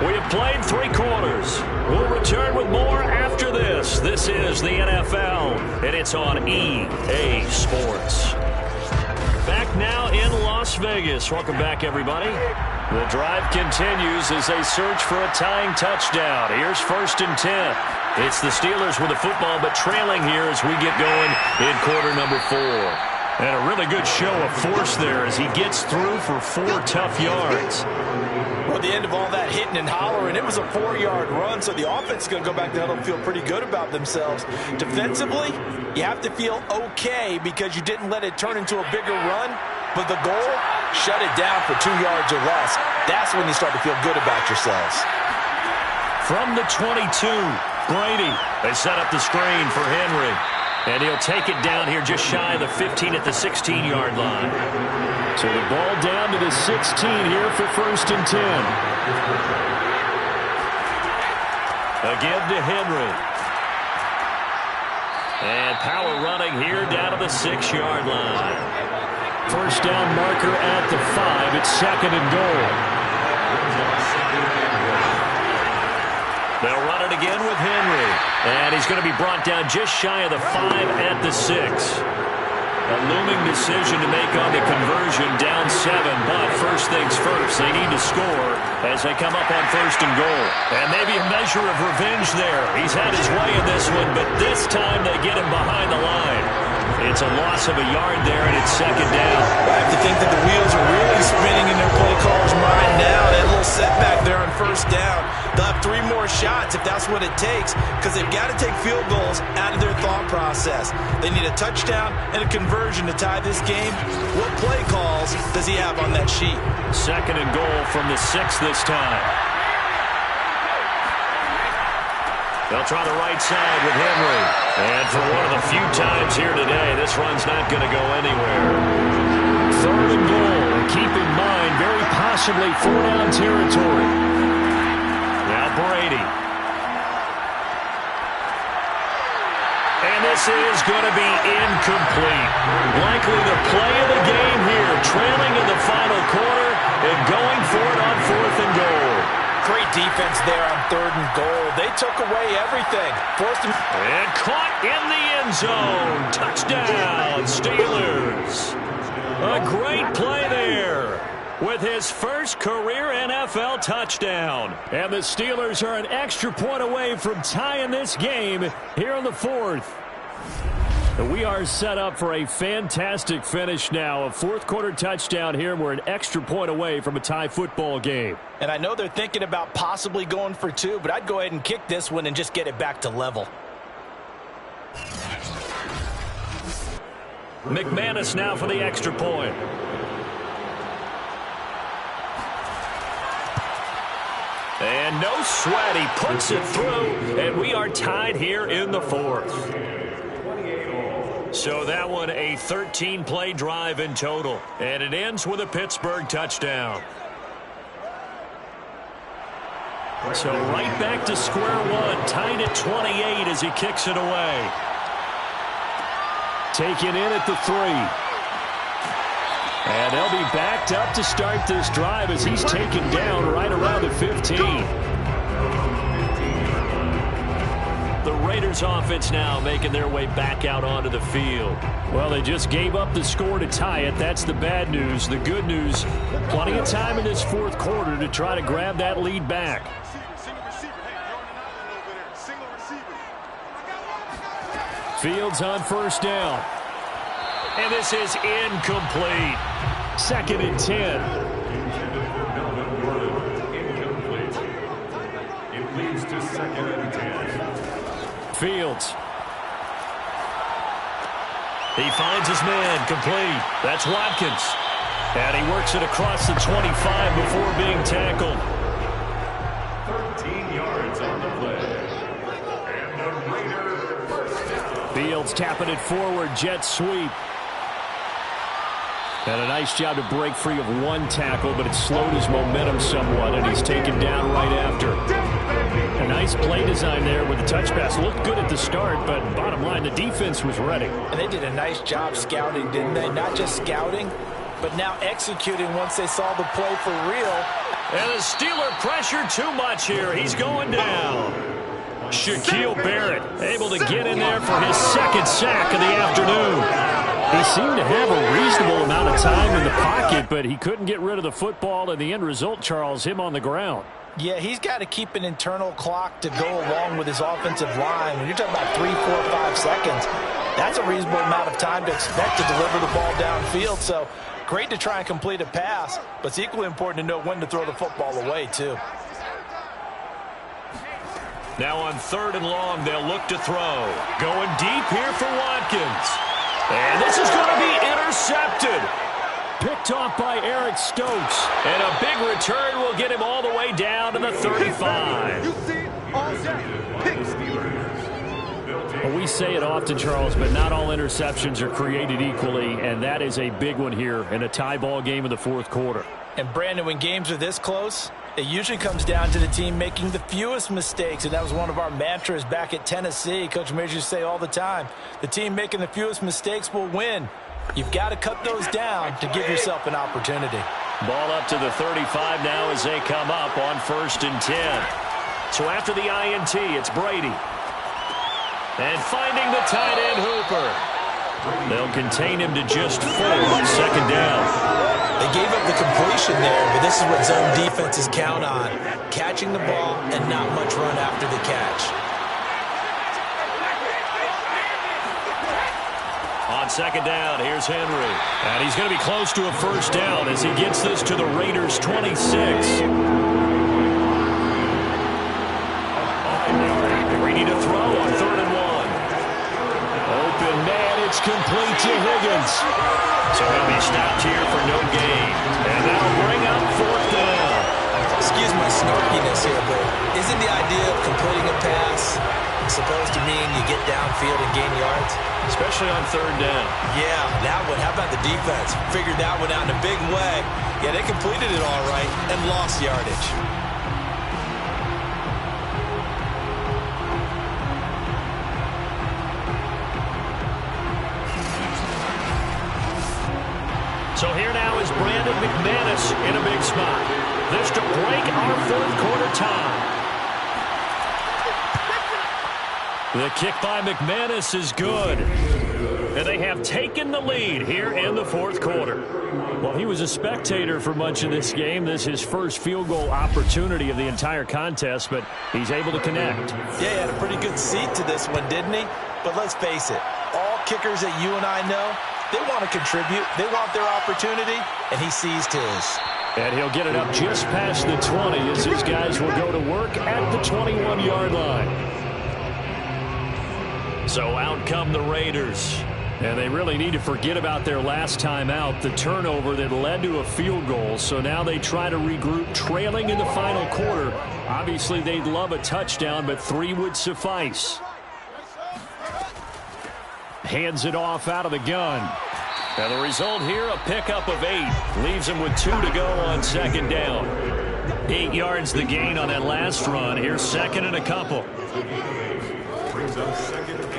We have played 3 quarters. We'll return with more after this. This is the NFL, and it's on EA Sports. Back now in Las Vegas. Welcome back, everybody. The drive continues as they search for a tying touchdown. Here's 1st and 10. It's the Steelers with the football, but trailing here as we get going in quarter number 4. And a really good show of force there as he gets through for 4 tough yards. Well, at the end of all that hitting and hollering, it was a 4-yard run, so the offense is going to go back to huddle and feel pretty good about themselves. Defensively, you have to feel okay because you didn't let it turn into a bigger run, but the goal, shut it down for 2 yards or less. That's when you start to feel good about yourselves. From the 22, Brady. They set up the screen for Henry. And he'll take it down here just shy of the 15 at the 16-yard line. So the ball down to the 16 here for 1st and 10. Again to Henry. And power running here down to the 6-yard line. First down marker at the 5. It's 2nd and goal. They'll run it again with Henry. And he's going to be brought down just shy of the 5 at the 6. A looming decision to make on the conversion, down 7. But first things first, they need to score as they come up on 1st and goal. And maybe a measure of revenge there. He's had his way in this one, but this time they get him behind the line. It's a loss of a yard there, and it's 2nd down. I have to think that the wheels are really spinning in their play caller's mind now. That little setback there on 1st down. They'll have 3 more shots if that's what it takes, because they've got to take field goals out of their thought process. They need a touchdown and a conversion to tie this game. What play calls does he have on that sheet? 2nd and goal from the 6 this time. They'll try the right side with Henry. And for one of the few times here today, this run's not going to go anywhere. 3rd and goal. Keep in mind, very possibly 4-down territory. Now Brady. And this is going to be incomplete. Likely the play of the game here, trailing in the final quarter and going for it on 4th and goal. Great defense there on 3rd and goal. They took away everything. Forced him. And caught in the end zone. Touchdown, Steelers. A great play there with his first career NFL touchdown. And the Steelers are an extra point away from tying this game here in the 4th. We are set up for a fantastic finish now. A 4th quarter touchdown here. We're an extra point away from a tie football game. And I know they're thinking about possibly going for 2, but I'd go ahead and kick this one and just get it back to level. McManus now for the extra point. And no sweat. He puts it through, and we are tied here in the 4th. So that one a 13-play drive in total. And it ends with a Pittsburgh touchdown. So right back to square one. Tied at 28 as he kicks it away. Taken in at the 3. And they'll be backed up to start this drive as he's taken down right around the 15. The Raiders offense now making their way back out onto the field. Well, they just gave up the score to tie it. That's the bad news. The good news, plenty of time in this 4th quarter to try to grab that lead back. Fields on 1st down. And this is incomplete. 2nd and 10. It leads to 2nd and 10. Fields. He finds his man, complete. That's Watkins. And he works it across the 25 before being tackled. 13 yards on the play. And the Raiders first down. Fields tapping it forward, jet sweep. And a nice job to break free of one tackle, but it slowed his momentum somewhat, and he's taken down right after. A nice play design there with the touch pass. Looked good at the start, but bottom line, the defense was ready. And they did a nice job scouting, didn't they? Not just scouting, but now executing once they saw the play for real. And the Steeler pressure too much here. He's going down. Shaquille Barrett able to get in there for his second sack of the afternoon. He seemed to have a reasonable amount of time in the pocket, but he couldn't get rid of the football, and the end result, Charles, him on the ground. Yeah, he's got to keep an internal clock to go along with his offensive line. When you're talking about 3, 4, 5 seconds, that's a reasonable amount of time to expect to deliver the ball downfield. So great to try and complete a pass, but it's equally important to know when to throw the football away, too. Now on 3rd and long, they'll look to throw. Going deep here for Watkins. And this is going to be intercepted. Picked off by Eric Stokes. And a big return will get him all the way down to the 35. Well, we say it often, Charles, but not all interceptions are created equally, and that is a big one here in a tie ball game in the 4th quarter. And, Brandon, when games are this close, it usually comes down to the team making the fewest mistakes, and that was one of our mantras back at Tennessee. Coach Mears used to say all the time, the team making the fewest mistakes will win. You've got to cut those down to give yourself an opportunity. Ball up to the 35 now as they come up on 1st and 10. So after the INT, it's Brady. And finding the tight end Hooper. They'll contain him to just 4 on 2nd down. They gave up the completion there, but this is what zone defenses count on. Catching the ball and not much run after the catch. On 2nd down, here's Henry. And he's going to be close to a 1st down as he gets this to the Raiders' 26. Brady to throw on 3rd and 1. Open man, it's complete to Higgins. So he'll be stopped here for no gain. And that'll bring up 4th down. Excuse my snarkiness here, but isn't the idea of completing a pass supposed to mean you get downfield and gain yards? Especially on 3rd down. Yeah, that one. How about the defense? Figured that one out in a big way. Yeah, they completed it all right and lost yardage. So here now is Brandon McManus in a big spot. This to break our 4th quarter tie. The kick by McManus is good. And they have taken the lead here in the 4th quarter. Well, he was a spectator for much of this game. This is his first field goal opportunity of the entire contest, but he's able to connect. Yeah, he had a pretty good seat to this one, didn't he? But let's face it, all kickers that you and I know, they want to contribute. They want their opportunity, and he seized his. And he'll get it up just past the 20 as his guys will go to work at the 21-yard line. So out come the Raiders. And they really need to forget about their last time out, the turnover that led to a field goal. So now they try to regroup, trailing in the final quarter. Obviously, they'd love a touchdown, but 3 would suffice. Hands it off out of the gun. And the result here, a pickup of 8. Leaves him with 2 to go on 2nd down. 8 yards the gain on that last run. Here's 2nd and a couple.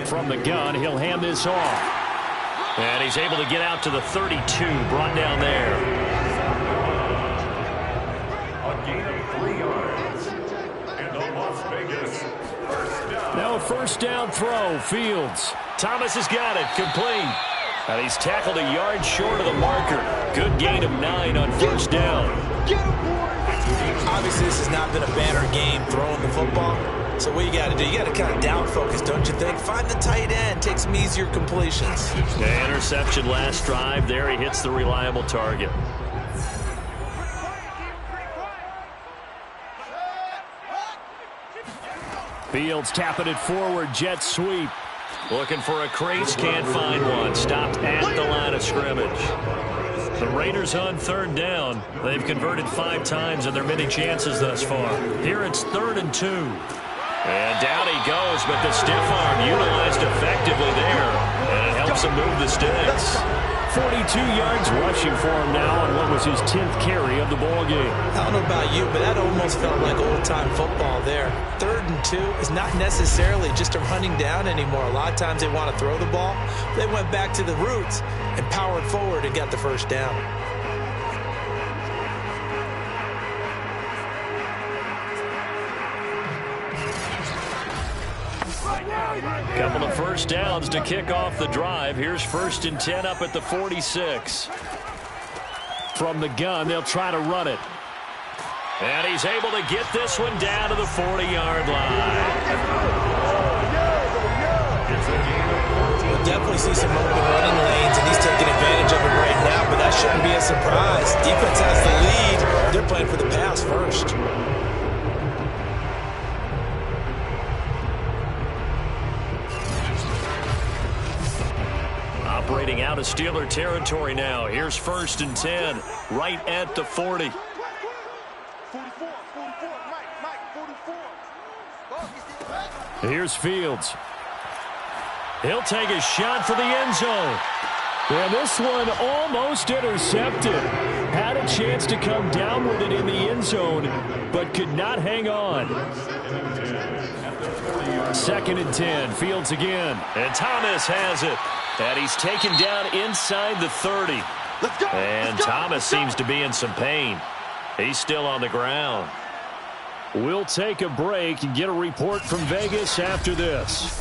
From the gun, he'll hand this off. And he's able to get out to the 32, brought down there. A gain of 3 yards. And the Las Vegas 1st down. Now a 1st down throw, Fields. Thomas has got it, complete. And he's tackled a yard short of the marker. Good gain of 9 on 1st down. Obviously, this has not been a banner game throwing the football. So what you got to do, you got to kind of down focus, don't you think? Find the tight end, take some easier completions. The interception last drive there. He hits the reliable target. Fields tapping it forward, jet sweep. Looking for a crease, can't find one. Stopped at the line of scrimmage. The Raiders on 3rd down. They've converted 5 times in their many chances thus far. Here it's 3rd and 2. And down he goes, but the stiff arm utilized effectively there. And it helps him move the sticks. 42 yards rushing for him now on what was his 10th carry of the ball game. I don't know about you, but that almost felt like old-time football there. 3rd and 2 is not necessarily just a running down anymore. A lot of times they want to throw the ball. They went back to the roots and powered forward and got the first down. Couple of first downs to kick off the drive. Here's 1st and 10 up at the 46. From the gun, they'll try to run it. And he's able to get this one down to the 40-yard line. We'll definitely see some open running lanes, and he's taking advantage of it right now, but that shouldn't be a surprise. Defense has the lead. They're playing for the pass first. Operating out of Steeler territory now. Here's 1st and 10, right at the 40. Here's Fields. He'll take a shot for the end zone. And this one almost intercepted. Had a chance to come down with it in the end zone, but could not hang on. 2nd and 10, Fields again. And Thomas has it. And he's taken down inside the 30. Let's go. And Thomas seems to be in some pain. He's still on the ground. We'll take a break and get a report from Vegas after this.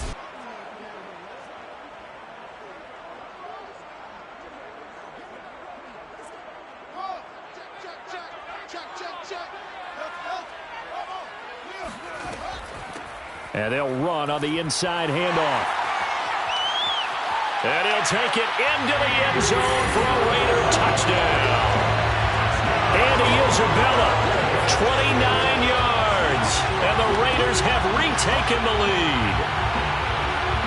And they'll run on the inside handoff. And he'll take it into the end zone for a Raider touchdown. Andy Isabella, 29 yards. And the Raiders have retaken the lead.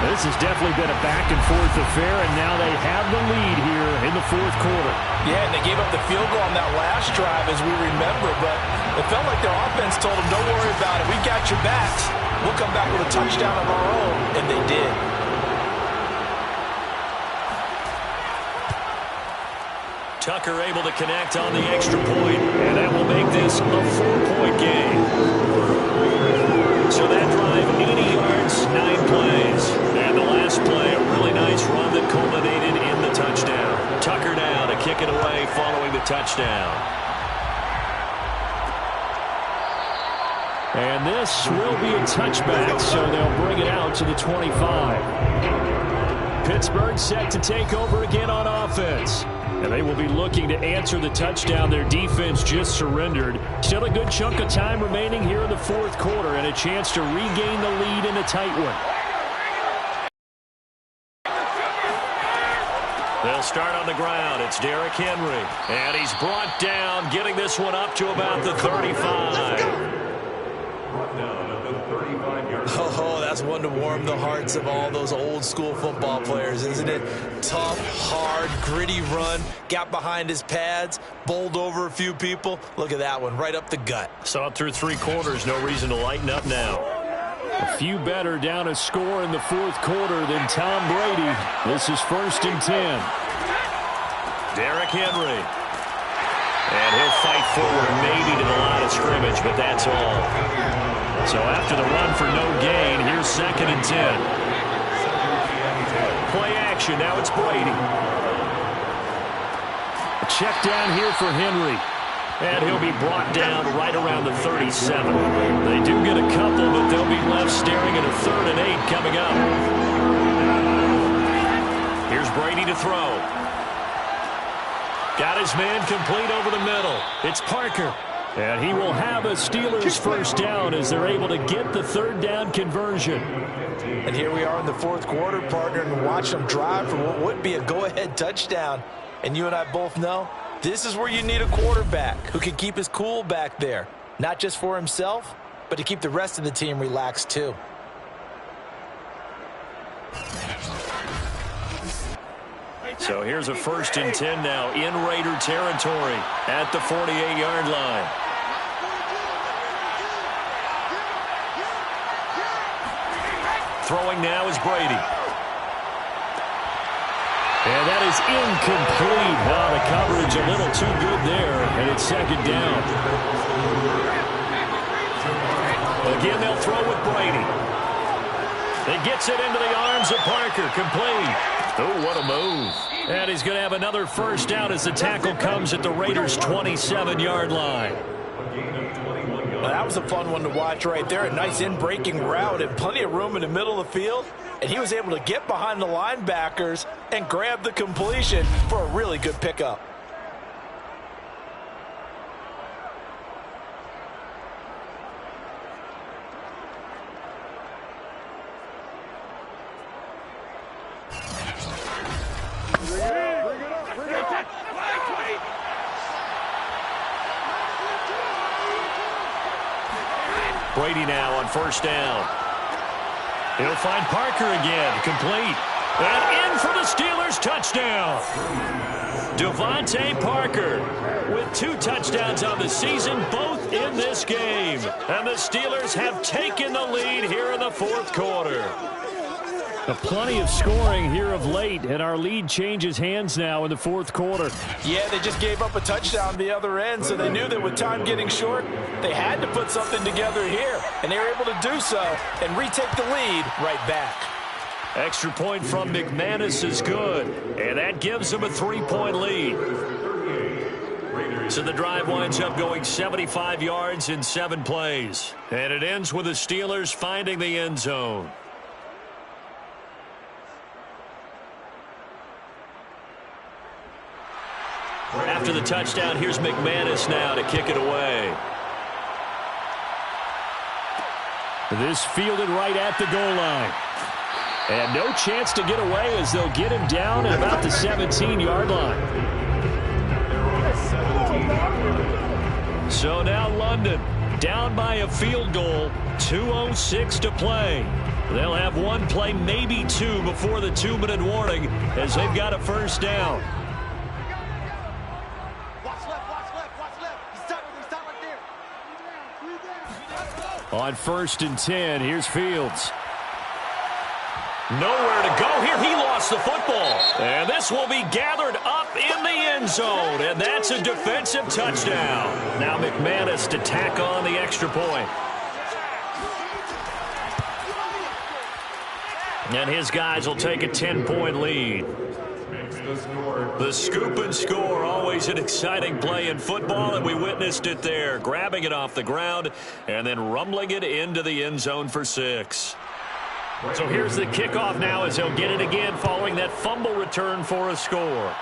This has definitely been a back-and-forth affair, and now they have the lead here in the 4th quarter. Yeah, and they gave up the field goal on that last drive, as we remember, but it felt like their offense told them, don't worry about it. We got your backs. We'll come back with a touchdown of our own, and they did. Tucker able to connect on the extra point, and that will make this a 4-point game. So that drive, 80 yards, 9 plays. And the last play, a really nice run that culminated in the touchdown. Tucker now to kick it away following the touchdown. And this will be a touchback, so they'll bring it out to the 25. Pittsburgh set to take over again on offense. And they will be looking to answer the touchdown their defense just surrendered. Still a good chunk of time remaining here in the 4th quarter and a chance to regain the lead in a tight one. They'll start on the ground. It's Derrick Henry. And he's brought down, getting this one up to about the 35. Oh, that's one to warm the hearts of all those old-school football players, isn't it? Tough, hard, gritty run, got behind his pads, bowled over a few people. Look at that one, right up the gut. Saw it through 3 quarters, no reason to lighten up now. A few better down a score in the 4th quarter than Tom Brady. This is 1st and 10. Derrick Henry. And he'll fight forward maybe to the line of scrimmage, but that's all. So after the run for no gain, here's 2nd and 10. Play action, now it's Brady. A check down here for Henry. And he'll be brought down right around the 37. They do get a couple, but they'll be left staring at a 3rd and 8 coming up. Here's Brady to throw. Got his man complete over the middle. It's Parker. And he will have a Steelers first down as they're able to get the 3rd down conversion. And here we are in the 4th quarter, partner, and watch them drive for what would be a go-ahead touchdown. And you and I both know this is where you need a quarterback who can keep his cool back there. Not just for himself, but to keep the rest of the team relaxed too. So here's a 1st and 10 now in Raider territory at the 48-yard line. Throwing now is Brady. And that is incomplete. Oh, the coverage a little too good there, and it's second down. Again, they'll throw with Brady. He gets it into the arms of Parker. Complete. Oh, what a move. And he's going to have another first down as the tackle comes at the Raiders' 27-yard line. Well, that was a fun one to watch right there. A nice in-breaking route and plenty of room in the middle of the field. And he was able to get behind the linebackers and grab the completion for a really good pickup. Brady now on first down. He'll find Parker again. Complete. And in for the Steelers. Touchdown. Devontae Parker with 2 touchdowns on the season, both in this game. And the Steelers have taken the lead here in the fourth quarter. Plenty of scoring here of late, and our lead changes hands now in the fourth quarter. Yeah, they just gave up a touchdown the other end, so they knew that with time getting short, they had to put something together here, and they were able to do so and retake the lead right back. Extra point from McManus is good, and that gives them a 3-point lead. So the drive winds up going 75 yards in 7 plays, and it ends with the Steelers finding the end zone. After the touchdown, here's McManus now to kick it away. This fielded right at the goal line. And no chance to get away as they'll get him down at about the 17-yard line. So now London down by a field goal, 2:06 to play. They'll have 1 play, maybe 2 before the 2-minute warning as they've got a first down. On 1st and 10, here's Fields. Nowhere to go here. He lost the football. And this will be gathered up in the end zone. And that's a defensive touchdown. Now McManus to tack on the extra point. And his guys will take a 10-point lead. The scoop and score, always an exciting play in football, and we witnessed it there. Grabbing it off the ground and then rumbling it into the end zone for 6. So here's the kickoff now as he'll get it again following that fumble return for a score.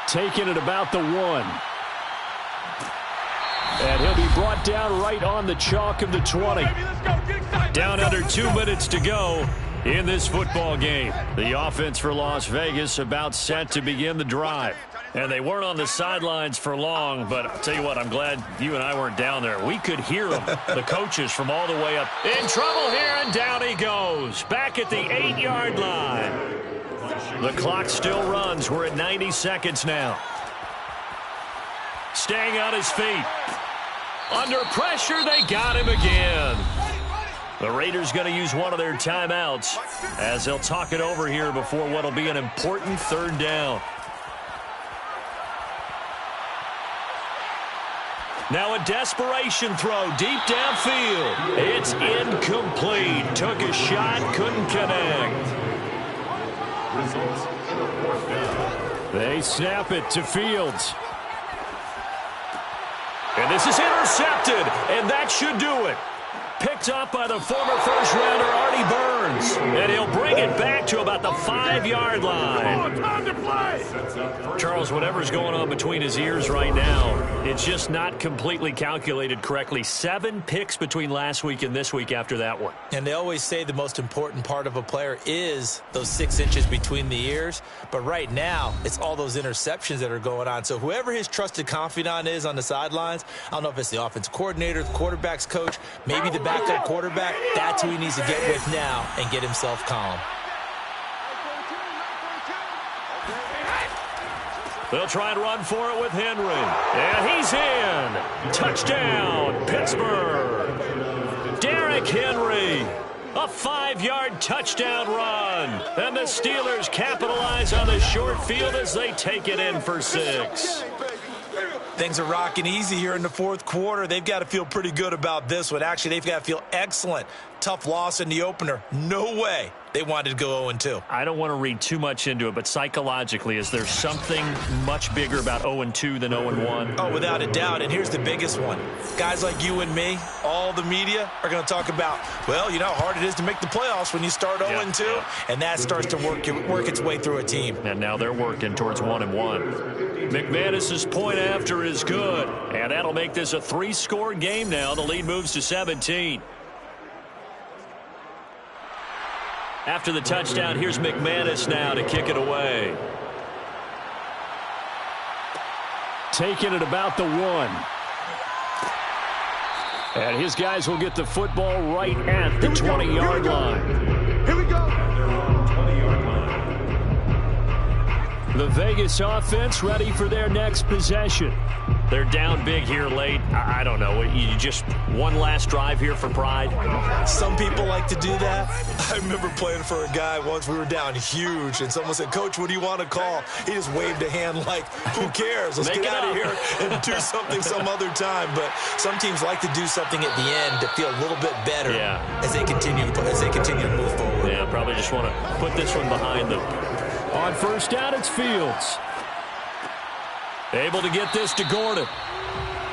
Taking it about the 1. And he'll be brought down right on the chalk of the 20. Down under 2 minutes to go in this football game. The offense for Las Vegas about set to begin the drive. And they weren't on the sidelines for long, but I'll tell you what, I'm glad you and I weren't down there. We could hear them, the coaches from all the way up. In trouble here, and down he goes. Back at the 8-yard line. The clock still runs. We're at 90 seconds now. Staying on his feet. Under pressure, they got him again. The Raiders going to use one of their timeouts as they'll talk it over here before what will be an important 3rd down. Now a desperation throw deep downfield. It's incomplete. Took a shot, couldn't connect. They snap it to Fields. And this is intercepted, and that should do it. Picked up by the former first-rounder Artie Burns. And he'll bring it back to about the 5-yard line. Time to play. Charles, whatever's going on between his ears right now, it's just not completely calculated correctly. 7 picks between last week and this week after that one. And they always say the most important part of a player is those 6 inches between the ears. But right now, it's all those interceptions that are going on. So whoever his trusted confidant is on the sidelines, I don't know if it's the offensive coordinator, the quarterback's coach, maybe the backup quarterback, that's who he needs to get with now and get himself calm. They'll try and run for it with Henry. And he's in. Touchdown, Pittsburgh. Derrick Henry. A 5-yard touchdown run. And the Steelers capitalize on the short field as they take it in for 6. Things are rocking easy here in the fourth quarter. They've got to feel pretty good about this one. Actually, they've got to feel excellent. Tough loss in the opener. No way they wanted to go 0-2. I don't want to read too much into it, but psychologically, is there something much bigger about 0-2 than 0-1? Oh, without a doubt, and here's the biggest one. Guys like you and me, all the media, are going to talk about, well, you know how hard it is to make the playoffs when you start 0-2, and that starts to work its way through a team. And now they're working towards 1-1. McManus's point after is good, and that'll make this a 3-score game now. The lead moves to 17. After the touchdown, here's McManus now to kick it away. Taking it about the 1. And his guys will get the football right at the 20-yard line. Here we go. The Vegas offense ready for their next possession. They're down big here late. I don't know. You just one last drive here for pride? Some people like to do that. I remember playing for a guy once. We were down huge, and someone said, Coach, what do you want to call? He just waved a hand like, who cares? Let's get out of here and do something some other time. But some teams like to do something at the end to feel a little bit better as they continue to move forward. Yeah, probably just want to put this one behind them. On first down, it's Fields. Able to get this to Gordon.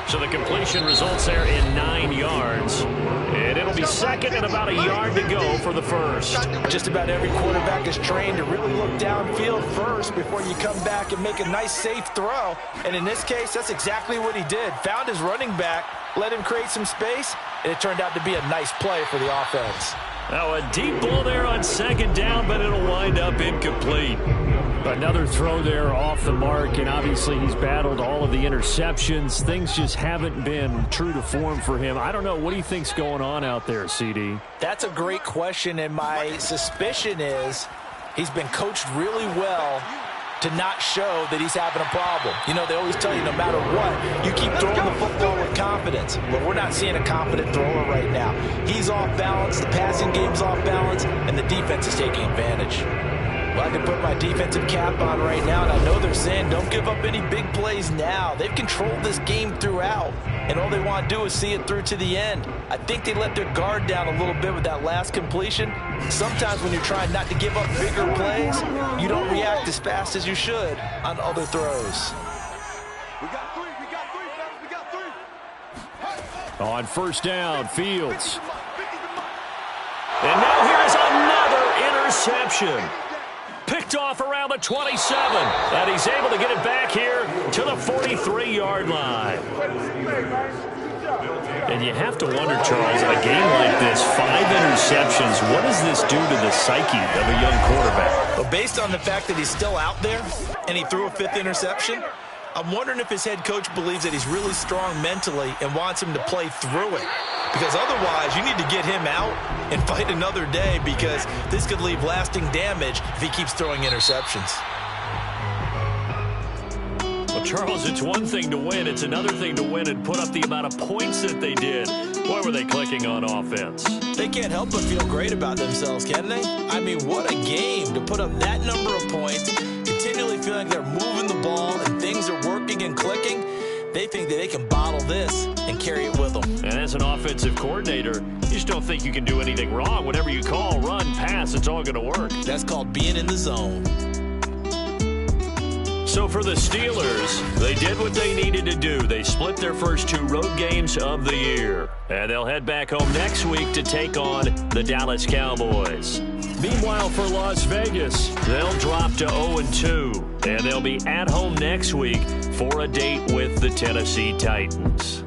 So the completion results there in 9 yards. And it'll be second and about a yard to go for the first. Just about every quarterback is trained to really look downfield first before you come back and make a nice, safe throw. And in this case, that's exactly what he did. Found his running back, let him create some space, and it turned out to be a nice play for the offense. Now a deep ball there on second down, but it'll wind up incomplete. Another throw there off the mark, and obviously he's battled all of the interceptions. Things just haven't been true to form for him. I don't know. What do you think's going on out there, CD? That's a great question, and my suspicion is he's been coached really well to not show that he's having a problem. You know, they always tell you no matter what, you keep throwing the football with confidence. But we're not seeing a confident thrower right now. He's off balance, the passing game's off balance, and the defense is taking advantage. Well, I can put my defensive cap on right now, and I know they're saying don't give up any big plays now. They've controlled this game throughout, and all they want to do is see it through to the end. I think they let their guard down a little bit with that last completion. Sometimes when you're trying not to give up bigger plays, you don't react as fast as you should on other throws. We got three, fellas, we got three. On first down, Fields. And now here's another interception. Picked off around the 27. And he's able to get it back here to the 43-yard line. And you have to wonder, Charles, in a game like this, 5 interceptions, what does this do to the psyche of a young quarterback? But based on the fact that he's still out there and he threw a 5th interception, I'm wondering if his head coach believes that he's really strong mentally and wants him to play through it. Because otherwise, you need to get him out and fight another day, because this could leave lasting damage if he keeps throwing interceptions. Well, Charles, it's one thing to win. It's another thing to win and put up the amount of points that they did. Boy, were they clicking on offense. They can't help but feel great about themselves, can they? I mean, what a game to put up that number of points, continually feeling like they're moving the ball and things are working and clicking. They think that they can bottle this and carry it with them. And as an offensive coordinator, you just don't think you can do anything wrong. Whatever you call, run, pass, it's all going to work. That's called being in the zone. So for the Steelers, they did what they needed to do. They split their first 2 road games of the year. And they'll head back home next week to take on the Dallas Cowboys. Meanwhile, for Las Vegas, they'll drop to 0-2. And they'll be at home next week for a date with the Tennessee Titans.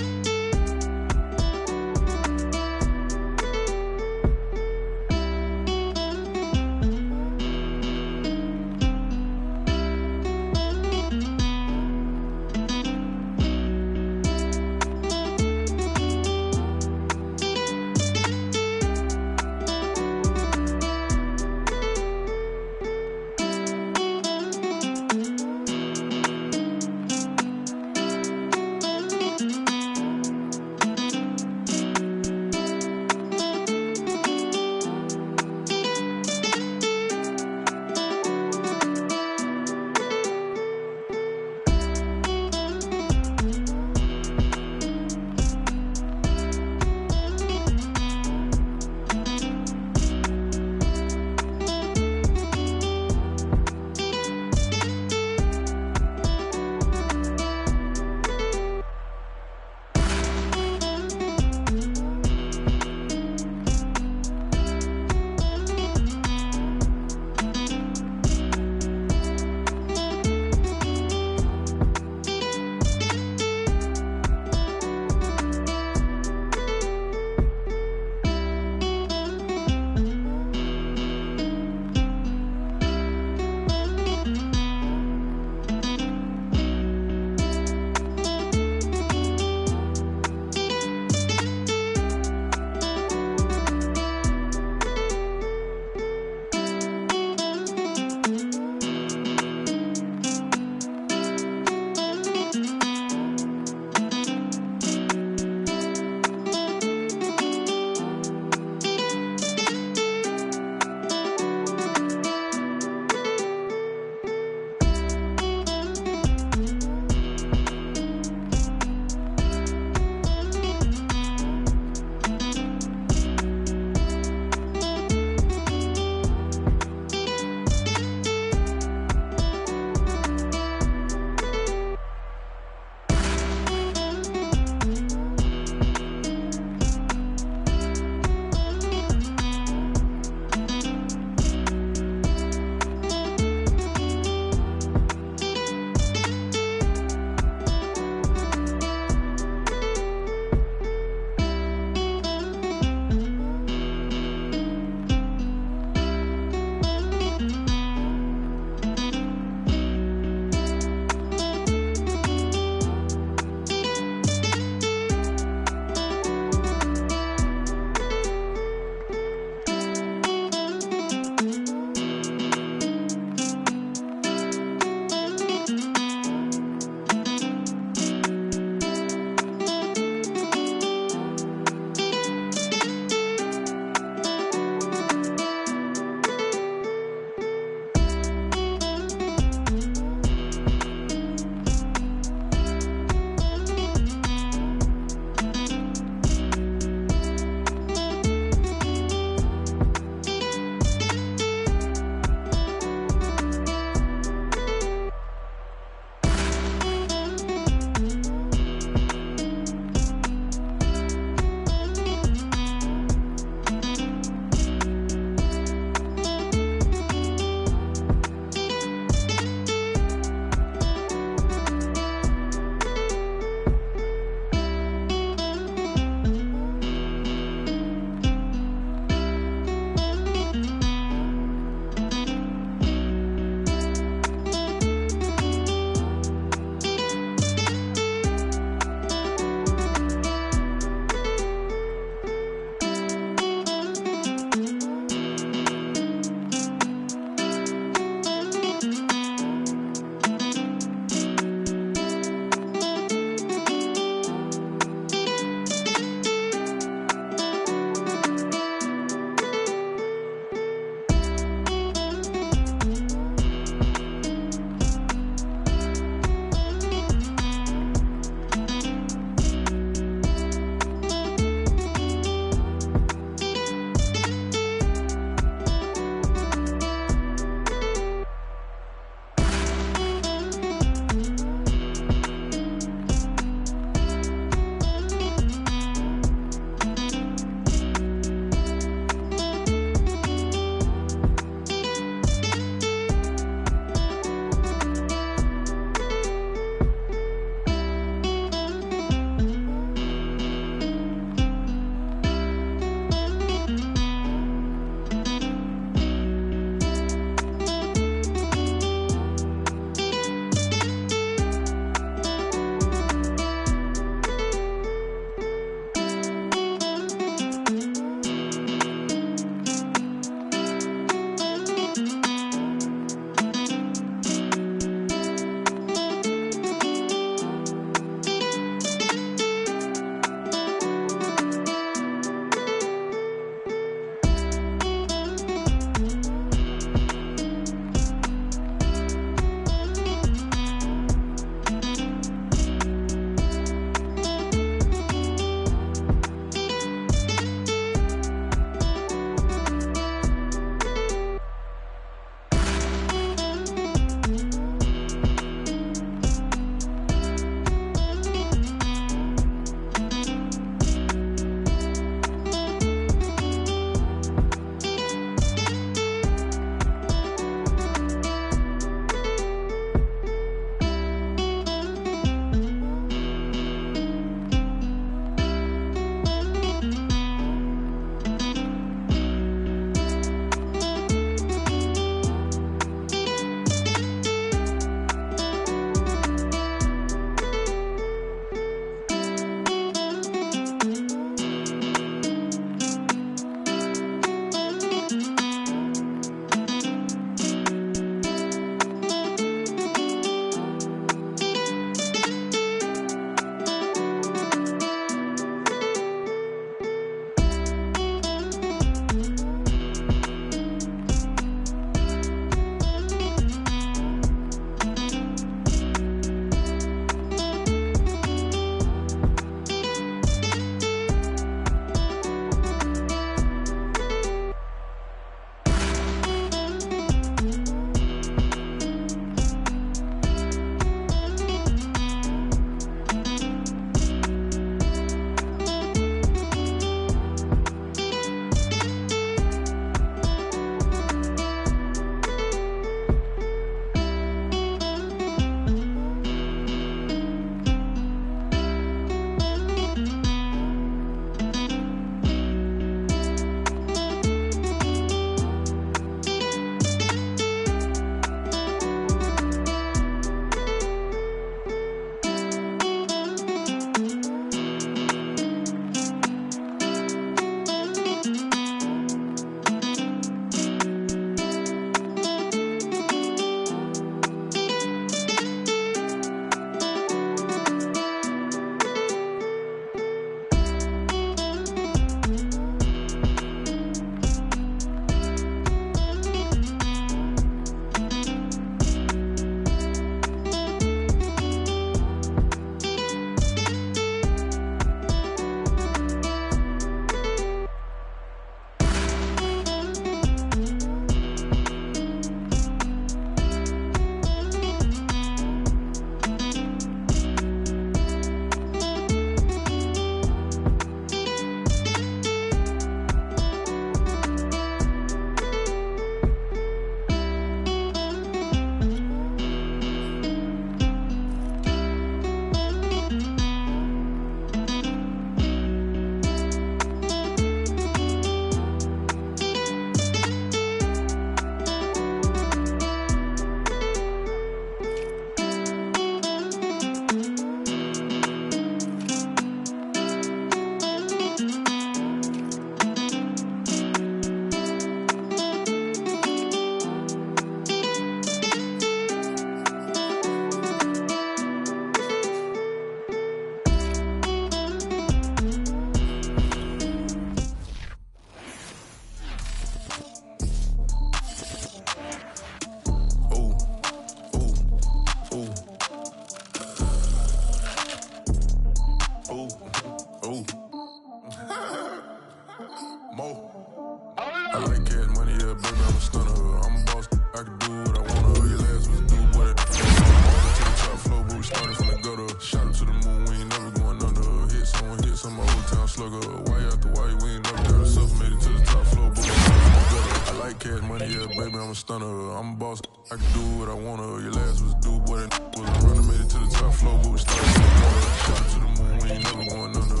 cash money, yeah, baby, I'm a stunner. I'm a boss, I can do what I wanna. Your last was due, boy, that was a runner, made it to the top floor, but we started from the gutter. Shot to the moon, we ain't never going under.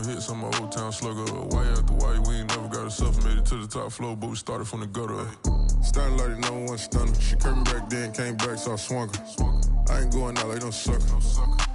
Hit some old town slugger. Why after why, we ain't never got herself, made it to the top floor, but we started from the gutter. Starting like no one stunner. She curved back then, came back, so I swung her. I ain't going out like no sucker.